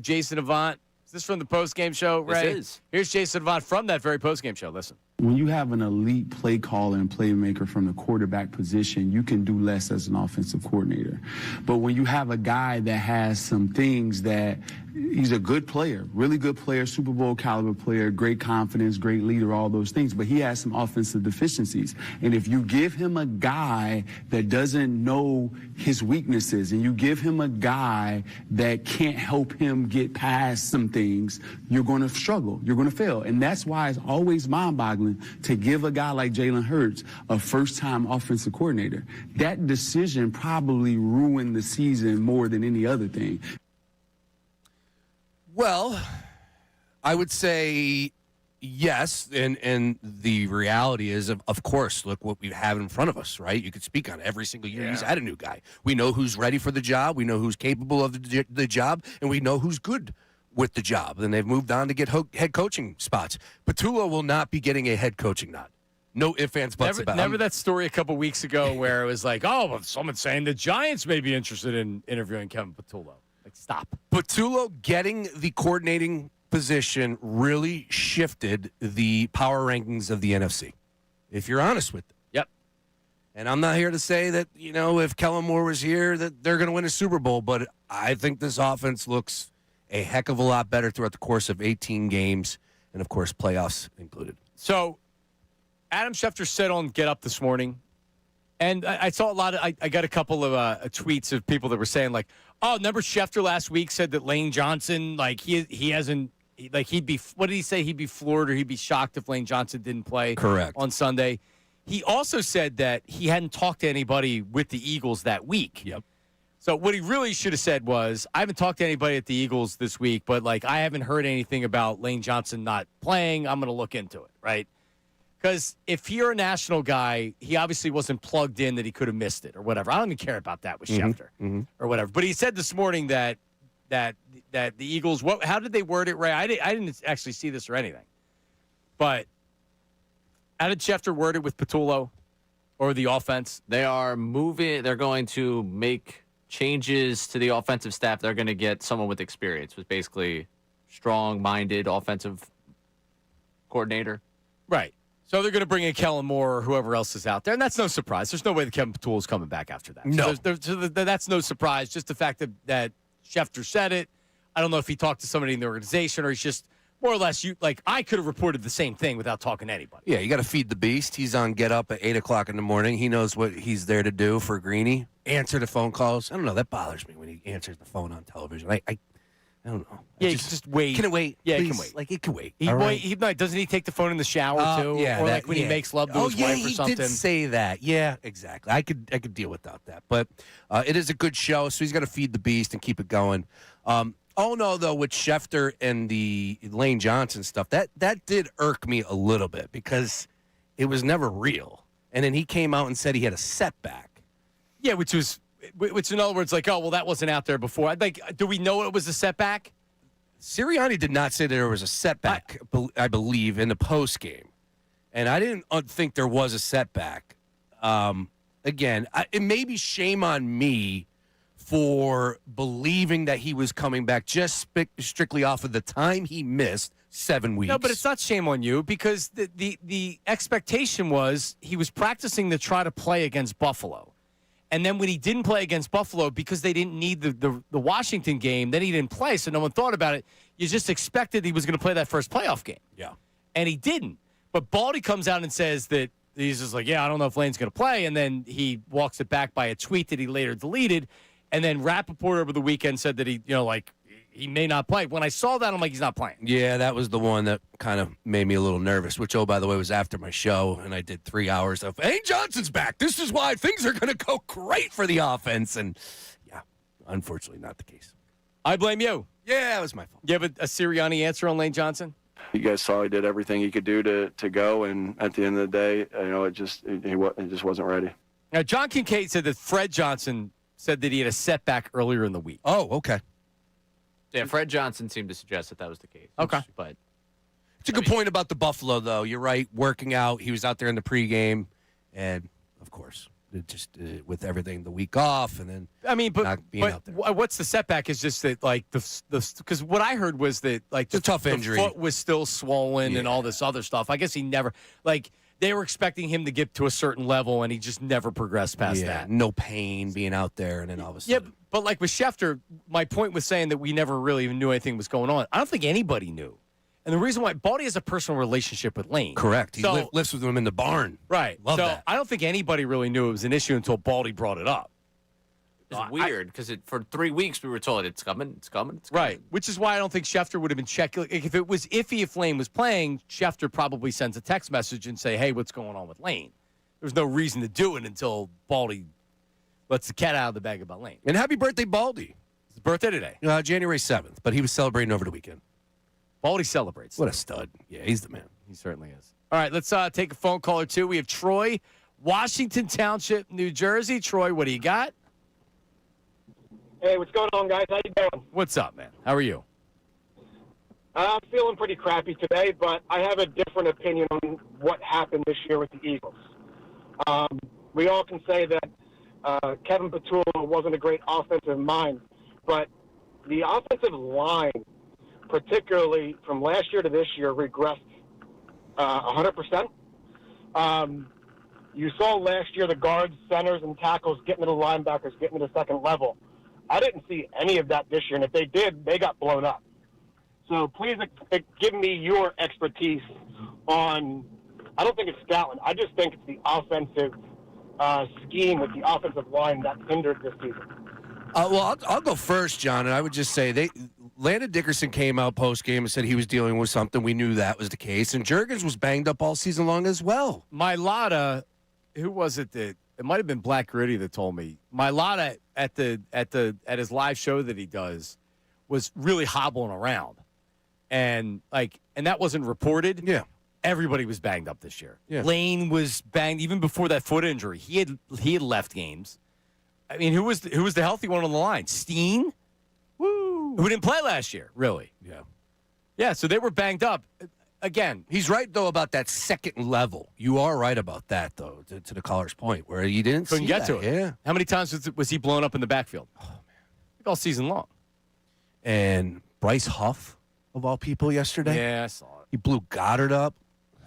Jason Avant. Is this from the postgame show, Ray? This is. Here's Jason Avant from that very postgame show. Listen. When you have an elite play caller and playmaker from the quarterback position, you can do less as an offensive coordinator. But when you have a guy that has some things that he's a good player, really good player, Super Bowl caliber player, great confidence, great leader, all those things, but he has some offensive deficiencies. And if you give him a guy that doesn't know his weaknesses and you give him a guy that can't help him get past some things, you're going to struggle. You're going to fail. And that's why it's always mind-boggling to give a guy like Jalen Hurts a first-time offensive coordinator. That decision probably ruined the season more than any other thing. Well, I would say yes, and the reality is, of course, look what we have in front of us, right? You could speak on it. Every single year he's had a new guy. We know who's ready for the job. We know who's capable of the job, and we know who's good with the job. And they've moved on to get head coaching spots. Patullo will not be getting a head coaching nod. No ifs, ands, buts about it. Remember that story a couple weeks ago where it was like, well, someone's saying the Giants may be interested in interviewing Kevin Patullo. Like, stop. Patullo getting the coordinating position really shifted the power rankings of the NFC, if you're honest with them. Yep. And I'm not here to say that, if Kellen Moore was here, that they're going to win a Super Bowl, but I think this offense looks a heck of a lot better throughout the course of 18 games, and, of course, playoffs included. So Adam Schefter said on Get Up this morning, and I saw a lot of I got a couple of tweets of people that were saying, like, oh, remember Schefter last week said that Lane Johnson, like, he hasn't, like, he'd be, what did he say? He'd be floored or he'd be shocked if Lane Johnson didn't play on Sunday. He also said that he hadn't talked to anybody with the Eagles that week. Yep. So what he really should have said was, I haven't talked to anybody at the Eagles this week, but, like, I haven't heard anything about Lane Johnson not playing. I'm going to look into it, right? Because if you're a national guy, he obviously wasn't plugged in that he could have missed it or whatever. I don't even care about that with Schefter or whatever. But he said this morning that the Eagles, how did they word it, Ray? I didn't actually see this or anything. But how did Schefter word it with Patullo or the offense? They are moving. They're going to make changes to the offensive staff. They're going to get someone with experience, with basically strong-minded offensive coordinator. Right. So they're going to bring in Kellen Moore or whoever else is out there, and that's no surprise. There's no way that Kevin Patullo is coming back after that. No. So that's no surprise. Just the fact that Schefter said it. I don't know if he talked to somebody in the organization or he's just more or less I could have reported the same thing without talking to anybody. Yeah, you got to feed the beast. He's on Get Up at 8 o'clock in the morning. He knows what he's there to do for Greeny. Answer the phone calls. I don't know. That bothers me when he answers the phone on television. I don't know. Yeah, just wait. Can it wait? Yeah, please? it can wait. Like, it can wait. Doesn't he take the phone in the shower, too? Yeah, or when he makes love to his wife or something? He did say that. Yeah, exactly. I could deal without that. But it is a good show, so he's got to feed the beast and keep it going. Though, with Schefter and the Lane Johnson stuff, that did irk me a little bit because it was never real. And then he came out and said he had a setback. Yeah, which in other words, that wasn't out there before. Do we know it was a setback? Sirianni did not say there was a setback, I believe, in the post game. And I didn't think there was a setback. It may be shame on me for believing that he was coming back just strictly off of the time he missed 7 weeks. No, but it's not shame on you because the expectation was he was practicing to try to play against Buffalo. And then when he didn't play against Buffalo because they didn't need the Washington game, then he didn't play, so no one thought about it. You just expected he was going to play that first playoff game. Yeah. And he didn't. But Baldy comes out and says that he's just I don't know if Lane's going to play, and then he walks it back by a tweet that he later deleted. And then Rappaport over the weekend said that he may not play. When I saw that, I'm like, he's not playing. Yeah, that was the one that kind of made me a little nervous, which, by the way, was after my show, and I did 3 hours of, Lane Johnson's back. This is why things are going to go great for the offense. And, yeah, unfortunately not the case. I blame you. Yeah, it was my fault. You have a Sirianni answer on Lane Johnson? You guys saw he did everything he could do to go, and at the end of the day, it just wasn't ready. Now, John Kincade said that Fred Johnson said that he had a setback earlier in the week. Oh, okay. Yeah, Fred Johnson seemed to suggest that was the case. Okay. But it's a good point about the Buffalo, though. You're right. Working out. He was out there in the pregame. And, of course, it just with everything, the week off, and then not being out there. What's the setback is just that, because what I heard was that, it's a tough injury. The foot was still swollen and all this other stuff. I guess he never, they were expecting him to get to a certain level, and he just never progressed past that. No pain being out there, and then all of a sudden. Yeah, but with Schefter, my point was saying that we never really even knew anything was going on. I don't think anybody knew. And the reason why, Baldy has a personal relationship with Lane. Correct. He lives with him in the barn. Right. Love that. I don't think anybody really knew it was an issue until Baldy brought it up. It's weird because for 3 weeks we were told it's coming. Right, which is why I don't think Schefter would have been checking. If it was iffy if Lane was playing, Schefter probably sends a text message and say, hey, what's going on with Lane? There's no reason to do it until Baldy lets the cat out of the bag about Lane. And happy birthday, Baldy. It's his birthday today. January 7th, but he was celebrating over the weekend. Baldy celebrates. What a stud. Yeah, he's the man. He certainly is. All right, let's take a phone call or two. We have Troy, Washington Township, New Jersey. Troy, what do you got? Hey, what's going on, guys? How you doing? What's up, man? How are you? I'm feeling pretty crappy today, but I have a different opinion on what happened this year with the Eagles. We all can say that Kevin Patullo wasn't a great offensive mind, but the offensive line, particularly from last year to this year, regressed 100%. You saw last year the guards, centers, and tackles getting to the linebackers, getting to the second level. I didn't see any of that this year, and if they did, they got blown up. So please give me your expertise on, I don't think it's Scotland. I just think it's the offensive scheme with the offensive line that hindered this season. I'll go first, John, and I would just say Landon Dickerson came out post-game and said he was dealing with something. We knew that was the case, and Juergens was banged up all season long as well. Mailata, who was it that it might have been Black Gritty that told me. Mailata at his live show that he does was really hobbling around, and that wasn't reported. Yeah, everybody was banged up this year. Yeah. Lane was banged even before that foot injury. He had left games. I mean, who was the healthy one on the line? Steen, who didn't play last year, really? Yeah. So they were banged up. Again, he's right, though, about that second level. You are right about that, though, to the caller's point, where you couldn't get that. to it. Yeah. How many times was he blown up in the backfield? Oh, man. All season long. And Bryce Huff, of all people, yesterday. Yeah, I saw it. He blew Goddard up.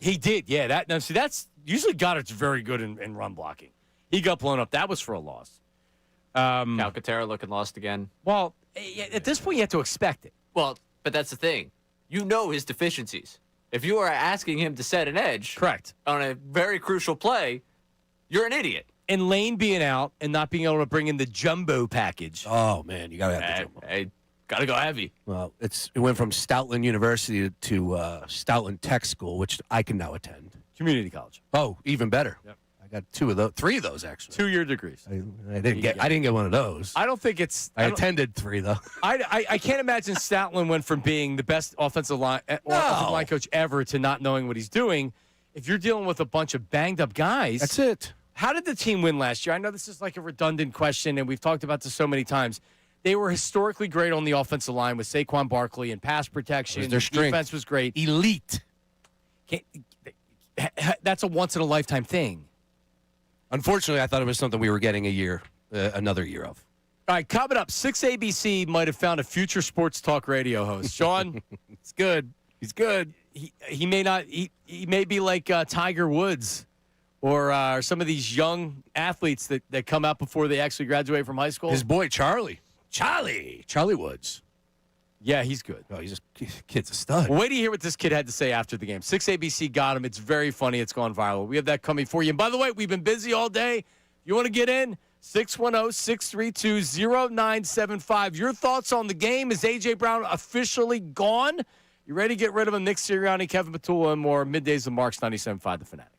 He did, yeah. That's usually Goddard's very good in run blocking. He got blown up. That was for a loss. Calcaterra looking lost again. Well, at this point, you have to expect it. Well, but that's the thing. You know his deficiencies. If you are asking him to set an edge, correct, on a very crucial play, you're an idiot. And Lane being out and not being able to bring in the jumbo package. Oh man, you gotta have the jumbo. Hey, gotta go heavy. Well, it went from Stoutland University to Stoutland Tech School, which I can now attend. Community college. Oh, even better. Yep. I got 3 of those actually. 2-year degrees. I didn't get one of those. I don't think it's. I attended 3 though. I can't imagine Stoutland went from being the best offensive line coach ever to not knowing what he's doing. If you're dealing with a bunch of banged up guys, that's it. How did the team win last year? I know this is like a redundant question, and we've talked about this so many times. They were historically great on the offensive line with Saquon Barkley and pass protection. Their strength. Defense was great. Elite. That's a once-in-a-lifetime thing. Unfortunately, I thought it was something we were getting another year of. All right, coming up, 6ABC might have found a future sports talk radio host. Sean, it's good. He's good. He may not. He may be like Tiger Woods. Or some of these young athletes that come out before they actually graduate from high school. His boy, Charlie Woods. Yeah, he's good. Oh, kid's a stud. Well, wait to hear what this kid had to say after the game. 6ABC got him. It's very funny. It's gone viral. We have that coming for you. And by the way, we've been busy all day. You want to get in? 610-632-0975. Your thoughts on the game? Is A.J. Brown officially gone? You ready to get rid of him? Nick Sirianni, Kevin Petula, and more. Middays and Marks, 97.5 The Fanatic.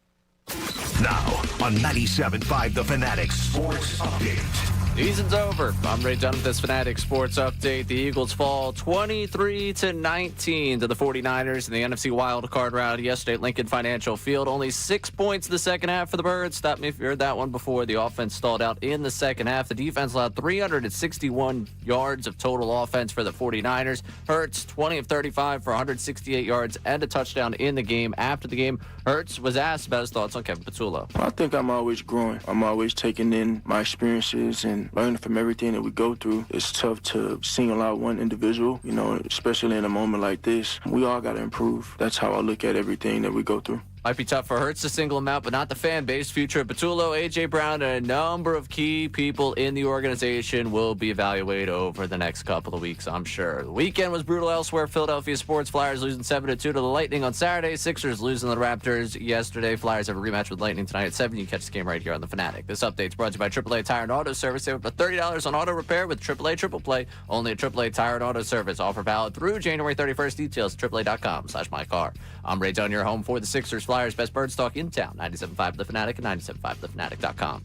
Now on 97.5 The Fanatic Sports Update. Season's over. I'm Ray Dunn with this Fanatic Sports Update. The Eagles fall 23-19 to the 49ers in the NFC Wild Card round yesterday at Lincoln Financial Field. Only 6 points in the second half for the Birds. Stop me if you heard that one before. The offense stalled out in the second half. The defense allowed 361 yards of total offense for the 49ers. Hurts, 20 of 35 for 168 yards and a touchdown in the game. After the game, Hurts was asked about his thoughts on Kevin Petula. I think I'm always growing. I'm always taking in my experiences and learning from everything that we go through. It's tough to single out one individual, especially in a moment like this. We all got to improve. That's how I look at everything that we go through. Might be tough for Hurts to single him out, but not the fan base. Future of Petullo, A.J. Brown, and a number of key people in the organization will be evaluated over the next couple of weeks, I'm sure. The weekend was brutal elsewhere. Philadelphia sports, Flyers losing 7-2 to the Lightning on Saturday. Sixers losing to the Raptors yesterday. Flyers have a rematch with Lightning tonight at 7. You can catch the game right here on The Fanatic. This update's brought to you by AAA Tire and Auto Service. Save up to $30 on auto repair with AAA Triple Play. Only at AAA Tire and Auto Service. Offer valid through January 31st. Details at AAA.com/mycar. I'm Ray Dunn, your home for the Sixers, Flyers, best Birds talk in town. 97.5 The Fanatic and 97.5thefanatic.com.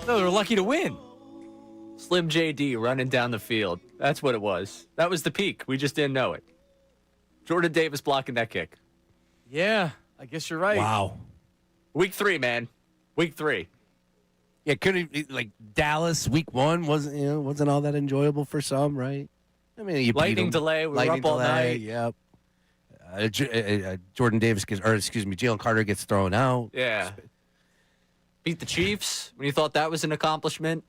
No, they're lucky to win. Slim JD running down the field. That's what it was. That was the peak. We just didn't know it. Jordan Davis blocking that kick. Yeah, I guess you're right. Wow. Week 3, man. Week 3. Yeah, like Dallas week 1 wasn't all that enjoyable for some, right? I mean, you beat Lightning them. delay. We were Lightning up all delay, night. Yep. Jordan Davis Jalen Carter gets thrown out. Yeah. Beat the Chiefs when you thought that was an accomplishment.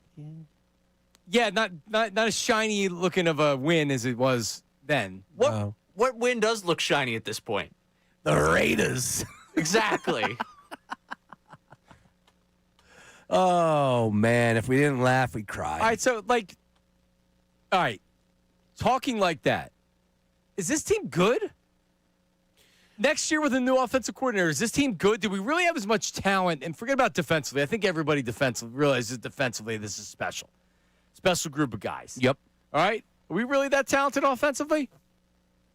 Yeah, not as shiny looking of a win as it was then. What win does look shiny at this point? The Raiders. Exactly. Oh, man. If we didn't laugh, we'd cry. All right, so, talking like that, is this team good? Next year with a new offensive coordinator, is this team good? Do we really have as much talent? And forget about defensively. I think everybody defensively realizes defensively this is special. Special group of guys. Yep. All right? Are we really that talented offensively?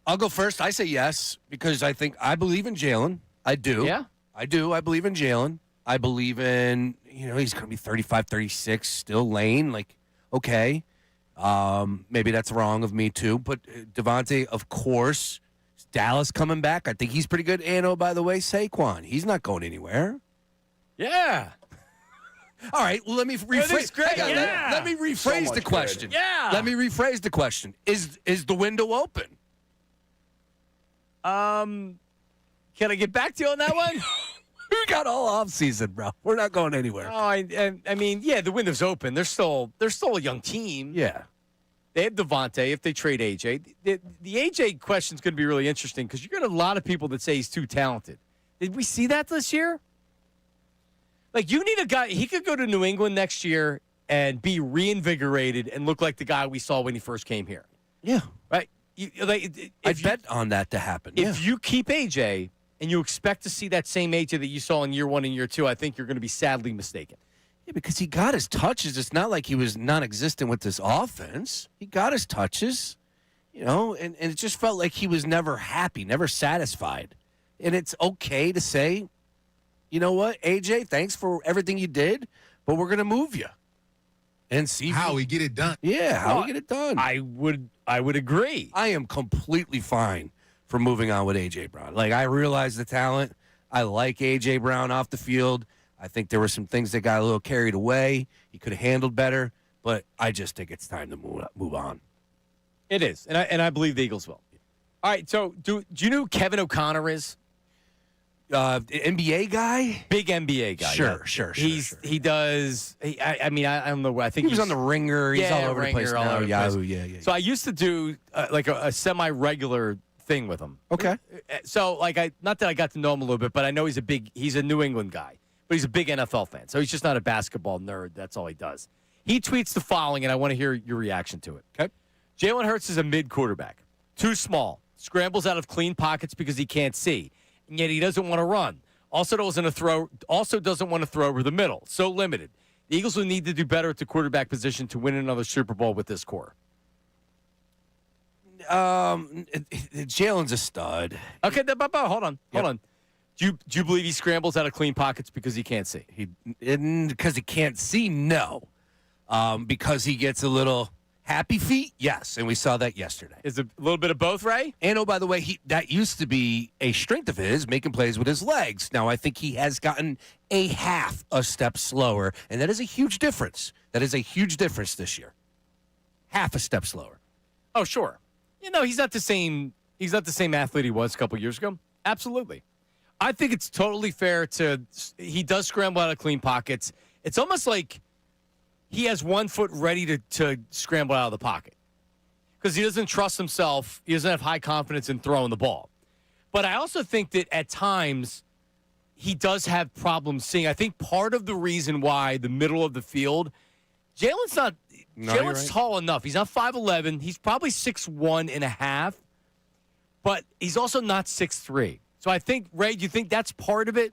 I'll go first. I say yes because I believe in Jalen. I do. Yeah? I do. I believe in Jalen. I believe in, he's going to be 35, 36, still Lane. Like, okay. Maybe that's wrong of me too. But Devontae, of course. Dallas coming back. I think he's pretty good. And, oh, by the way, Saquon. He's not going anywhere. Yeah. All right. Well, let me rephrase. Great. Let me rephrase the question. Yeah. Let me rephrase the question. Is the window open? Can I get back to you on that one? We got all off season, bro. We're not going anywhere. Oh, I mean, yeah, the window's open. They're still a young team. Yeah. They have Devontae if they trade AJ. The AJ question is going to be really interesting because you're going to have a lot of people that say he's too talented. Did we see that this year? Like, you need a guy. He could go to New England next year and be reinvigorated and look like the guy we saw when he first came here. Yeah. Right? I'd bet on that to happen. If you keep AJ and you expect to see that same AJ that you saw in year 1 and year 2, I think you're going to be sadly mistaken. Yeah, because he got his touches. It's not like he was non-existent with this offense. He got his touches, and it just felt like he was never happy, never satisfied. And it's okay to say, you know what, AJ, thanks for everything you did, but we're going to move you and see how we get it done. Yeah, how we get it done. I would agree. I am completely fine for moving on with AJ Brown. Like, I realize the talent. I like AJ Brown off the field. I think there were some things that got a little carried away. He could have handled better, but I just think it's time to move on. It is, and I believe the Eagles will. All right, so do you know who Kevin O'Connor is? NBA guy? Big NBA guy. Sure. He does. I mean, I don't know. I think he was on the Ringer. He's all over the place all now. over the Yahoo. place. Yeah. So I used to do like a semi-regular thing with him. Okay. So like not that I got to know him a little bit, but I know he's a New England guy, but he's a big NFL fan. So he's just not a basketball nerd. That's all he does. He tweets the following, and I want to hear your reaction to it. Okay. Jalen Hurts is a mid quarterback, too small, scrambles out of clean pockets because he can't see, and yet he doesn't want to run. Also doesn't want to throw over the middle. So limited. The Eagles will need to do better at the quarterback position to win another Super Bowl with this core. Jalen's a stud. Okay, hold on. Do you believe he scrambles out of clean pockets because he can't see? Because he can't see, no. Because he gets a little happy feet, yes, and we saw that yesterday. Is it a little bit of both, Ray? And, oh, by the way, that used to be a strength of his, making plays with his legs. Now, I think he has gotten a half a step slower, and that is a huge difference. That is a huge difference this year. Half a step slower. Oh, sure. He's not the same athlete he was a couple years ago. Absolutely. I think it's totally fair he does scramble out of clean pockets. It's almost like he has 1 foot ready to scramble out of the pocket because he doesn't trust himself. He doesn't have high confidence in throwing the ball. But I also think that at times he does have problems seeing. I think part of the reason why the middle of the field, Jalen's right. tall enough. He's not 5'11". He's probably 6'1.5", but he's also not 6'3". So I think, Ray, do you think that's part of it?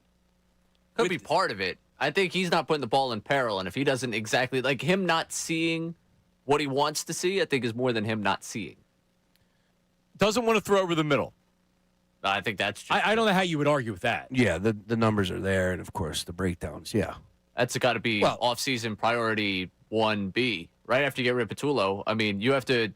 Could be part of it. I think he's not putting the ball in peril, and if he doesn't exactly, like him not seeing what he wants to see, I think is more than him not seeing. Doesn't want to throw over the middle. I think that's true. I don't know how you would argue with that. Yeah, the numbers are there, and, of course, the breakdowns, yeah. That's got to be off-season priority 1B. Right after you get rid of Patullo, I mean, you have to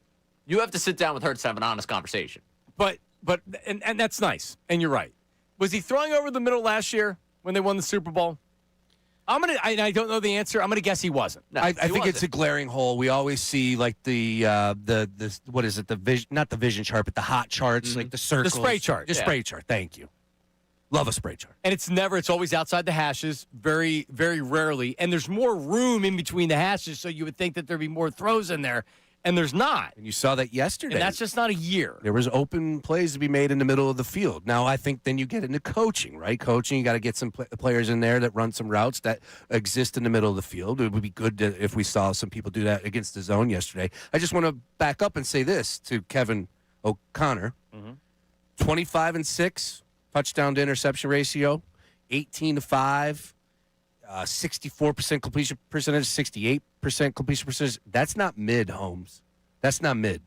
sit down with Hurts to have an honest conversation. But that's nice, and you're right. Was he throwing over the middle last year when they won the Super Bowl? I don't know the answer. I'm gonna guess he wasn't. No, I think it's a glaring hole. We always see like the what is it? The vision, not the vision chart, but the hot charts, like the circles, The spray chart. The spray chart. Thank you. Love a spray chart. And it's always outside the hashes, very, very rarely. And there's more room in between the hashes, so you would think that there'd be more throws in there, and there's not. And you saw that yesterday. And that's just not a year. There was open plays to be made in the middle of the field. Now, I think then you get into coaching, right? Coaching, you got to get some players in there that run some routes that exist in the middle of the field. It would be good if we saw some people do that against the zone yesterday. I just want to back up and say this to Kevin O'Connor. 25-6, touchdown to interception ratio, 18-5, 64% completion percentage, 68% completion percentage. That's not mid, Holmes. That's not mid.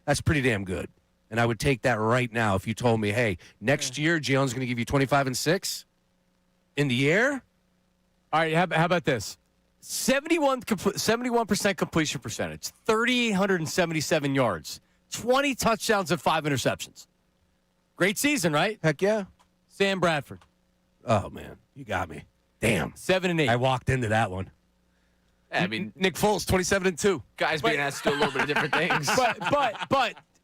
That's pretty damn good. And I would take that right now if you told me, hey, next year, Jalen's going to give you 25-6 in the air. All right, how about this? 71% completion percentage, 3,877 yards, 20 touchdowns and 5 interceptions. Great season, right? Heck yeah. Sam Bradford. Oh, man, you got me. Damn. 7-8. I walked into that one. I mean, Nick Foles, 27-2. Guys being asked to do a little bit of different things.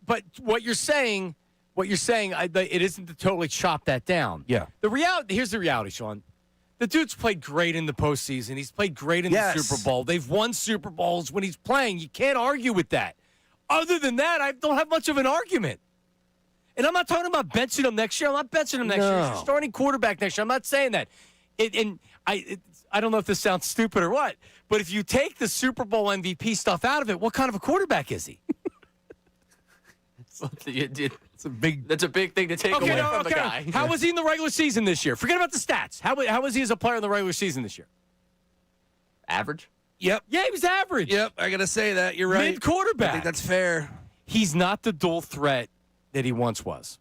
But what you're saying, it isn't to totally chop that down. Yeah. Here's the reality, Sean. The dude's played great in the postseason. He's played great in the Super Bowl. They've won Super Bowls when he's playing. You can't argue with that. Other than that, I don't have much of an argument. And I'm not talking about benching him next year. I'm not benching him next year. He's a starting quarterback next year. I'm not saying that. I don't know if this sounds stupid or what, but if you take the Super Bowl MVP stuff out of it, what kind of a quarterback is he? That's a big thing to take away from the guy. How was he in the regular season this year? Forget about the stats. How was he as a player in the regular season this year? Average? Yep. Yeah, he was average. Yep, I got to say that. You're right. Mid-quarterback. I think that's fair. He's not the dual threat that he once was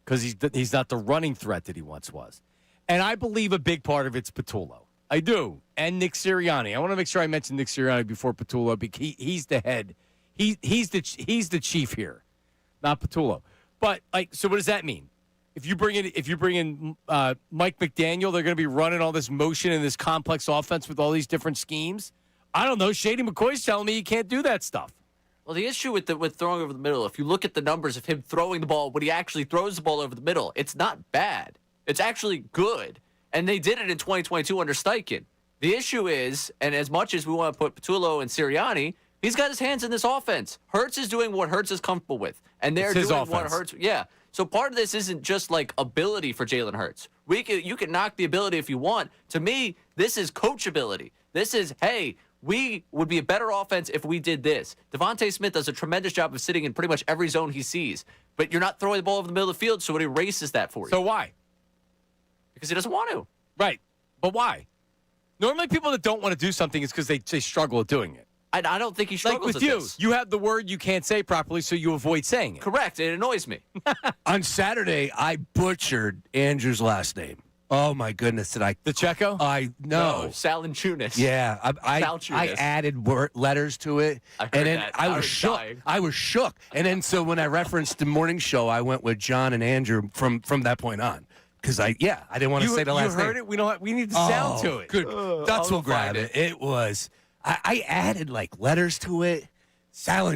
because he's not the running threat that he once was. And I believe a big part of it's Patullo. I do. And Nick Sirianni. I want to make sure I mention Nick Sirianni before Patullo because he's the head. He's the chief here, not Patullo. But so what does that mean? If you bring in Mike McDaniel, they're going to be running all this motion and this complex offense with all these different schemes. I don't know. Shady McCoy's telling me you can't do that stuff. Well, the issue with throwing over the middle, if you look at the numbers of him throwing the ball, when he actually throws the ball over the middle, it's not bad. It's actually good. And they did it in 2022 under Steichen. The issue is, and as much as we want to put Patullo and Sirianni, he's got his hands in this offense. Hurts is doing what Hurts is comfortable with. And they're doing what Hurts. Yeah. So part of this isn't just like ability for Jalen Hurts. You can knock the ability if you want. To me, this is coachability. This is, hey, we would be a better offense if we did this. Devontae Smith does a tremendous job of sitting in pretty much every zone he sees. But you're not throwing the ball over the middle of the field, so it erases that for you. So why? Because he doesn't want to. Right. But why? Normally people that don't want to do something is because they struggle at doing it. I don't think he struggles like with at you. this. You have the word you can't say properly, so you avoid saying it. Correct. It annoys me. On Saturday, I butchered Andrew's last name. Oh, my goodness. Did I? The Checo? No. Salciunas. Yeah. I added letters to it. I was shook. I was shook. And then so when I referenced the morning show, I went with John and Andrew from that point on. Because I didn't want to say the last name. You heard it? We need the sound to it. Good. Dutz will grab it. It was, I added like letters to it. I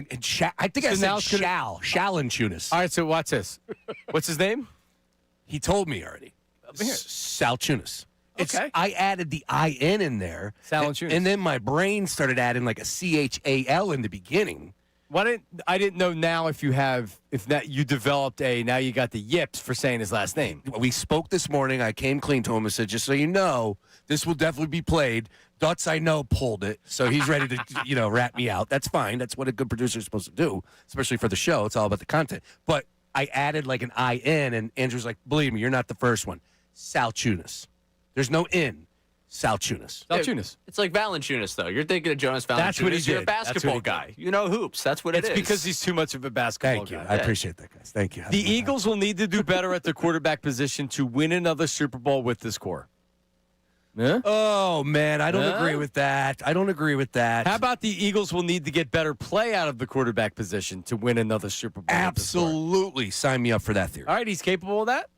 think I said Salciunas. All right, so watch this. What's his name? He told me already. Salciunas. Okay. I added the I-N in there. Salciunas. And then my brain started adding like a C-H-A-L in the beginning. I didn't know now if you developed now you got the yips for saying his last name. We spoke this morning. I came clean to him and said, just so you know, this will definitely be played. Dutz, I know, pulled it. So he's ready to, rat me out. That's fine. That's what a good producer is supposed to do, especially for the show. It's all about the content. But I added like an I-N, and Andrew's like, believe me, you're not the first one. Salciunas. There's no in. Salciunas. Salciunas. It's like Valanciunas, though. You're thinking of Jonas Valanciunas. That's what he did. You're a basketball guy. You know hoops. That's what it is. It's because he's too much of a basketball guy. Thank you. I appreciate that, guys. Thank you. The Eagles will need to do better at the quarterback position to win another Super Bowl with this core. Yeah? Oh, man, I don't agree with that. I don't agree with that. How about the Eagles will need to get better play out of the quarterback position to win another Super Bowl? Absolutely. Sign me up for that theory. All right, he's capable of that?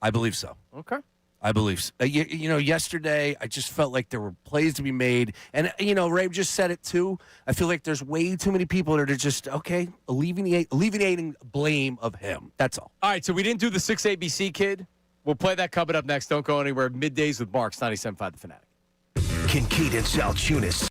I believe so. Okay. I believe so. Yesterday, I just felt like there were plays to be made. And, Ray just said it, too. I feel like there's way too many people that are just, alleviating blame of him. That's all. All right, so we didn't do the 6 ABC kid. We'll play that coming up next. Don't go anywhere. Middays with Marks, 97.5 The Fanatic. Kincade and Salciunas.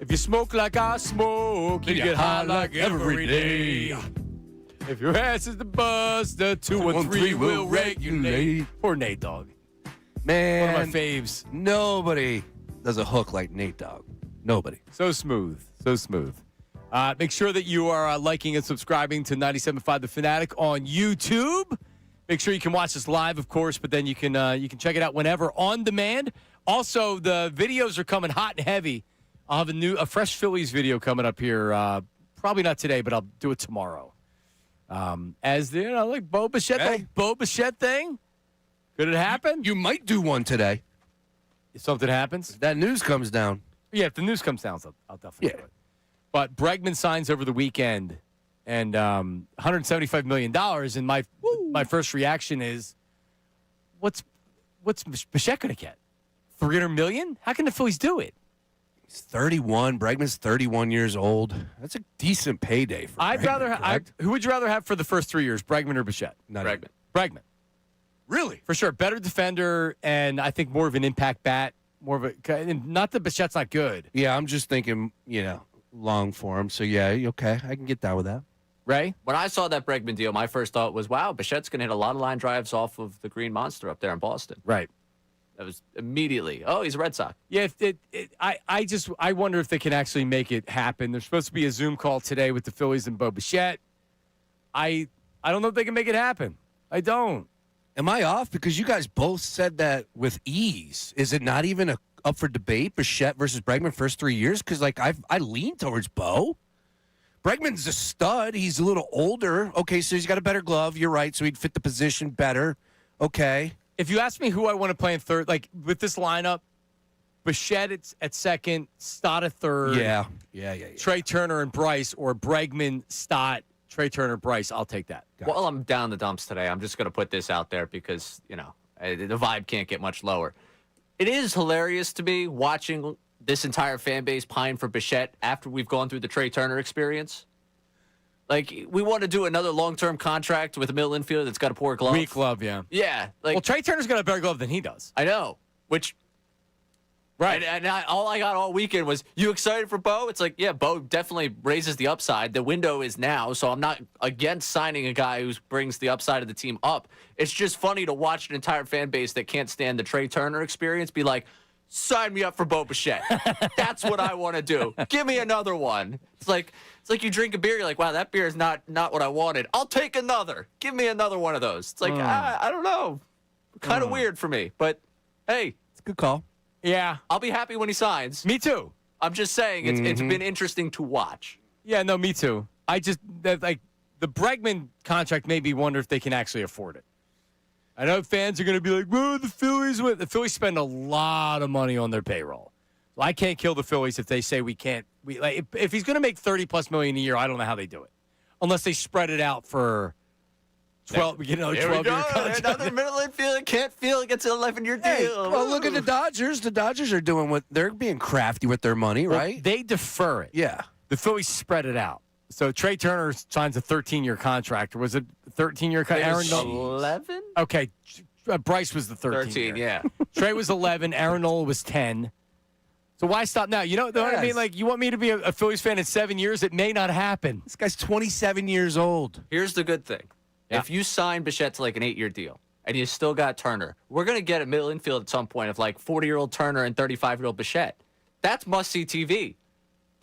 If you smoke like I smoke, you get high like every day. If your ass is the bus, the 213 will regulate. Poor Nate Dogg. Man. One of my faves. Nobody does a hook like Nate Dogg. Nobody. So smooth. So smooth. Make sure that you are liking and subscribing to 97.5 The Fanatic on YouTube. Make sure you can watch us live, of course, but then you can check it out whenever on demand. Also, the videos are coming hot and heavy. I'll have a fresh Phillies video coming up here. Probably not today, but I'll do it tomorrow. As the like Bo Bichette, Bo Bichette thing. Could it happen? You might do one today. If something happens, if that news comes down. Yeah, if the news comes down, I'll definitely do it. But Bregman signs over the weekend, and $175 million. And my first reaction is, what's Bichette going to get? $300 million? How can the Phillies do it? He's 31. Bregman's 31 years old. That's a decent payday for Bregman. Who would you rather have for the first 3 years, Bregman or Bichette? Bregman. Bregman. Really? For sure. Better defender, and I think more of an impact bat. More of a, not that Bichette's not good. Yeah, I'm just thinking, long for him. So, yeah, okay. I can get down with that. Ray? When I saw that Bregman deal, my first thought was, wow, Bichette's going to hit a lot of line drives off of the Green Monster up there in Boston. Right. That was immediately, he's a Red Sox. Yeah, I wonder if they can actually make it happen. There's supposed to be a Zoom call today with the Phillies and Bo Bichette. I don't know if they can make it happen. I don't. Am I off? Because you guys both said that with ease. Is it not even up for debate, Bichette versus Bregman first 3 years? Because, I lean towards Bo. Bregman's a stud. He's a little older. Okay, so he's got a better glove. You're right, so he'd fit the position better. Okay. If you ask me who I want to play in third, with this lineup, Bichette at second, Stott at third. Yeah. Trey Turner and Bryce, or Bregman, Stott, Trey Turner, Bryce. I'll take that. While I'm down the dumps today, I'm just going to put this out there because, the vibe can't get much lower. It is hilarious to me watching this entire fan base pine for Bichette after we've gone through the Trey Turner experience. We want to do another long-term contract with a middle infielder that's got a poor glove. Weak glove, yeah. Yeah. Trey Turner's got a better glove than he does. I know, which... Right. And all I got all weekend was, you excited for Bo? It's like, yeah, Bo definitely raises the upside. The window is now, so I'm not against signing a guy who brings the upside of the team up. It's just funny to watch an entire fan base that can't stand the Trey Turner experience be like, sign me up for Bo Bichette. That's what I want to do. Give me another one. It's like you drink a beer, you're like, wow, that beer is not what I wanted. I'll take another. Give me another one of those. It's like, I don't know. Kind of weird for me, but hey. It's a good call. Yeah. I'll be happy when he signs. Me too. I'm just saying it's been interesting to watch. Yeah, no, me too. The Bregman contract made me wonder if they can actually afford it. I know fans are going to be like, "Whoa, the Phillies!" The Phillies spend a lot of money on their payroll. So I can't kill the Phillies if they say we can't. If he's going to make $30+ million a year, I don't know how they do it, unless they spread it out for 12. 12-year contract. Another middle infielder can't feel it gets an 11-year deal. Hey, well, look at the Dodgers. The Dodgers are doing what they're being crafty with their money, right? Well, they defer it. Yeah. The Phillies spread it out. So Trey Turner signs a 13-year contract. Or was it a 13-year contract? 11? Okay. Bryce was the 13 yeah. Trey was 11. Aaron Nola was 10. So why stop now? You know what I mean? You want me to be a Phillies fan in 7 years? It may not happen. This guy's 27 years old. Here's the good thing. Yeah. If you sign Bichette to an 8-year deal and you still got Turner, we're going to get a middle infield at some point of 40-year-old Turner and 35-year-old Bichette. That's must-see TV.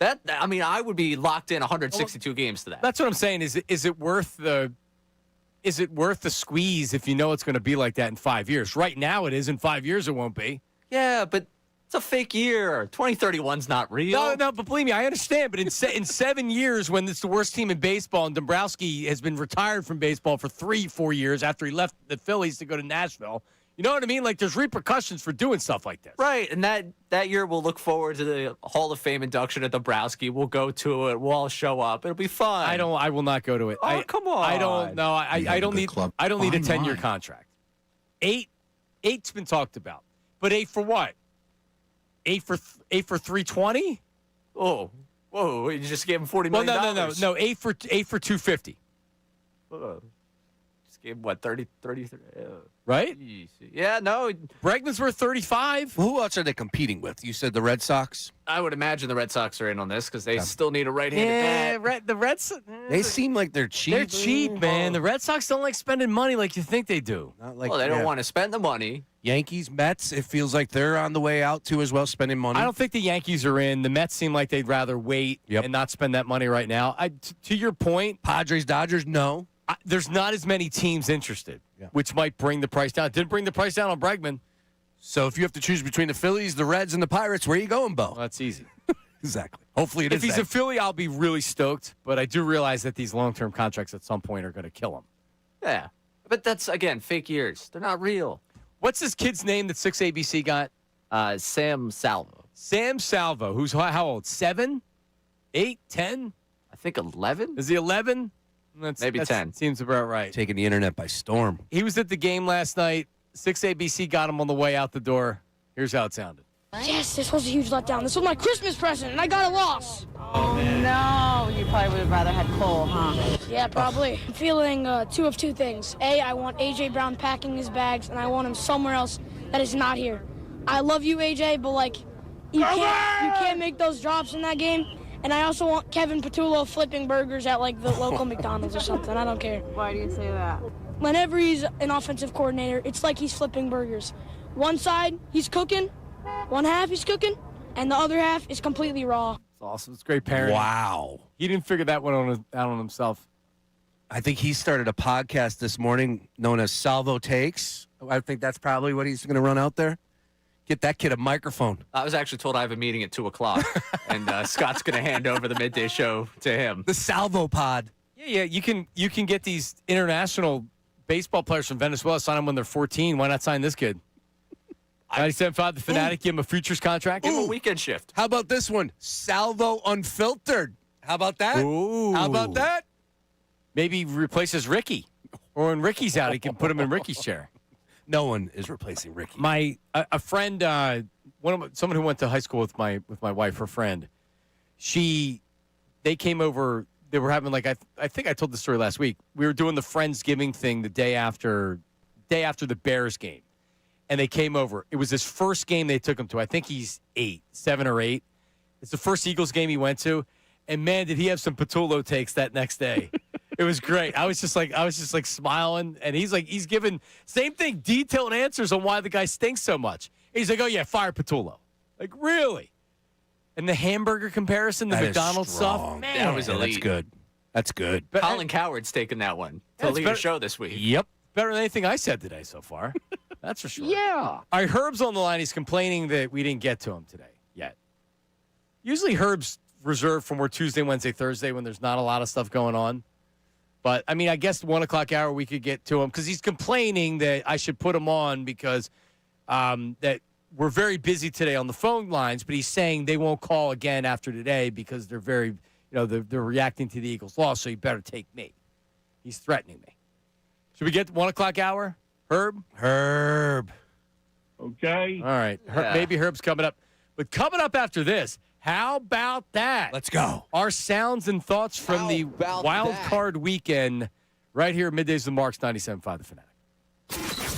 I would be locked in 162 games to that. That's what I'm saying. Is it worth the squeeze if you know it's going to be like that in 5 years? Right now it is. In 5 years it won't be. Yeah, but it's a fake year. 2031's not real. No, but believe me, I understand. But in 7 years, when it's the worst team in baseball, and Dombrowski has been retired from baseball for 3-4 years after he left the Phillies to go to Nashville, you know what I mean? There's repercussions for doing stuff like this. Right, and that year we'll look forward to the Hall of Fame induction at Dombrowski. We'll go to it. We'll all show up. It'll be fun. I will not go to it. Oh, come on. I don't know. I don't need. I don't need a 10-year contract. 8's been talked about, but 8 for what? 8 for 320? Oh, whoa! You just gave him $40 million. No. 8 for 250. Game, what, 33? Right? Yeah, no. Bregman's worth 35. Who else are they competing with? You said the Red Sox? I would imagine the Red Sox are in on this because they still need a right-handed bat. The Red Sox. They seem like they're cheap. They're cheap, man. The Red Sox don't like spending money like you think they do. Not like, Well, they don't want to spend the money. Yankees, Mets, it feels like they're on the way out too as well, spending money. I don't think the Yankees are in. The Mets seem like they'd rather wait and not spend that money right now. To your point, Padres, Dodgers, no. There's not as many teams interested, which might bring the price down. It didn't bring the price down on Bregman. So if you have to choose between the Phillies, the Reds, and the Pirates, where are you going, Bo? Well, that's easy. Exactly. Hopefully it is. If he's a Philly, I'll be really stoked. But I do realize that these long-term contracts at some point are going to kill him. Yeah. But that's, again, fake years. They're not real. What's this kid's name that 6ABC got? Sam Salvo. Sam Salvo, who's how old? 7? 8? 10? I think 11. Is he 11? Maybe 10. Seems about right. Taking the internet by storm. He was at the game last night. 6ABC got him on the way out the door. Here's how it sounded. Yes, this was a huge letdown. This was my Christmas present, and I got a loss. Oh, no. You probably would have rather had Cole, huh? Yeah, probably. I'm feeling two of two things. A, I want A.J. Brown packing his bags, and I want him somewhere else that is not here. I love you, A.J., but, like, you can't make those drops in that game. And I also want Kevin Patullo flipping burgers at, like, the local McDonald's or something. I don't care. Why do you say that? Whenever he's an offensive coordinator, it's like he's flipping burgers. One side, he's cooking. One half, he's cooking. And the other half is completely raw. It's awesome. It's great parenting. Wow. He didn't figure that one out on himself. I think he started a podcast this morning known as Salvo Takes. I think that's probably what he's going to run out there. Get that kid a microphone. I was actually told I have a meeting at 2 o'clock, and Scott's going to hand over the midday show to him. The Salvo Pod. Yeah. You can get these international baseball players from Venezuela, sign them when they're 14. Why not sign this kid? 97.5, the Fanatic, give him a futures contract. Give him a weekend shift. How about this one? Salvo Unfiltered. How about that? Ooh. How about that? Maybe replaces Ricky. Or when Ricky's out, he can put him in Ricky's chair. No one is replacing Ricky. A friend, someone who went to high school with my wife, her friend, they came over. They were having I think I told the story last week. We were doing the Friendsgiving thing the day after the Bears game, and they came over. It was his first game they took him to. I think he's 7 or 8. It's the first Eagles game he went to, and man, did he have some Patullo takes that next day. It was great. I was just like smiling, and he's giving same thing, detailed answers on why the guy stinks so much. He's like, "Oh yeah, fire Patullo." Like, really? And the hamburger comparison, the McDonald's stuff, man, that was elite. That's good. That's good. But Colin Coward's taken that one to lead the show this week. Yep, better than anything I said today so far. That's for sure. Yeah. All right, Herb's on the line. He's complaining that we didn't get to him today yet. Usually Herb's reserved for more Tuesday, Wednesday, Thursday when there's not a lot of stuff going on. But, I mean, I guess the 1 o'clock hour we could get to him because he's complaining that I should put him on because that we're very busy today on the phone lines, but he's saying they won't call again after today because they're very, they're reacting to the Eagles' loss, so you better take me. He's threatening me. Should we get to 1 o'clock hour? Herb? Okay. All right. Maybe Herb's coming up. But coming up after this, how about that? Let's go. Our sounds and thoughts from the wild card weekend right here at Middays with Marks, 97.5 The Fanatic.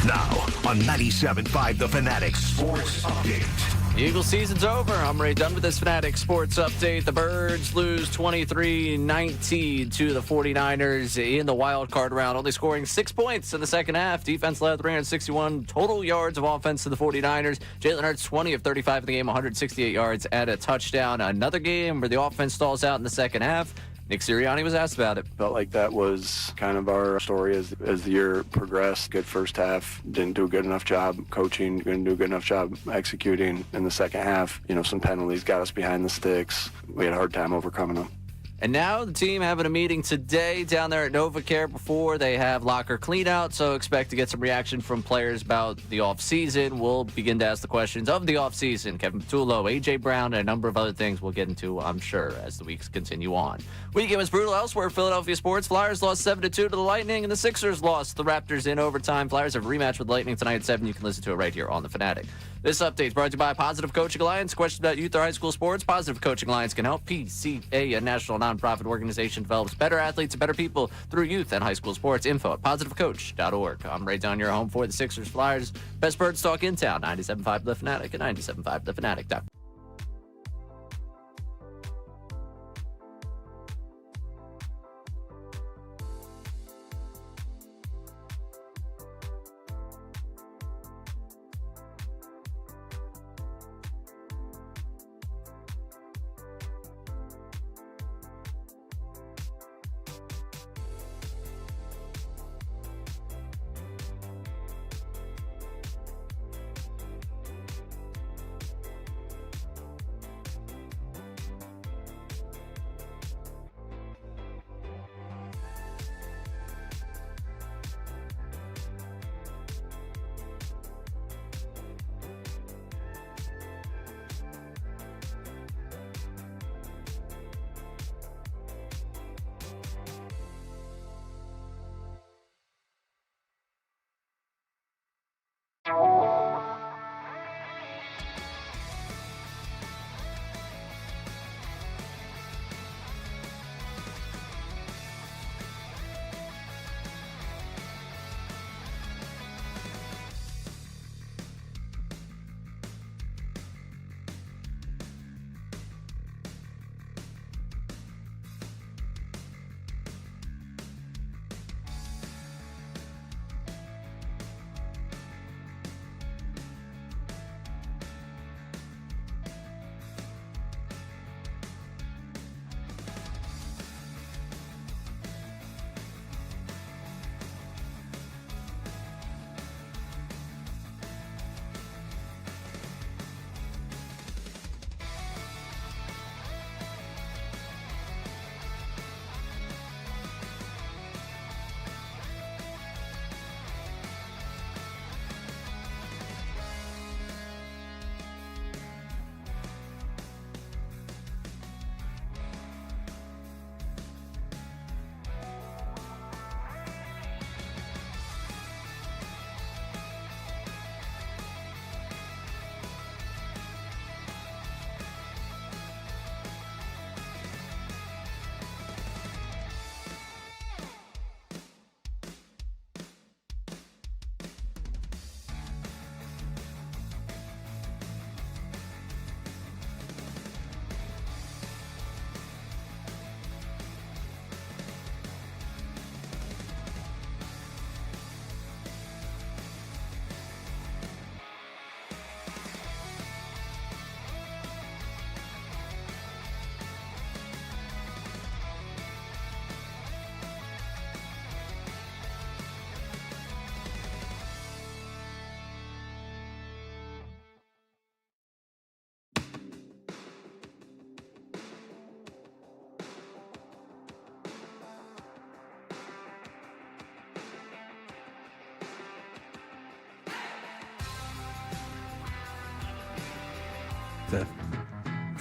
Now on 97.5 The Fanatic Sports Update. The Eagles season's over. I'm already done with this Fanatic Sports Update. The Birds lose 23-19 to the 49ers in the wild card round, only scoring 6 points in the second half. Defense led 361 total yards of offense to the 49ers. Jalen Hurts 20 of 35 in the game, 168 yards and a touchdown. Another game where the offense stalls out in the second half. Nick Sirianni was asked about it. Felt like that was kind of our story as the year progressed. Good first half, didn't do a good enough job coaching, didn't do a good enough job executing. In the second half, some penalties got us behind the sticks. We had a hard time overcoming them. And now the team having a meeting today down there at NovaCare before they have locker cleanout, so expect to get some reaction from players about the offseason. We'll begin to ask the questions of the offseason. Kevin Patullo, A.J. Brown, and a number of other things we'll get into, I'm sure, as the weeks continue on. Weekend was brutal elsewhere. Philadelphia sports. Flyers lost 7-2 to the Lightning, and the Sixers lost the Raptors in overtime. Flyers have a rematch with Lightning tonight at 7. You can listen to it right here on The Fanatic. This update is brought to you by Positive Coaching Alliance. Questions about youth or high school sports? Positive Coaching Alliance can help. PCA, a national nonprofit nonprofit organization develops better athletes and better people through youth and high school sports. Info at positivecoach.org. I'm Ray Down, your home for the Sixers Flyers. Best Birds talk in town. 97.5 The Fanatic and 97.5thefanatic.com.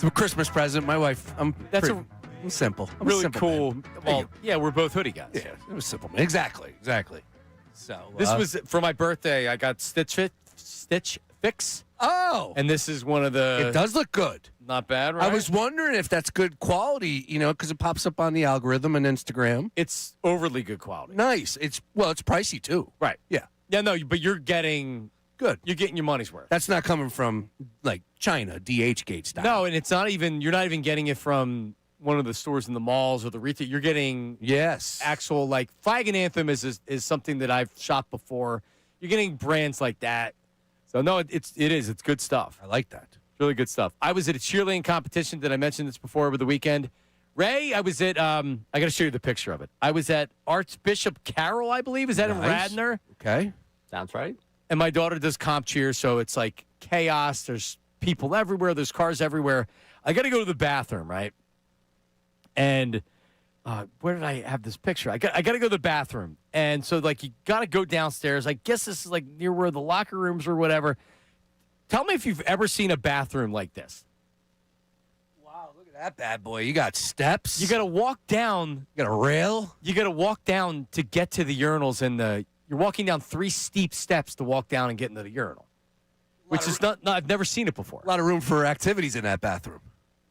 It's a Christmas present. My wife, I'm simple. I'm Really simple, cool. man. Well, yeah, we're both hoodie guys. Yeah, it was simple. Man. Exactly. So This was for my birthday. I got Stitch Fix. Oh, and this is one of the. It does look good. Not bad, right? I was wondering if that's good quality, because it pops up on the algorithm and Instagram. It's overly good quality. Nice. It's pricey too. Right. Yeah. Yeah. No, but you're getting good. You're getting your money's worth. That's not coming from like China, DH gate style. No, and it's not even. You're not even getting it from one of the stores in the malls or the retail. You're getting actual like Flag and Anthem is something that I've shopped before. You're getting brands like that. So no, it is. It's good stuff. I like that. It's really good stuff. I was at a cheerleading competition. Did I mention this before over the weekend? Ray, I was at. I got to show you the picture of it. I was at Archbishop Carroll, I believe. Is that in Radnor? Okay, sounds right. And my daughter does comp cheer, so it's like chaos. There's people everywhere. There's cars everywhere. I got to go to the bathroom, right? And where did I have this picture? I got to go to the bathroom. And so, like, you got to go downstairs. I guess this is, like, near where the locker rooms or whatever. Tell me if you've ever seen a bathroom like this. Wow, look at that bad boy. You got steps. You got to walk down. You got a rail. You got to walk down to get to the urinals. You're walking down 3 steep steps to walk down and get into the urinal. Which is not I've never seen it before. A lot of room for activities in that bathroom.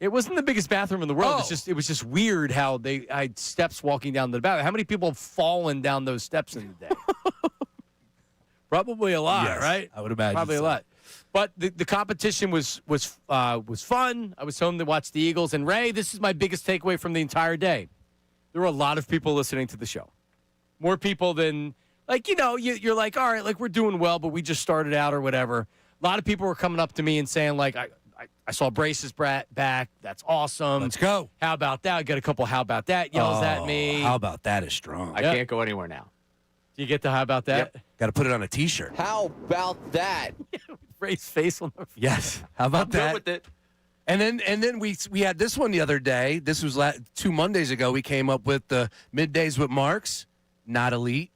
It wasn't the biggest bathroom in the world. It was just weird how I had steps walking down the bathroom. How many people have fallen down those steps in the day? Probably a lot, right? I would imagine. Probably a lot. But the competition was fun. I was home to watch the Eagles. And Ray, this is my biggest takeaway from the entire day. There were a lot of people listening to the show. More people than, you're like, all right, we're doing well, but we just started out or whatever. A lot of people were coming up to me and saying, I saw Brace's back. That's awesome. Let's go. How about that? I got a couple how about that yells at me. How about that is strong. I can't go anywhere now. Do you get the how about that? Yep. Got to put it on a T-shirt. How about that? Ray's face on the Yes. How about I'm that? good with it. And then we had this one the other day. This was 2 Mondays ago. We came up with the Middays with Marks. Not elite.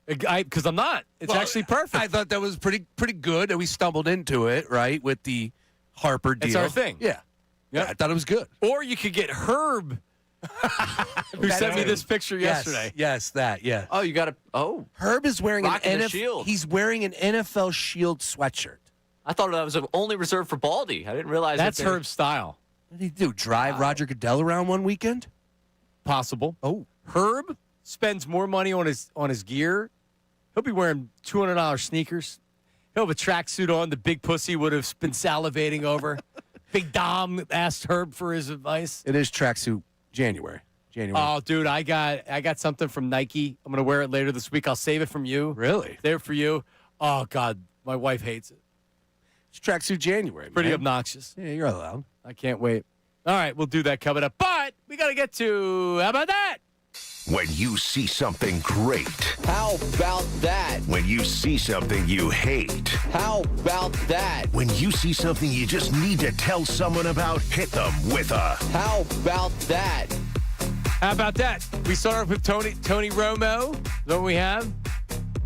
Because I'm not. It's actually perfect. I thought that was pretty good. And we stumbled into it, right, with the Harper deal. It's our thing. Yeah. Yeah, I thought it was good. Or you could get Herb, who sent me this picture yesterday. Yes, that. Yeah. Oh, you got to. Oh, Herb is wearing rocking an the shield. He's wearing an NFL Shield sweatshirt. I thought that was only reserved for Baldy. I didn't realize that's Herb's style. What did he do? Drive Roger Goodell around one weekend? Possible. Oh, Herb spends more money on his gear. He'll be wearing $200 sneakers. He'll have a tracksuit on the big pussy would have been salivating over. Big Dom asked Herb for his advice. it is tracksuit January. Oh, dude, I got something from Nike. I'm gonna wear it later this week. I'll save it from you. Really? There for you. Oh God, my wife hates it. It's tracksuit January. Pretty man. obnoxious. Yeah, you're allowed. I can't wait. All right, we'll do that coming up. But we got to get to, how about that? When you see something great. How about that? When you see something you hate. How about that? When you see something you just need to tell someone about, hit them with a. How about that? How about that? We start off with Tony Romo. Is that what we have?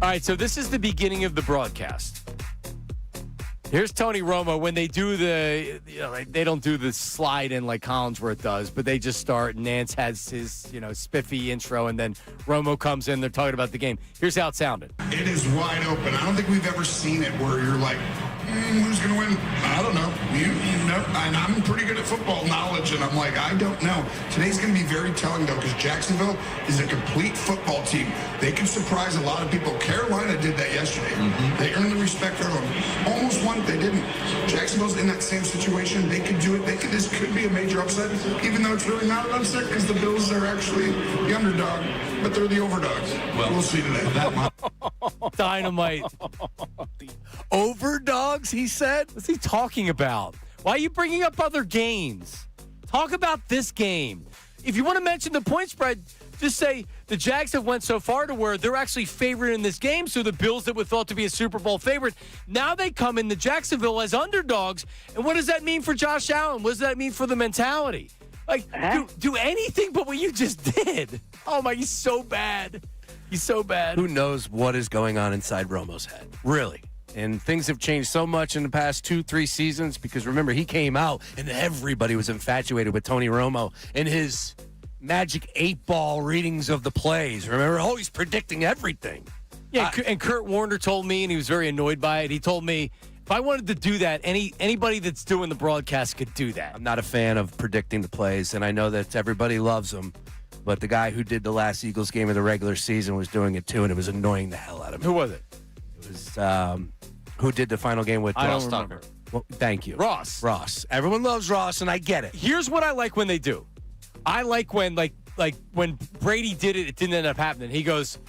All right, so this is the beginning of the broadcast. Here's Tony Romo when they do they don't do the slide in like Collinsworth does, but they just start. Nance has his, spiffy intro, and then Romo comes in. They're talking about the game. Here's how it sounded. It is wide open. I don't think we've ever seen it where you're like, who's going to win? I don't know. You know, and I'm pretty good at football knowledge, and I'm like, I don't know. Today's going to be very telling, though, because Jacksonville is a complete football team. They can surprise a lot of people. Carolina did that yesterday. They earned the respect of them. Almost won. They didn't. Jacksonville's in that same situation. They could do it. This could be a major upset, even though it's really not an upset because the Bills are actually the underdog, but they're the overdogs. Well, we'll see today. Dynamite. The overdogs, he said? What's he talking about? Why are you bringing up other games? Talk about this game. If you want to mention the point spread, just say the Jags have went so far to where they're actually favored in this game, so the Bills that were thought to be a Super Bowl favorite, now they come into Jacksonville as underdogs. And what does that mean for Josh Allen? What does that mean for the mentality? Like, do anything but what you just did. Oh, my, he's so bad. He's so bad. Who knows what is going on inside Romo's head? Really. And things have changed so much in the past 2-3 seasons because, remember, he came out and everybody was infatuated with Tony Romo and his magic 8-ball readings of the plays. Remember? Oh, he's predicting everything. Yeah, and Kurt Warner told me, and he was very annoyed by it, he told me, if I wanted to do that, anybody that's doing the broadcast could do that. I'm not a fan of predicting the plays, and I know that everybody loves them, but the guy who did the last Eagles game of the regular season was doing it too, and it was annoying the hell out of me. Who was it? It was who did the final game with Ross Tucker. Well, thank you. Ross. Everyone loves Ross, and I get it. Here's what I like when they do. I like when, like when Brady did it, it didn't end up happening. He goes,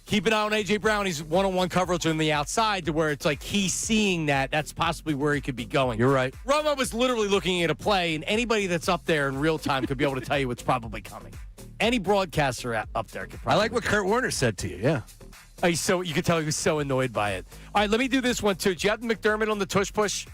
keep an eye on A.J. Brown. He's one-on-one coverage on the outside to where it's like he's seeing that. That's possibly where he could be going. You're right. Romo was literally looking at a play, and anybody that's up there in real time could be able to tell you what's probably coming. Any broadcaster up there could probably. I like what Kurt Warner said to you, yeah. You could tell he was so annoyed by it. All right, let me do this one, too. Do you have McDermott on the tush push?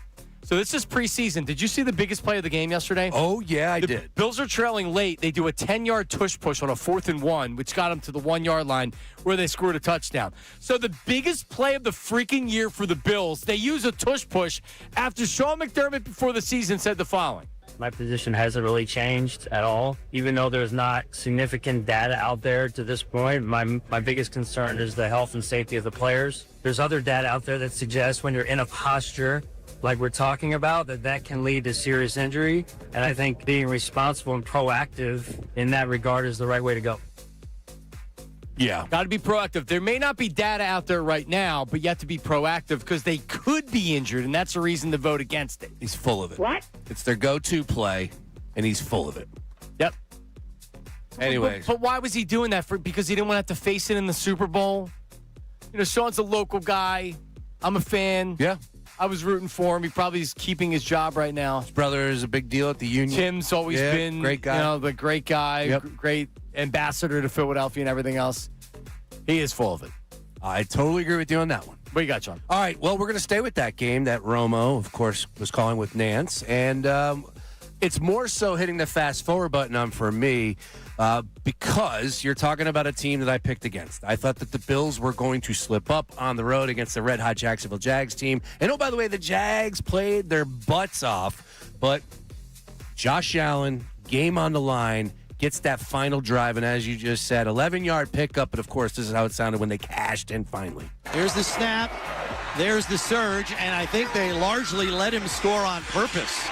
So this is preseason. Did you see the biggest play of the game yesterday? Oh, yeah, I did. Bills are trailing late. They do a 10-yard tush push on a 4th and 1, which got them to the 1-yard line where they scored a touchdown. So the biggest play of the freaking year for the Bills, they use a tush push after Sean McDermott before the season said the following. My position hasn't really changed at all. Even though there's not significant data out there to this point, my biggest concern is the health and safety of the players. There's other data out there that suggests when you're in a posture like we're talking about, that can lead to serious injury. And I think being responsible and proactive in that regard is the right way to go. Yeah. Got to be proactive. There may not be data out there right now, but you have to be proactive because they could be injured, and that's a reason to vote against it. He's full of it. What? It's their go-to play, and he's full of it. Yep. Anyways. But why was he doing that? Because he didn't want to have to face it in the Super Bowl? You know, Sean's a local guy. I'm a fan. Yeah. I was rooting for him. He probably is keeping his job right now. His brother is a big deal at the Union. Tim's always been, great guy. You know, the great guy, great ambassador to Philadelphia and everything else. He is full of it. I totally agree with you on that one. What you got, John? All right, well, we're going to stay with that game that Romo, of course, was calling with Nance. And it's more so hitting the fast-forward button on for me because you're talking about a team that I picked against. I thought that the Bills were going to slip up on the road against the red-hot Jacksonville Jags team. And, oh, by the way, the Jags played their butts off. But Josh Allen, game on the line, gets that final drive. And as you just said, 11-yard pickup. But, of course, this is how it sounded when they cashed in finally. Here's the snap. There's the surge. And I think they largely let him score on purpose.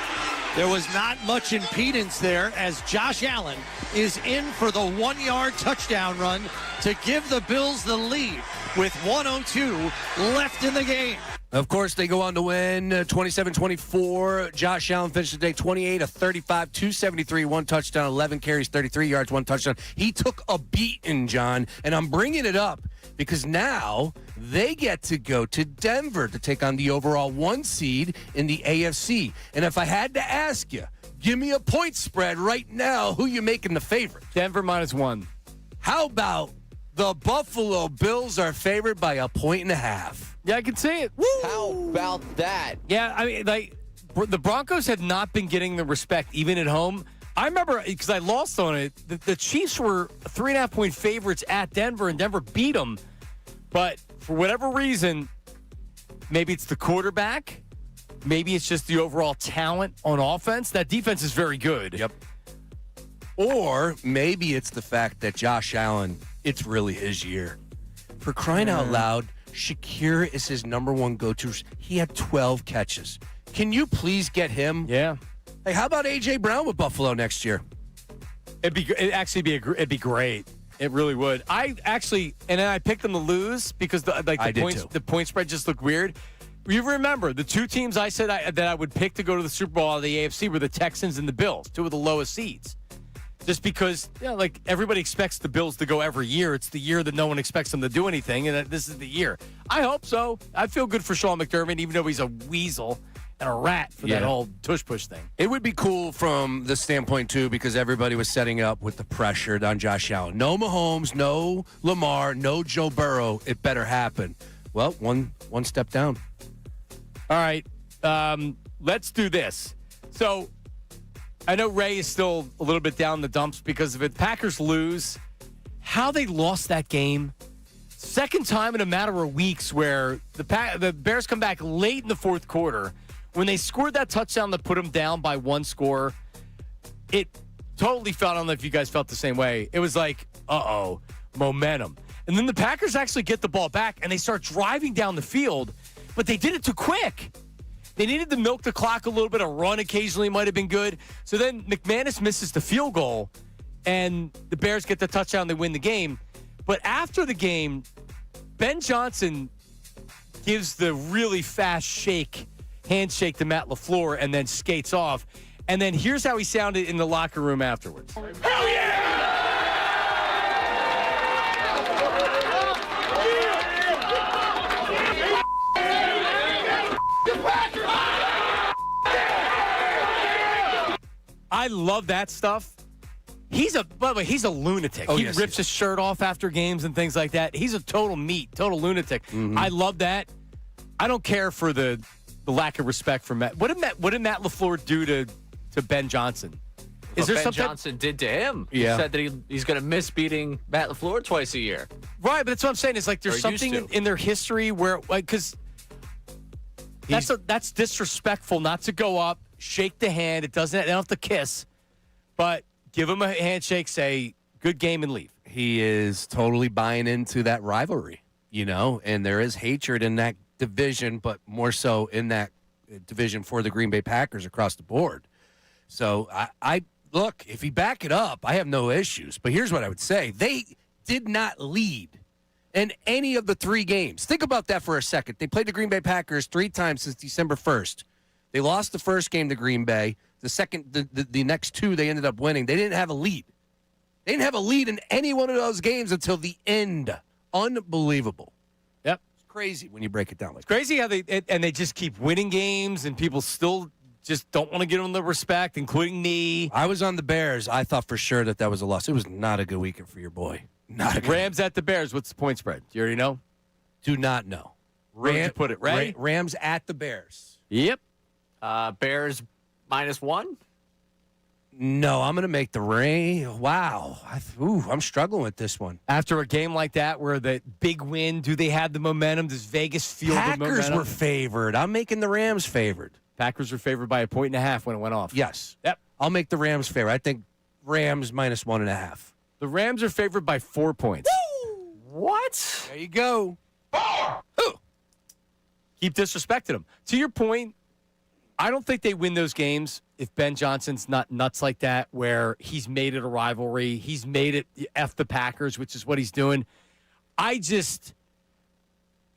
There was not much impedance there as Josh Allen is in for the 1-yard touchdown run to give the Bills the lead with 1:02 left in the game. Of course, they go on to win 27-24. Josh Allen finished the day 28 of 35, 273, one touchdown, 11 carries, 33 yards, one touchdown. He took a beating, John, and I'm bringing it up because now they get to go to Denver to take on the overall 1 seed in the AFC. And if I had to ask you, give me a point spread right now, who you making the favorite? Denver -1. How about the Buffalo Bills are favored by 1.5? Yeah, I can see it. Woo! How about that? Yeah, I mean, like, the Broncos had not been getting the respect even at home. I remember, because I lost on it, the Chiefs were 3.5-point favorites at Denver, and Denver beat them. But for whatever reason, maybe it's the quarterback. Maybe it's just the overall talent on offense. That defense is very good. Yep. Or maybe it's the fact that Josh Allen, it's really his year. For crying out loud, Shakir is his number one go-to. He had 12 catches. Can you please get him? Yeah. Hey, how about A.J. Brown with Buffalo next year? It'd be great. It really would. I picked them to lose because the point spread just looked weird. You remember the two teams I said that I would pick to go to the Super Bowl out of the AFC were the Texans and the Bills, two of the lowest seeds. Just because, like everybody expects the Bills to go every year. It's the year that no one expects them to do anything, and this is the year. I hope so. I feel good for Sean McDermott, even though he's a weasel and a rat for that whole tush-push thing. It would be cool from the standpoint, too, because everybody was setting up with the pressure on Josh Allen. No Mahomes, no Lamar, no Joe Burrow. It better happen. Well, one step down. All right. Let's do this. So I know Ray is still a little bit down in the dumps because of it. Packers lose. How they lost that game. Second time in a matter of weeks where the Bears come back late in the fourth quarter. When they scored that touchdown that put them down by 1 score, it totally felt, I don't know if you guys felt the same way. It was like, momentum. And then the Packers actually get the ball back and they start driving down the field, but they did it too quick. They needed to milk the clock a little bit. A run occasionally might have been good. So then McManus misses the field goal, and the Bears get the touchdown. They win the game. But after the game, Ben Johnson gives the really fast handshake to Matt LaFleur, and then skates off. And then here's how he sounded in the locker room afterwards. Hell yeah! I love that stuff. By the way, he's a lunatic. He rips his shirt off after games and things like that. He's a total lunatic. Mm-hmm. I love that. I don't care for the lack of respect for Matt. What did Matt LaFleur do to Ben Johnson? Is there something Johnson did to him? Yeah. He said that he's going to miss beating Matt LaFleur twice a year. Right, but that's what I'm saying. It's like there's something in their history where, because that's disrespectful not to go up, shake the hand. They don't have to kiss, but give him a handshake, say good game, and leave. He is totally buying into that rivalry, and there is hatred in that division, but more so in that division for the Green Bay Packers across the board. So I look, if he back it up, I have no issues. But here's what I would say. They did not lead in any of the 3 games. Think about that for a second. They played the Green Bay Packers 3 times since December 1st. They lost the first game to Green Bay. The next 2 they ended up winning. They didn't have a lead. They didn't have a lead in any one of those games until the end. Unbelievable. Yep. It's crazy when you break it down like It's crazy how they just keep winning games, and people still just don't want to give them the respect, including me. I was on the Bears. I thought for sure that was a loss. It was not a good weekend for your boy. Not a good Rams at the Bears. What's the point spread? Do you already know? Do not know. Where would you put it, Ray? Rams at the Bears. Yep. Bears -1. No, I'm going to make the Ray. Wow. I'm struggling with this one. After a game like that where the big win, do they have the momentum? Does Vegas feel the momentum? Packers were favored. I'm making the Rams favored. Packers were favored by 1.5 when it went off. Yes. Yep. I'll make the Rams favored. I think Rams -1.5. The Rams are favored by 4 points. Woo! What? There you go. Keep disrespecting them. To your point, I don't think they win those games if Ben Johnson's not nuts like that, where he's made it a rivalry. He's made it F the Packers, which is what he's doing.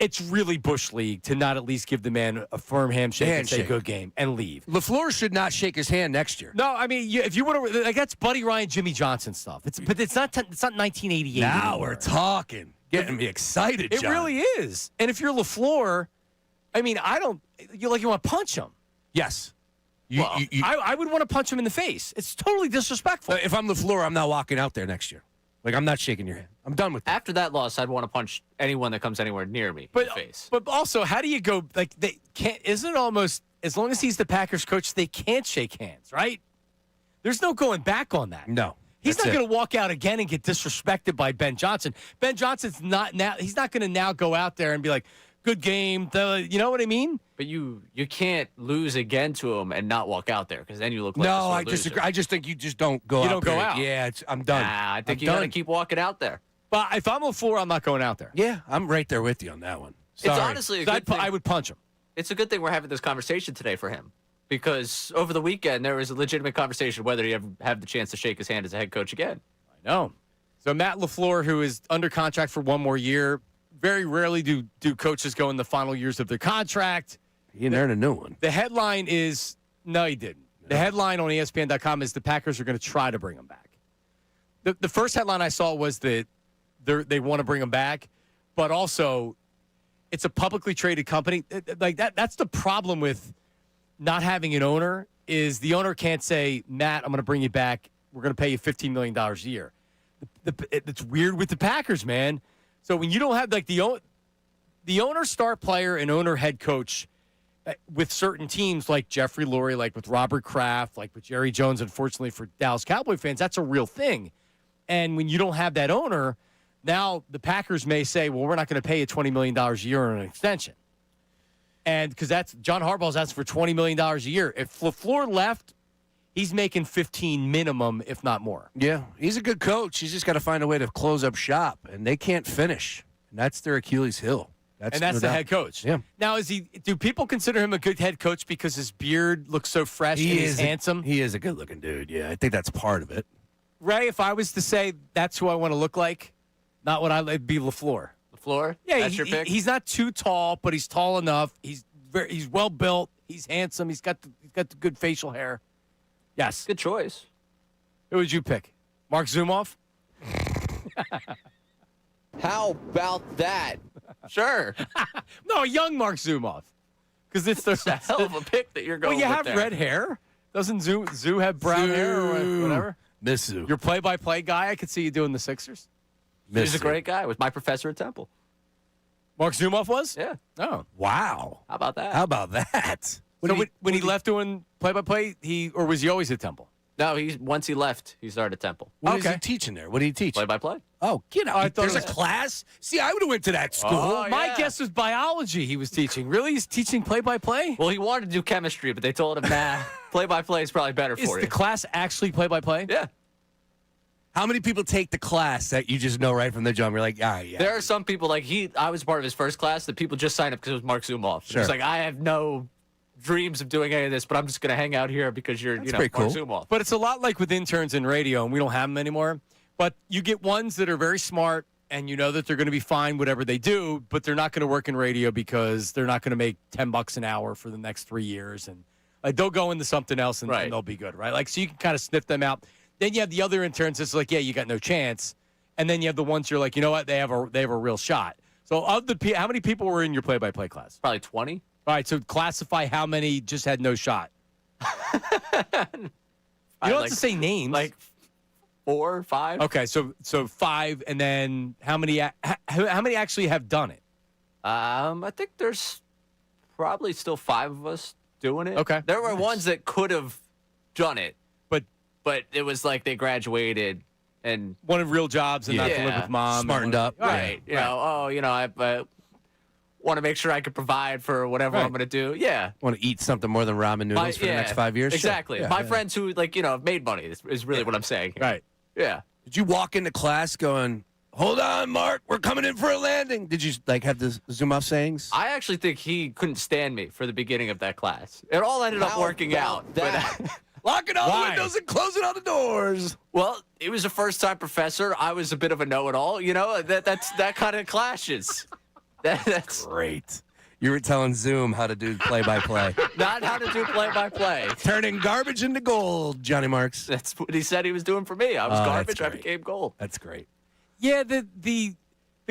It's really Bush League to not at least give the man a firm handshake and say good game and leave. LaFleur should not shake his hand next year. No, I mean, if you want to, that's Buddy Ryan, Jimmy Johnson stuff. But it's not 1988. Now anymore. we're talking. Getting me excited, It John. really is. And if you're LaFleur, I mean, you want to punch him. Yes. I would want to punch him in the face. It's totally disrespectful. If I'm LaFleur, I'm not walking out there next year. Like, I'm not shaking your hand. I'm done with that. After that loss, I'd want to punch anyone that comes anywhere near me in the face. But also, how do you go? Like, they can't. Isn't it almost as long as he's the Packers coach, they can't shake hands, right? There's no going back on that. No. He's not going to walk out again and get disrespected by Ben Johnson. Ben Johnson's not now. He's not going to now go out there and be like, "Good game." You know what I mean? But you can't lose again to him and not walk out there because then you look like No, a I disagree. I just think you just don't go out. You don't go out. Yeah, I'm done. Nah, I think I'm you got to done. keep walking out there. But if I'm LaFleur, I'm not going out there. Yeah, I'm right there with you on that one. It's honestly a good thing. I would punch him. It's a good thing we're having this conversation today for him because over the weekend there was a legitimate conversation whether he ever have the chance to shake his hand as a head coach again. I know. So Matt LaFleur, who is under contract for 1 more year, very rarely do coaches go in the final years of their contract. He didn't earn a new one. The headline is, no, he didn't. The headline on ESPN.com is the Packers are going to try to bring him back. The first headline I saw was that they want to bring him back, but also it's a publicly traded company. Like that's the problem with not having an owner is the owner can't say, Matt, I'm going to bring you back. We're going to pay you $15 million a year. It's weird with the Packers, man. So when you don't have like the owner, star player, and owner head coach with certain teams like Jeffrey Lurie, like with Robert Kraft, like with Jerry Jones, unfortunately for Dallas Cowboy fans, that's a real thing. And when you don't have that owner, now the Packers may say, well, we're not going to pay you $20 million a year on an extension. And because that's John Harbaugh's asking for $20 million a year. If LaFleur left, he's making 15 minimum, if not more. Yeah, he's a good coach. He's just got to find a way to close up shop, and they can't finish. And that's their Achilles heel. That's the head coach. Yeah. Now, do people consider him a good head coach because his beard looks so fresh and he's handsome? He is a good-looking dude, yeah. I think that's part of it. Ray, if I was to say that's who I want to look like, not what I'd be LaFleur. LaFleur? Yeah, That's your pick? He's not too tall, but he's tall enough. He's well built. He's handsome. He's got the good facial hair. Yes. Good choice. Who would you pick? Mark Zumoff? How about that? Sure. No, young Mark Zumoff. Because it's a hell of a pick that you're going with. Well, you have there. red hair. Doesn't Zoo have brown hair or whatever? Miss Zoo. Your play-by-play guy, I could see you doing the Sixers. He's a great guy. Was my professor at Temple. Mark Zumoff was? Yeah. Oh. Wow. How about that? How about that? When he left doing play-by-play, or was he always at Temple? No, once he left, he started at Temple. What is he teaching there? What did he teach? Play-by-play. Oh, get out. I thought There's it a was- class? See, I would have went to that school. Oh, My yeah. guess was biology he was teaching. Really? He's teaching play-by-play? Well, he wanted to do chemistry, but they told him, nah, play-by-play is probably better Is for the you. class actually play-by-play? Yeah. How many people take the class that you just know right from the jump? You're like, yeah. There are some people, I was part of his first class, that people just signed up because it was Mark Zumoff. Sure. It's like, I have no dreams of doing any of this, but I'm just going to hang out here because you're, pretty cool. on Zoom off. But it's a lot like with interns in radio, and we don't have them anymore. But you get ones that are very smart, and you know that they're going to be fine whatever they do, but they're not going to work in radio because they're not going to make $10 an hour for the next 3 years. And they'll go into something else, and they'll be good, right? Like, so you can kind of sniff them out. Then you have the other interns that's like, yeah, you got no chance. And then you have the ones you're like, you know what, they have a real shot. So how many people were in your play-by-play class? Probably 20. All right, so classify how many just had no shot. You don't have to say names. Like 4 or 5. Okay, so 5, and then how many actually have done it? I think there's probably still 5 of us doing it. Okay. There were ones that could have done it, but it was like they graduated and wanted real jobs and not to live with mom. Smartened up. Right. I want to make sure I could provide for whatever I'm going to do. Yeah. Want to eat something more than ramen noodles for the next 5 years? Exactly. Sure. My friends who have made money is really what I'm saying. Right. Yeah. Did you walk into class going, hold on, Mark, we're coming in for a landing? Did you have the Zoom off sayings? I actually think he couldn't stand me for the beginning of that class. It all ended up working out. Locking all the windows and closing all the doors. Well, he was a first-time professor. I was a bit of a know-it-all. That kind of clashes. That's great. You were telling Zoom how to do play-by-play. Not how to do play-by-play. Turning garbage into gold, Johnny Marks. That's what he said he was doing for me. I was garbage. I became gold. That's great. Yeah, the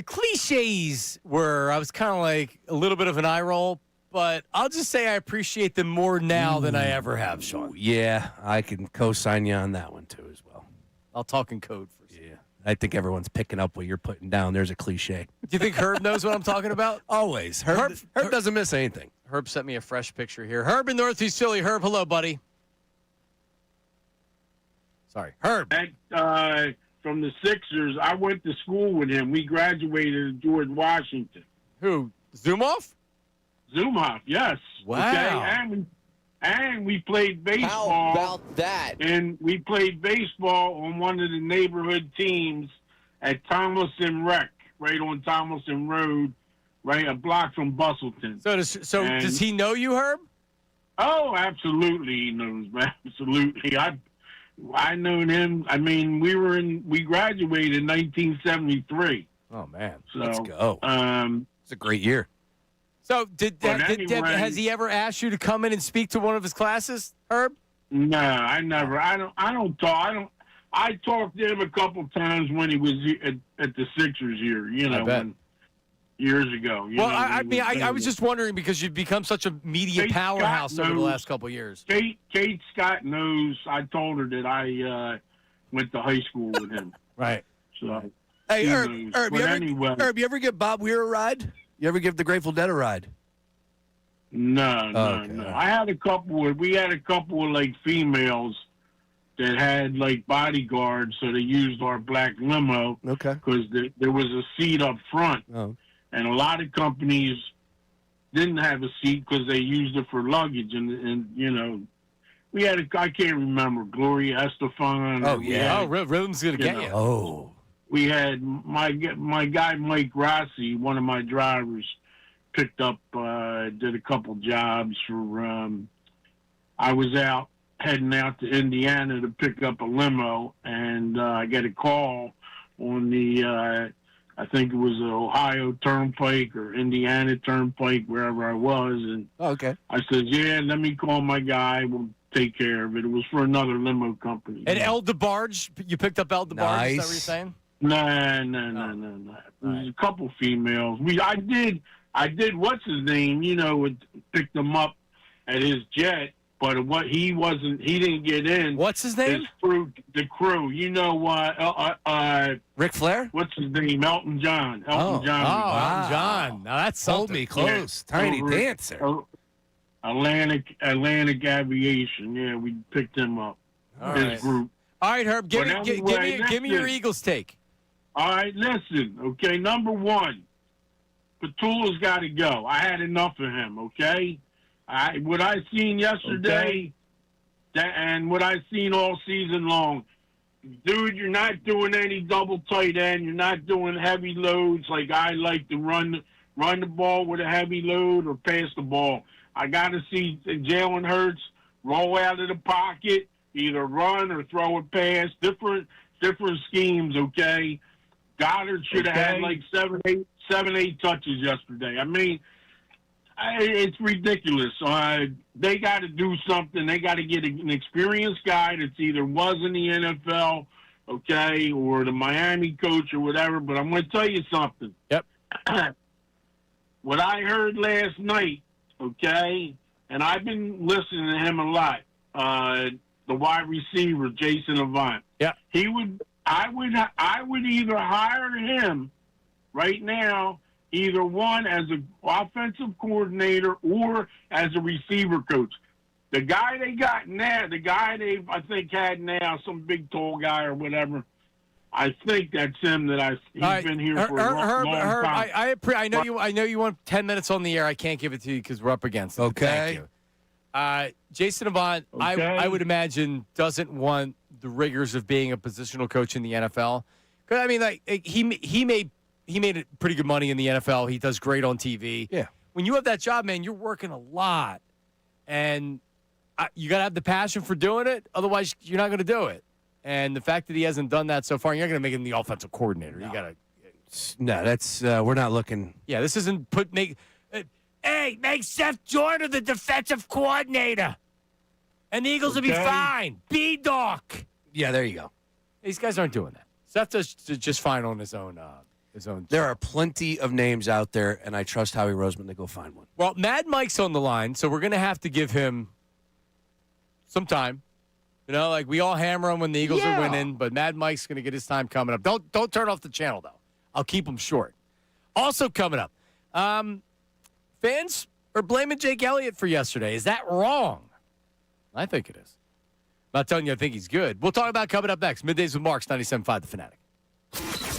cliches were, I was kind of like a little bit of an eye roll, but I'll just say I appreciate them more now than I ever have, Sean. Yeah, I can co-sign you on that one, too, as well. I'll talk in code for you. Yeah, I think everyone's picking up what you're putting down. There's a cliche. Do you think Herb knows what I'm talking about? Always. Herb doesn't miss anything. Herb sent me a fresh picture here. Herb in Northeast Philly. Herb, hello, buddy. Sorry. Herb. From the Sixers, I went to school with him. We graduated at George Washington. Who? Zoomoff? Zoomoff, yes. Wow. Okay? And we played baseball. How about that? And we played baseball on one of the neighborhood teams at Tomlinson Rec, right on Tomlinson Road, right a block from Bustleton. So does he know you, Herb? Oh, absolutely, he knows, man. Absolutely. I known him. I mean, we graduated in 1973. Oh man, so, let's go. It's a great year. So has he ever asked you to come in and speak to one of his classes, Herb? No, I never. I don't talk. I talked to him a couple times when he was at the Sixers here. Years ago. I was just wondering because you've become such a media Kate powerhouse Scott over the knows. last couple of years. Kate Scott knows. I told her that I went to high school with him. Right. So. Hey, she Herb, knows. Herb, But anyway, you ever give Bob Weir a ride? You ever give the Grateful Dead a ride? No. Okay. I had a couple. We had a couple of like females that had like bodyguards, so they used our black limo. Okay. Because there was a seat up front. Oh. And a lot of companies didn't have a seat because they used it for luggage. And we had I can't remember, Gloria Estefan. Oh, yeah. Rhythm's going to get you. Oh. We had my guy, Mike Rossi, one of my drivers, picked up, did a couple jobs for, I was heading out to Indiana to pick up a limo, and I get a call on the, I think it was the Ohio Turnpike or Indiana Turnpike, wherever I was. And okay. I said, yeah, let me call my guy. We'll take care of it. It was for another limo company. And El DeBarge, you picked up El DeBarge, Nice. is that what you're saying? No. There was a couple females. I did what's his name, picked him up at his jet, but he didn't get in. What's his name? The crew. Ric Flair? What's his name? Elton John. Elton John. Elton John. Now that's Hold something. me close. Yeah. Tiny Dancer. Atlantic Aviation. Yeah, we picked him up. All His right. group. All right, Herb, give me your Eagles take. All right, listen, okay? Number one, Petula's got to go. I had enough of him, okay? What I seen yesterday and what I seen all season long, dude, you're not doing any double tight end. You're not doing heavy loads like I like to run the ball with a heavy load or pass the ball. I got to see Jalen Hurts roll out of the pocket, either run or throw it past. Different schemes, okay? Goddard should have had like seven, eight touches yesterday. I mean, it's ridiculous. They got to do something. They got to get an experienced guy that's either was in the NFL, okay, or the Miami coach or whatever. But I'm going to tell you something. Yep. What I heard last night, okay, and I've been listening to him a lot. The wide receiver, Jason Avant. Yeah. I would either hire him right now, either one as an offensive coordinator or as a receiver coach. The guy they got now, the guy they I think had now, some big tall guy or whatever. I think that's him. He's been here for a long time. I know you want 10 minutes on the air. I can't give it to you because we're up against it. Okay. Thank you. Jason Avant, Okay. I would imagine, doesn't want the rigors of being a positional coach in the NFL. Because I mean, like he made pretty good money in the NFL. He does great on TV. Yeah. When you have that job, man, you're working a lot, and you got to have the passion for doing it. Otherwise, you're not going to do it. And the fact that he hasn't done that so far, you're not going to make him the offensive coordinator. No. You got to. No, that's we're not looking. Yeah, this isn't make Seth Joyner the defensive coordinator, and the Eagles will be fine. B-Doc. Yeah, there you go. These guys aren't doing that. Seth does just fine on his own. There are plenty of names out there, and I trust Howie Roseman to go find one. Well, Mad Mike's on the line, so we're going to have to give him some time. You know, like we all hammer him when the Eagles are winning, but Mad Mike's going to get his time coming up. Don't turn off the channel, though. I'll keep him short. Also coming up, fans are blaming Jake Elliott for yesterday. Is that wrong? I think it is. I'm not telling you I think he's good. We'll talk about coming up next. Middays with Marks, 97.5 The Fanatic.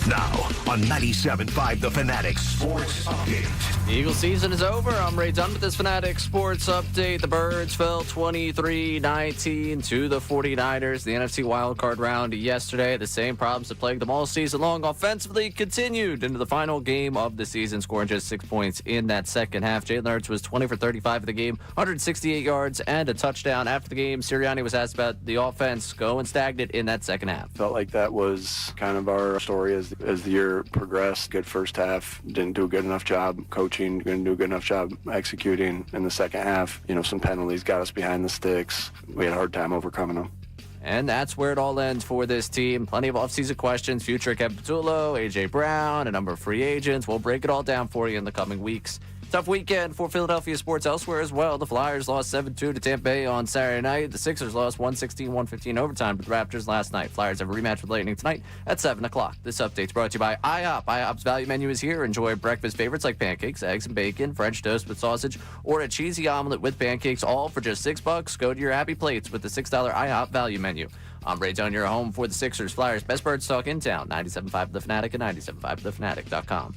Now on 97.5 The Fanatic Sports Update. The Eagles season is over. I'm Ray Dunn with this Fanatic Sports Update. The Birds fell 23-19 to the 49ers. The NFC wildcard round yesterday. The same problems that plagued them all season long offensively continued into the final game of the season, scoring just 6 points in that second half. Jalen Hurts was 20 for 35 of the game, 168 yards and a touchdown. After the game, Sirianni was asked about the offense going stagnant in that second half. Felt like that was kind of our story as the year progressed. Good first half, didn't do a good enough job coaching, didn't do a good enough job executing. In the second half, some penalties got us behind the sticks. We had a hard time overcoming them. And that's where it all ends for this team. Plenty of offseason questions, future Kevin Patullo, A.J. Brown, a number of free agents. We'll break it all down for you in the coming weeks. Tough weekend for Philadelphia sports elsewhere as well. The Flyers lost 7-2 to Tampa Bay on Saturday night. The Sixers lost 116-115 overtime to the Raptors last night. Flyers have a rematch with Lightning tonight at 7 o'clock. This update's brought to you by IHOP. IHOP's value menu is here. Enjoy breakfast favorites like pancakes, eggs, and bacon, French toast with sausage, or a cheesy omelet with pancakes, all for just $6. Go to your happy plates with the $6 IHOP value menu. I'm Ray Dunn, your home for the Sixers. Flyers, best birds talk in town. 97.5 The Fanatic and 97.5thefanatic.com.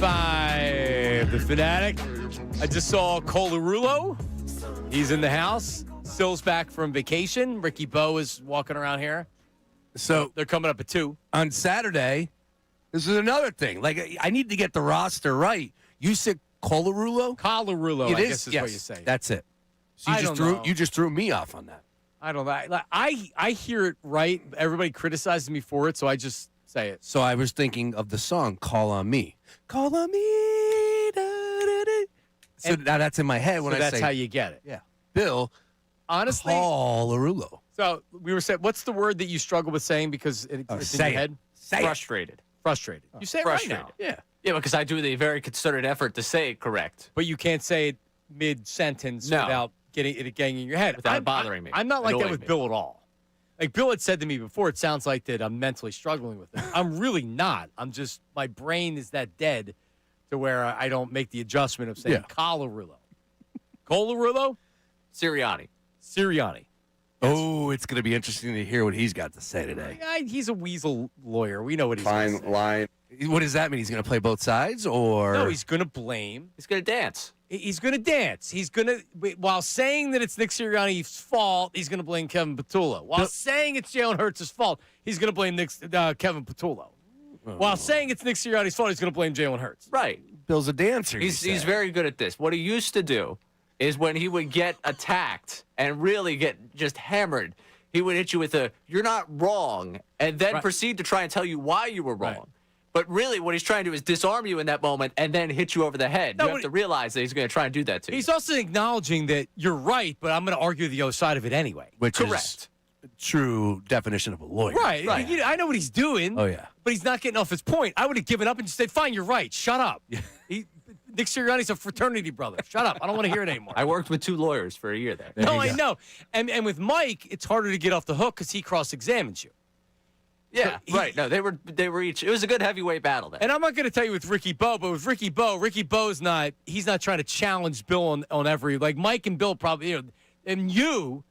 97.5, the Fanatic. I just saw Colarulo. He's in the house. Still's back from vacation. Ricky Bo is walking around here. So they're coming up at 2. On Saturday, this is another thing. Like, I need to get the roster right. You said Colarulo? Colarulo, I guess is what you say. That's it. So you just threw me off on that. I don't know. Like, I hear it right. Everybody criticizes me for it, so I just say it. So I was thinking of the song "Call on Me." Call on me. Da, da, da. So now that's in my head when I say. That's how you get it. Yeah, Bill. Honestly, Colarulo. So we were saying, what's the word that you struggle with saying because it's in your head? Frustrated. Frustrated. You say it right now. Yeah. Yeah, because I do the very concerted effort to say it correct. But you can't say it mid-sentence without getting in your head. Without bothering me. I'm not like that Annoying with me. Bill at all. Like Bill had said to me before, it sounds like that I'm mentally struggling with it. I'm really not. I'm just, my brain is that dead to where I don't make the adjustment of saying Colarulo. Colarulo? Sirianni. Oh, it's going to be interesting to hear what he's got to say today. He's a weasel lawyer. We know what he's Fine line. What does that mean? He's going to play both sides, or No, he's going to blame. He's going to dance. He's going to dance. He's going to, while saying that it's Nick Sirianni's fault, he's going to blame Kevin Petullo. While saying it's Jalen Hurts' fault, he's going to blame Kevin Petullo. While saying it's Nick Sirianni's fault, he's going to blame Jalen Hurts. Right. Bill's a dancer. He's very good at this. What he used to do is when he would get attacked and really get just hammered, he would hit you with a, "You're not wrong," and then proceed to try and tell you why you were wrong. Right. But really, what he's trying to do is disarm you in that moment and then hit you over the head. You have to realize that he's going to try and do that to you. He's also acknowledging that you're right, but I'm going to argue the other side of it anyway. Which is true definition of a lawyer. Right. I know what he's doing. Oh, yeah. But he's not getting off his point. I would have given up and just said, fine, you're right. Shut up. Nick Sirianni's a fraternity brother. Shut up. I don't want to hear it anymore. I worked with 2 lawyers for a year there. No, I know. And with Mike, it's harder to get off the hook because he cross-examines you. Yeah, right. No, they were each. It was a good heavyweight battle there. And I'm not going to tell you with Ricky Bo, but with Ricky Bo's not. He's not trying to challenge Bill on every, like Mike and Bill probably, and you,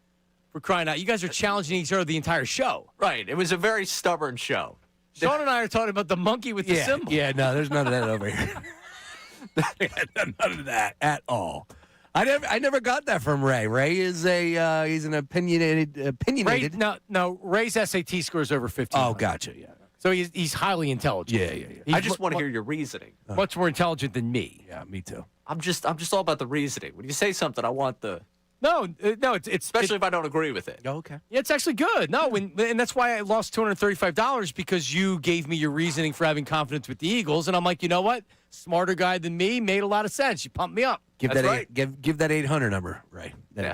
for crying out, you guys are challenging each other the entire show. Right. It was a very stubborn show. Sean and I are talking about the monkey with the symbol. Yeah, no, there's none of that over here. None of that at all. I never got that from Ray. Ray is he's an opinionated. Ray, no. Ray's SAT scores over 15. Oh, gotcha. Yeah. So he's highly intelligent. Yeah. I just want to hear your reasoning. Much more intelligent than me. Yeah, me too. I'm just all about the reasoning. When you say something, I want the. No, it's especially if I don't agree with it. Oh, okay. Yeah, it's actually good. No, and that's why I lost $235 because you gave me your reasoning for having confidence with the Eagles, and I'm like, you know what? Smarter guy than me, made a lot of sense. You pumped me up. Give that 800 number, Ray.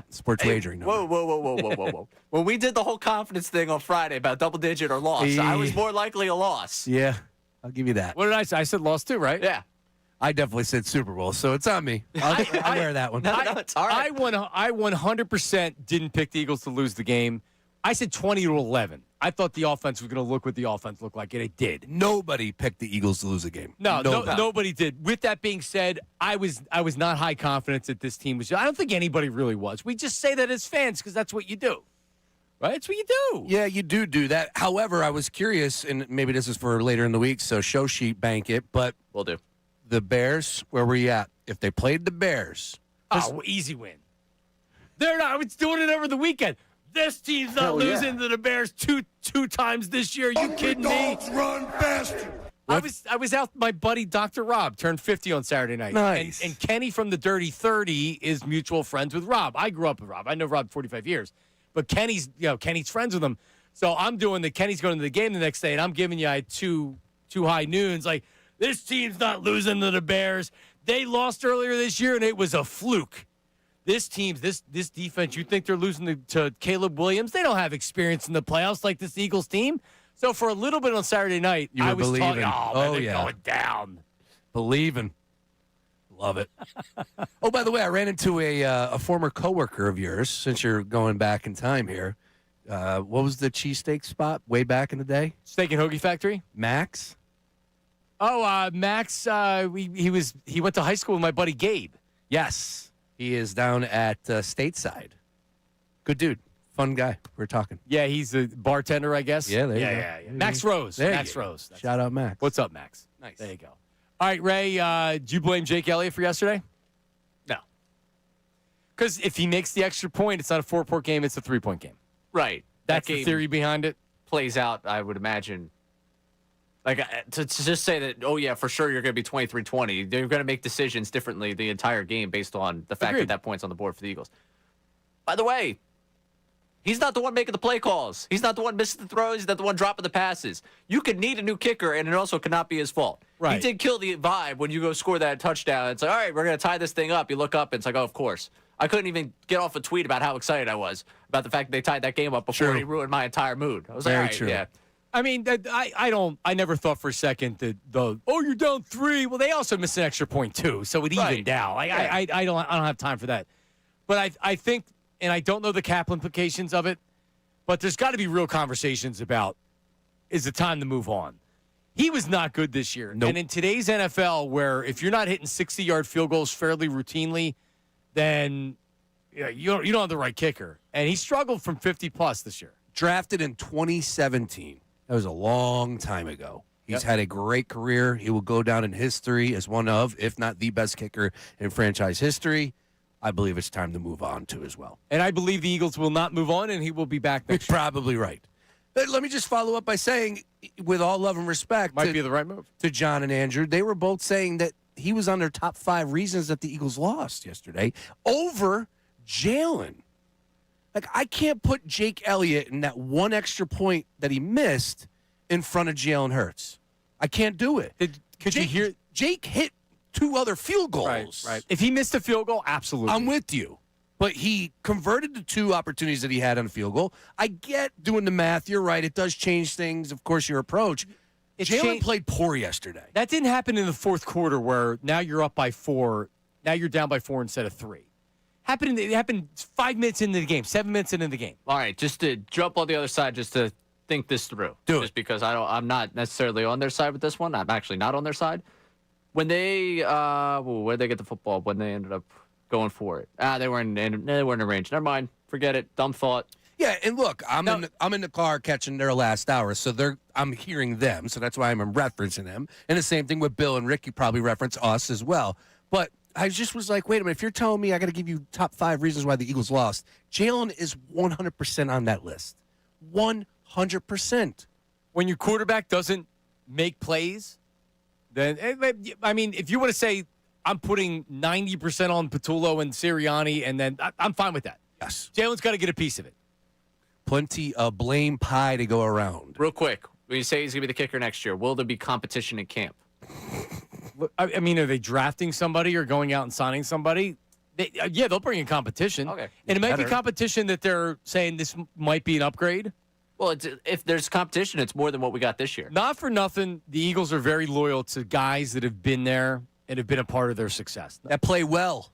Sports wagering number. Whoa. When we did the whole confidence thing on Friday about double digit or loss, I was more likely a loss. Yeah, I'll give you that. What did I say? I said loss too, right? Yeah. I definitely said Super Bowl, so it's on me. I'll wear that one. No, it's all right. I 100% didn't pick the Eagles to lose the game. I said 20-11. I thought the offense was going to look what the offense looked like, and it did. Nobody picked the Eagles to lose a game. Nobody did. With that being said, I was not high confidence that this team was. I don't think anybody really was. We just say that as fans because that's what you do. Right? That's what you do. Yeah, you do that. However, I was curious, and maybe this is for later in the week, so show sheet bank it, but we'll do. The Bears, where were you at? If they played the Bears. Easy win. They're not. I was doing it over the weekend. This team's not losing to the Bears two times this year. You kidding me? Run faster. I was out. My buddy Dr. Rob turned 50 on Saturday night. Nice. And Kenny from the Dirty 30 is mutual friends with Rob. I grew up with Rob. I know Rob 45 years, but Kenny's friends with him. So I'm doing Kenny's going to the game the next day, and I'm giving you two high noons like. This team's not losing to the Bears. They lost earlier this year, and it was a fluke. This defense, you think they're losing to Caleb Williams? They don't have experience in the playoffs like this Eagles team. So for a little bit on Saturday night, I was talking, they're going down. Believing. Love it. Oh, by the way, I ran into a former coworker of yours, since you're going back in time here. What was the cheesesteak spot way back in the day? Steak and Hoagie Factory? Max? Oh, Max, he went to high school with my buddy Gabe. Yes. He is down at Stateside. Good dude. Fun guy. We're talking. Yeah, he's a bartender, I guess. Yeah, there you go. Yeah. Max Rose. Max Rose. Shout out, Max. What's up, Max? Nice. There you go. All right, Ray, do you blame Jake Elliott for yesterday? No. Because if he makes the extra point, it's not a 4-point game, it's a 3-point game. Right. That's That the game theory behind it. Plays out, I would imagine. Like, to just say that, oh, yeah, for sure you're going to be 23-20. They're going to make decisions differently the entire game based on the fact that point's on the board for the Eagles. By the way, he's not the one making the play calls. He's not the one missing the throws. He's not the one dropping the passes. You could need a new kicker, and it also could not be his fault. Right. He did kill the vibe when you go score that touchdown. It's like, all right, we're going to tie this thing up. You look up, and it's like, oh, of course. I couldn't even get off a tweet about how excited I was about the fact that they tied that game up before he ruined my entire mood. I was like, all right, yeah. I mean, I never thought for a second that you're down 3. Well, they also missed an extra point too, so it evened out. I don't have time for that. But I think, and I don't know the cap implications of it, but there's got to be real conversations about, is it time to move on? He was not good this year. Nope. And in today's NFL, where if you're not hitting 60-yard field goals fairly routinely, then you don't have the right kicker. And he struggled from 50+ this year. Drafted in 2017. That was a long time ago. He's had a great career. He will go down in history as one of, if not the best kicker in franchise history. I believe it's time to move on to as well. And I believe the Eagles will not move on, and he will be back next year. Probably right. But let me just follow up by saying, with all love and respect, Might be the right move. To John and Andrew, they were both saying that he was on their top 5 reasons that the Eagles lost yesterday over Jalen. Like, I can't put Jake Elliott in that one extra point that he missed in front of Jalen Hurts. I can't do it. Could you hear? Jake hit 2 other field goals. Right. If he missed a field goal, absolutely. I'm with you. But he converted the 2 opportunities that he had on a field goal. I get doing the math. You're right. It does change things, of course, your approach. Jalen played poor yesterday. That didn't happen in the fourth quarter where now you're up by 4. Now you're down by 4 instead of 3. It happened 5 minutes into the game, 7 minutes into the game. All right, just to jump on the other side, just to think this through. Just because I'm not necessarily on their side with this one. I'm actually not on their side. When they, where'd they get the football? When they ended up going for it? They weren't in range. Never mind. Forget it. Dumb thought. Yeah, and look, I'm in the car catching their last hour, so I'm hearing them, so that's why I'm referencing them. And the same thing with Bill and Rick. You probably reference us as well. But I just was like, wait a minute, if you're telling me I got to give you top 5 reasons why the Eagles lost, Jalen is 100% on that list. 100%. When your quarterback doesn't make plays, then, I mean, if you want to say I'm putting 90% on Patullo and Sirianni, and then I'm fine with that. Yes. Jalen's got to get a piece of it. Plenty of blame pie to go around. Real quick, when you say he's going to be the kicker next year, will there be competition in camp? I mean, are they drafting somebody or going out and signing somebody? They'll bring in competition. Okay. And it might be competition that they're saying this might be an upgrade. Well, if there's competition, it's more than what we got this year. Not for nothing, the Eagles are very loyal to guys that have been there and have been a part of their success. That play well.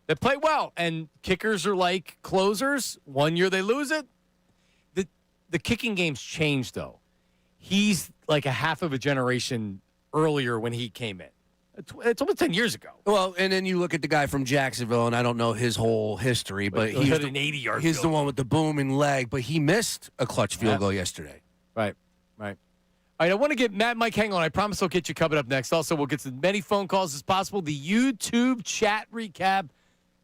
And kickers are like closers. 1 year they lose it. The kicking game's changed, though. He's like a half of a generation earlier when he came in. It's almost 10 years ago. Well, and then you look at the guy from Jacksonville, and I don't know his whole history, but he hit an 80-yard He's the one with the booming leg, but he missed a clutch field goal yesterday. Right. All right, I want to get Matt and Mike, hang on. I promise I'll get you covered up next. Also, we'll get as many phone calls as possible. The YouTube chat recap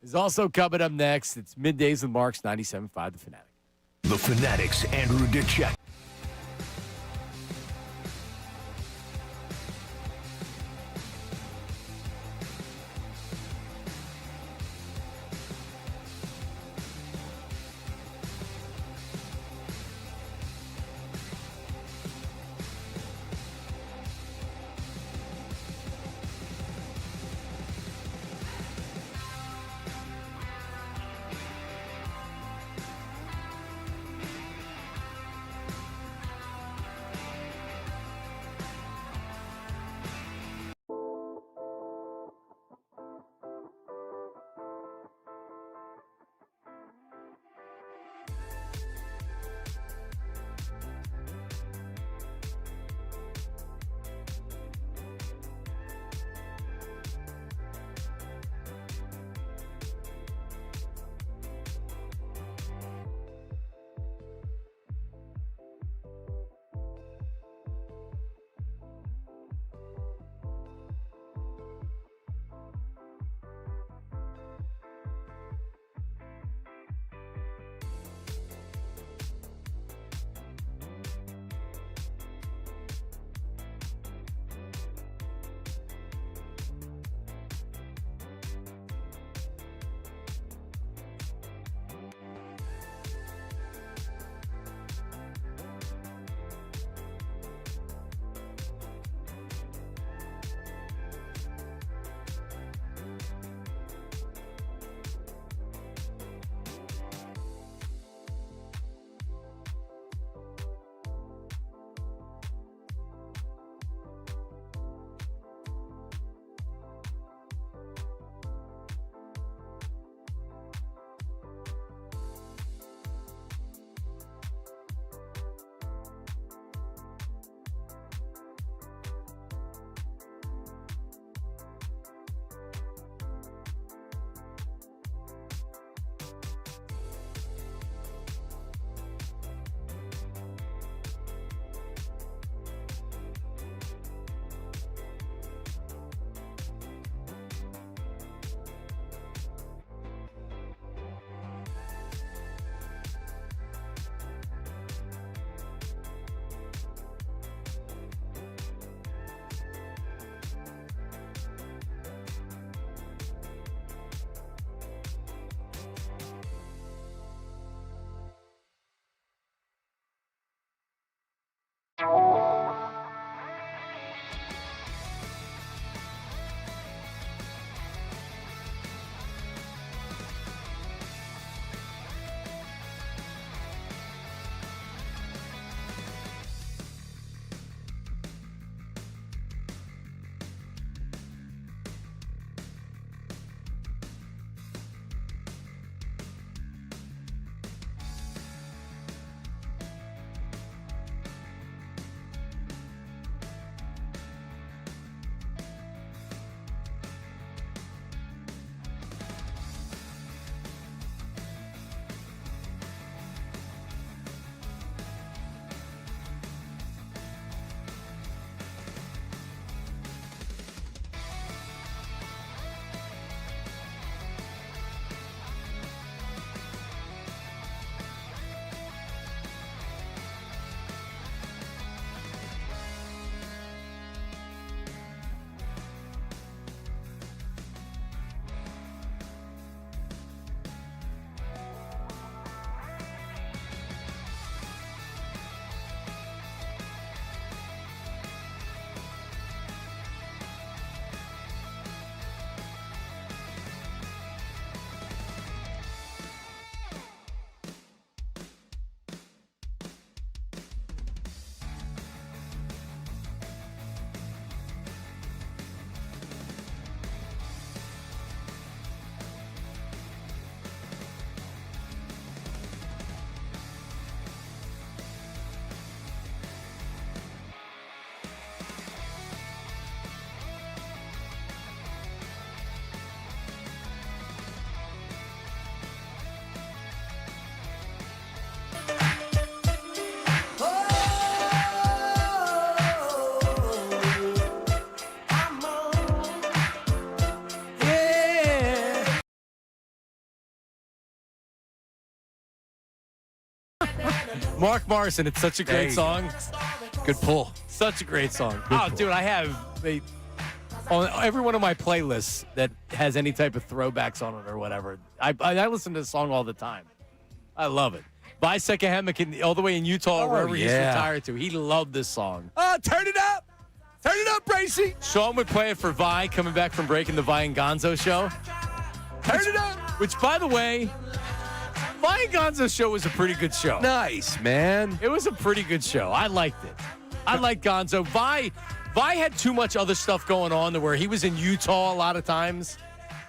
is also coming up next. It's Middays with Marks, 97.5 The Fanatic. The Fanatic's Andrew DeChet. Mark Morrison, it's such a great song. Good pull. Such a great song. Good pull. Dude, I have on every one of my playlists that has any type of throwbacks on it or whatever. I listen to this song all the time. I love it. Vi Sekahemic, all the way in Utah, wherever he's retired to. He loved this song. Oh, turn it up. Turn it up, Bracy. Sean would play it for Vi coming back from breaking the Vi and Gonzo show. Turn it up. Which, by the way, Vi and Gonzo show was a pretty good show. Nice, man. It was a pretty good show. I liked it. I liked Gonzo. Vi had too much other stuff going on to where he was in Utah a lot of times.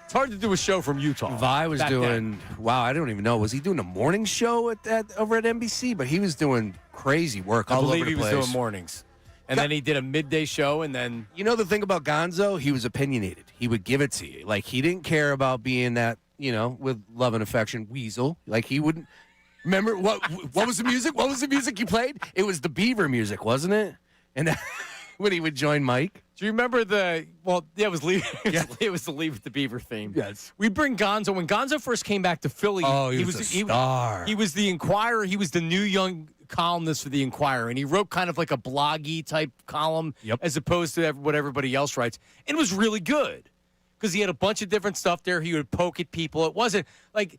It's hard to do a show from Utah. Vi was doing, wow, I don't even know. Was he doing a morning show over at NBC? But he was doing crazy work all over the place. I believe he was doing mornings. And then he did a midday show, and then... You know the thing about Gonzo? He was opinionated. He would give it to you. Like, he didn't care about being that, with love and affection, weasel. Like, he wouldn't... Remember, what was the music? What was the music you played? It was the Beaver music, wasn't it? And when he would join Mike. Do you remember it was it was the Leave It to Beaver theme. Yes. We bring Gonzo. When Gonzo first came back to Philly, he was a star. He was the Inquirer. He was the new young columnist for the Inquirer, and he wrote kind of like a bloggy type column as opposed to what everybody else writes. And it was really good because he had a bunch of different stuff there. He would poke at people. It wasn't like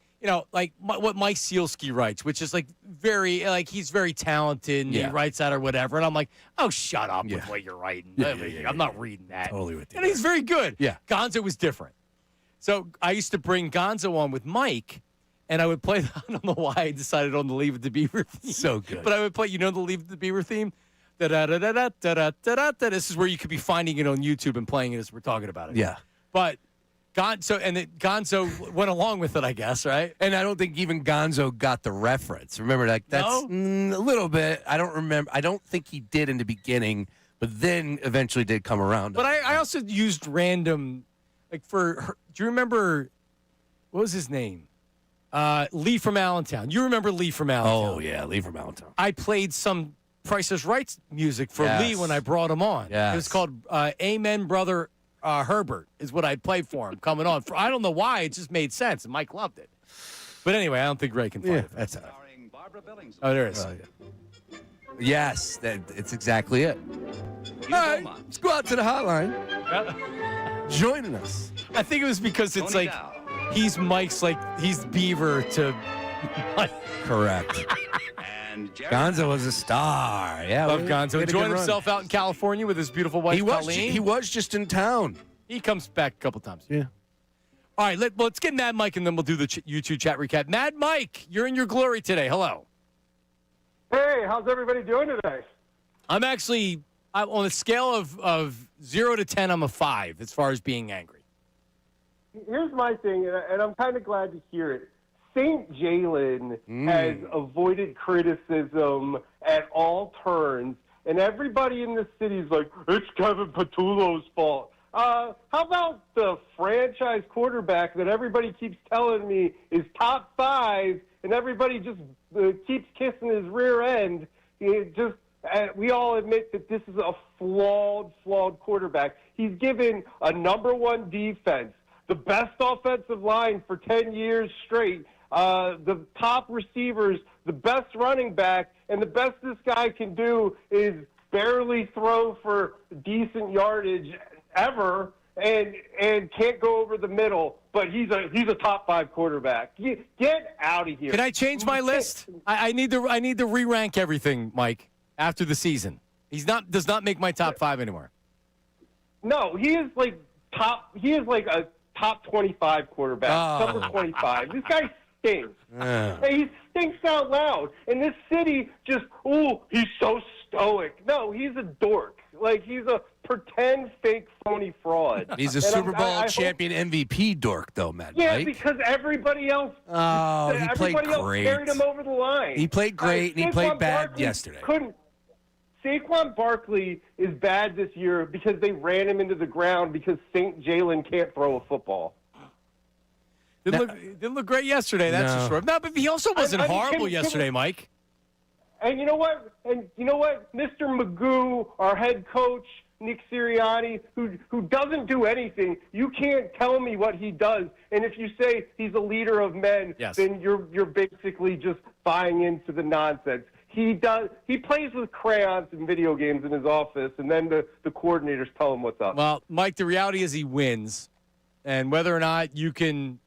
what Mike Sealski writes, which is he's very talented and he writes that or whatever. And I'm like, oh, shut up with what you're writing. I'm not reading that. Totally with you. And he's very good. Yeah. Gonzo was different. So I used to bring Gonzo on with Mike, and I would play, I don't know why I decided on the Leave It to Beaver theme. So good. But I would play, the Leave It to Beaver theme? Da-da-da-da-da-da-da-da. This is where you could be finding it on YouTube and playing it as we're talking about it. Yeah. But Gonzo went along with it, I guess, right? And I don't think even Gonzo got the reference. Remember, that's a little bit. I don't remember. I don't think he did in the beginning, but then eventually did come around. But I also used random, do you remember, what was his name? Lee from Allentown. You remember Lee from Allentown? Oh, yeah, Lee from Allentown. I played some Price is Right music for Lee when I brought him on. Yes. It was called Amen, Brother Herbert is what I played for him coming on. I don't know why. It just made sense, and Mike loved it. But anyway, I don't think Ray can find it. That's it. Oh, there it is. Yes, it's exactly it. All right, let's go out to the hotline. Joining us. I think it was because it's he's Mike's, he's Beaver to Mike. Correct. Gonzo was a star. Yeah, love Gonzo. Enjoying himself out in California with his beautiful wife, Colleen. He was just in town. He comes back a couple times. Yeah. All right, let's get Mad Mike, and then we'll do the YouTube chat recap. Mad Mike, you're in your glory today. Hello. Hey, how's everybody doing today? I'm on a scale of 0 to 10, I'm a 5 as far as being angry. Here's my thing, and I'm kind of glad to hear it. St. Jalen has avoided criticism at all turns, and everybody in the city is like, it's Kevin Patullo's fault. How about the franchise quarterback that everybody keeps telling me is top 5, and everybody just keeps kissing his rear end? We all admit that this is a flawed quarterback. He's given a #1 defense, the best offensive line for 10 years straight, the top receivers, the best running back, and the best this guy can do is barely throw for decent yardage ever, and can't go over the middle. But he's a top 5 quarterback. Get out of here. Can I change my list? I need to re-rank everything, Mike, after the season. Does not make my top 5 anymore. No, he is like a top 25 quarterback, number 25. This guy stinks. He stinks out loud. And this city he's so stoic. No, he's a dork. He's a pretend fake phony fraud. He's a Super Bowl champion MVP dork, though, Matt. Yeah, Mike. because everybody else. He played great. Carried him over the line. He played great, and he played bad yesterday. Saquon Barkley is bad this year because they ran him into the ground because St. Jalen can't throw a football. Didn't look great yesterday, that's for sure. No, but he also wasn't horrible yesterday, Mike. And you know what? Mr. Magoo, our head coach, Nick Sirianni, who doesn't do anything, you can't tell me what he does. And if you say he's a leader of men, then you're basically just buying into the nonsense. He plays with crayons and video games in his office, and then the coordinators tell him what's up. Well, Mike, the reality is he wins, and whether or not you can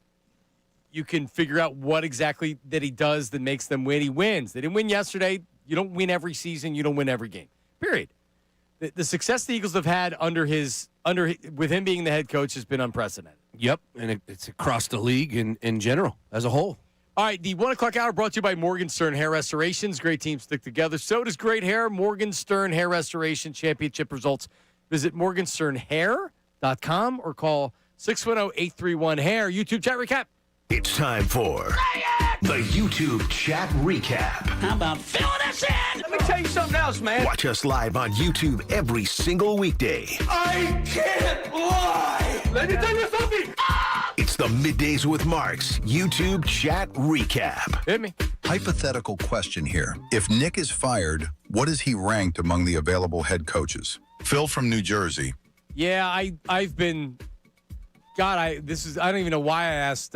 figure out what exactly that he does that makes them win, he wins. They didn't win yesterday. You don't win every season. You don't win every game. Period. The success the Eagles have had with him being the head coach has been unprecedented. Yep, and it's across the league in general as a whole. All right, the 1 o'clock hour brought to you by Morgenstern Hair Restorations. Great teams stick together. So does great hair. Morgenstern Hair Restoration championship results. Visit morgensternhair.com or call 610-831-HAIR. YouTube chat recap. It's time for the YouTube chat recap. How about filling us in? Let me tell you something else, man. Watch us live on YouTube every single weekday. I can't lie. Let me tell you something. It's the Middays with Marks YouTube chat recap. Hit me. Hypothetical question here. If Nick is fired, what is he ranked among the available head coaches? Phil from New Jersey. Yeah, I've been. God, I don't even know why I asked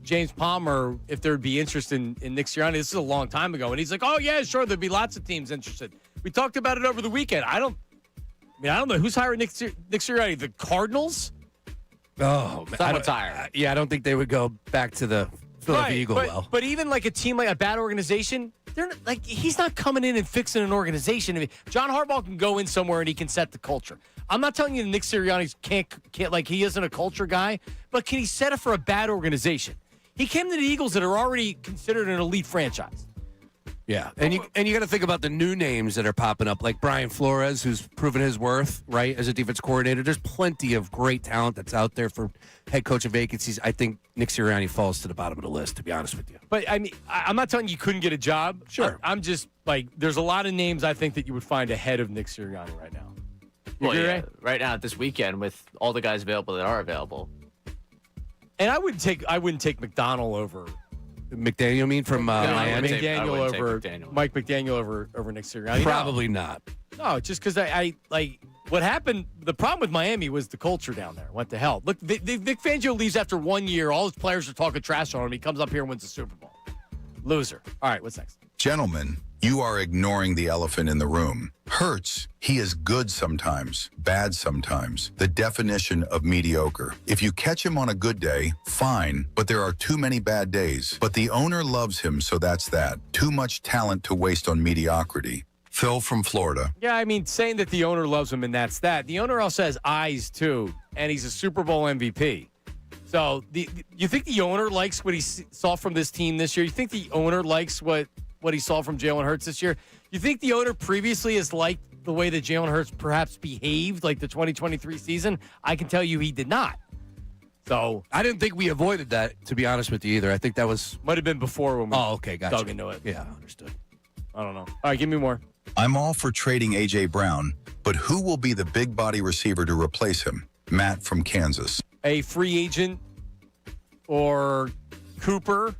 James Palmer if there would be interest in Nick Sirianni. This is a long time ago, and he's like, "Oh yeah, sure, there'd be lots of teams interested." We talked about it over the weekend. I don't know who's hiring Nick Sirianni. The Cardinals. Oh, man. Someone's hiring. I don't think they would go back to the Philadelphia Eagle well. But even like a team like a bad organization, they're not, like he's not coming in and fixing an organization. I mean, John Harbaugh can go in somewhere and he can set the culture. I'm not telling you that Nick Sirianni can't like he isn't a culture guy, but can he set it for a bad organization? He came to the Eagles that are already considered an elite franchise. Yeah, and you got to think about the new names that are popping up, like Brian Flores, who's proven his worth, right, as a defense coordinator. There's plenty of great talent that's out there for head coaching vacancies. I think Nick Sirianni falls to the bottom of the list, to be honest with you. But, I mean, I'm not telling you couldn't get a job. Sure. I'm just, like, there's a lot of names I think that you would find ahead of Nick Sirianni right now. You agree, Ray? Right now, this weekend, with all the guys available that are available. And I wouldn't take McDonald over. McDaniel, you mean, from Miami? Mike McDaniel over Nick Sirianni. Probably not. No, just because I like what happened. The problem with Miami was the culture down there. What the hell? Look, Vic Fangio leaves after 1 year. All his players are talking trash on him. He comes up here and wins the Super Bowl. Loser. All right, what's next? Gentlemen, you are ignoring the elephant in the room. Hurts, he is good sometimes, bad sometimes. The definition of mediocre. If you catch him on a good day, fine, but there are too many bad days. But the owner loves him, so that's that. Too much talent to waste on mediocrity. Phil from Florida. Yeah, I mean, saying that the owner loves him and that's that. The owner also has eyes, too, and he's a Super Bowl MVP. So you think the owner likes what he saw from this team this year? You think the owner likes what he saw from Jalen Hurts this year? You think the owner previously has liked the way that Jalen Hurts perhaps behaved like the 2023 season? I can tell you he did not. So I didn't think we avoided that, to be honest with you, either. I think that might have been before when we gotcha. dug into it. Yeah, understood. I don't know. All right, give me more. I'm all for trading A.J. Brown, but who will be the big body receiver to replace him? Matt from Kansas. A free agent or Cooper.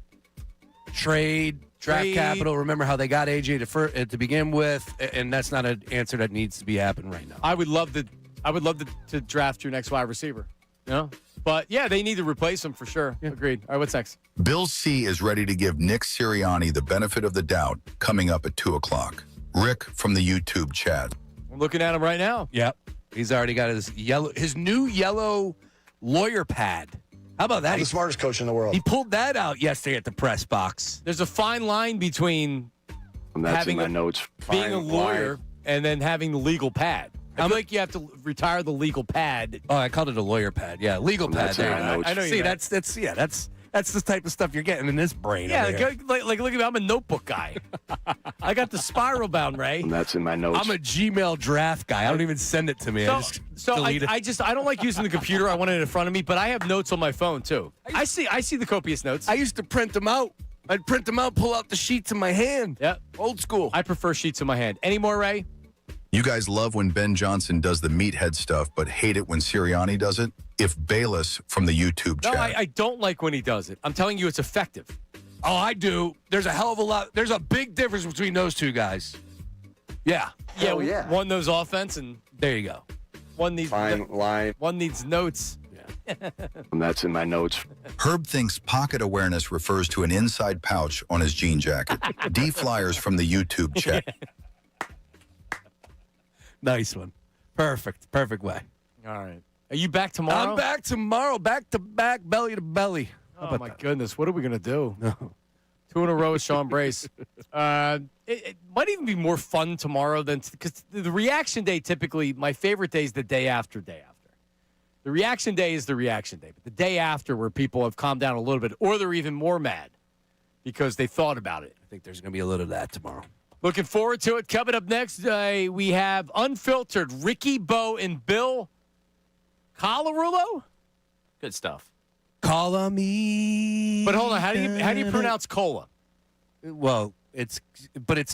Trade. Draft capital. Remember how they got AJ to begin with, and that's not an answer that needs to be happening right now. I would love to draft your next wide receiver. You know? But yeah, they need to replace him for sure. Yeah. Agreed. All right, what's next? Bill C is ready to give Nick Sirianni the benefit of the doubt coming up at 2:00. Rick from the YouTube chat. I'm looking at him right now. Yep. He's already got his new yellow lawyer pad. How about that? I'm the smartest coach in the world. He pulled that out yesterday at the press box. There's a fine line between being a lawyer and then having the legal pad. I feel like you have to retire the legal pad. Oh, I called it a lawyer pad. Yeah, legal pad. I know. See, that's the type of stuff you're getting in this brain. Yeah, like look at me. I'm a notebook guy. I got the spiral bound, Ray. And that's in my notes. I'm a Gmail draft guy. I don't even send it to me. I don't like using the computer. I want it in front of me, but I have notes on my phone too. I see the copious notes. I used to print them out. I'd print them out, pull out the sheets in my hand. Yeah, old school. I prefer sheets in my hand. Any more, Ray? You guys love when Ben Johnson does the meathead stuff, but hate it when Sirianni does it? If Bayless from the YouTube chat. No, I don't like when he does it. I'm telling you, it's effective. Oh, I do. There's a hell of a lot. There's a big difference between those two guys. Yeah. Yeah. One knows offense, and there you go. One needs fine line. One needs notes. Yeah. And that's in my notes. Herb thinks pocket awareness refers to an inside pouch on his jean jacket. D Flyers from the YouTube chat. Nice one. Perfect way. All right. Are you back tomorrow? I'm back tomorrow, back to back, belly to belly. Oh, my goodness. What are we going to do? 2 in a row with Sean Brace. It might even be more fun tomorrow than because the reaction day typically, my favorite day is the day after. The reaction day is the reaction day. But the day after where people have calmed down a little bit or they're even more mad because they thought about it. I think there's going to be a little of that tomorrow. Looking forward to it. Coming up next, we have Unfiltered, Ricky, Bo, and Bill Colarulo. Good stuff. Call on me. But hold on, how do you pronounce cola? Well, it's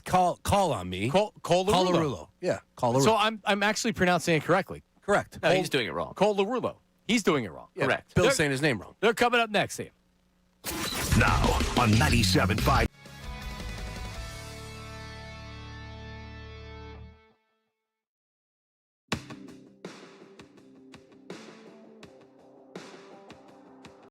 call on me. Colarulo. Yeah, Colarulo. So I'm actually pronouncing it correctly. Correct. No, he's doing it wrong. Colarulo. He's doing it wrong. Yeah, Correct. Bill's saying his name wrong. They're coming up next. See you. Now on 97.5.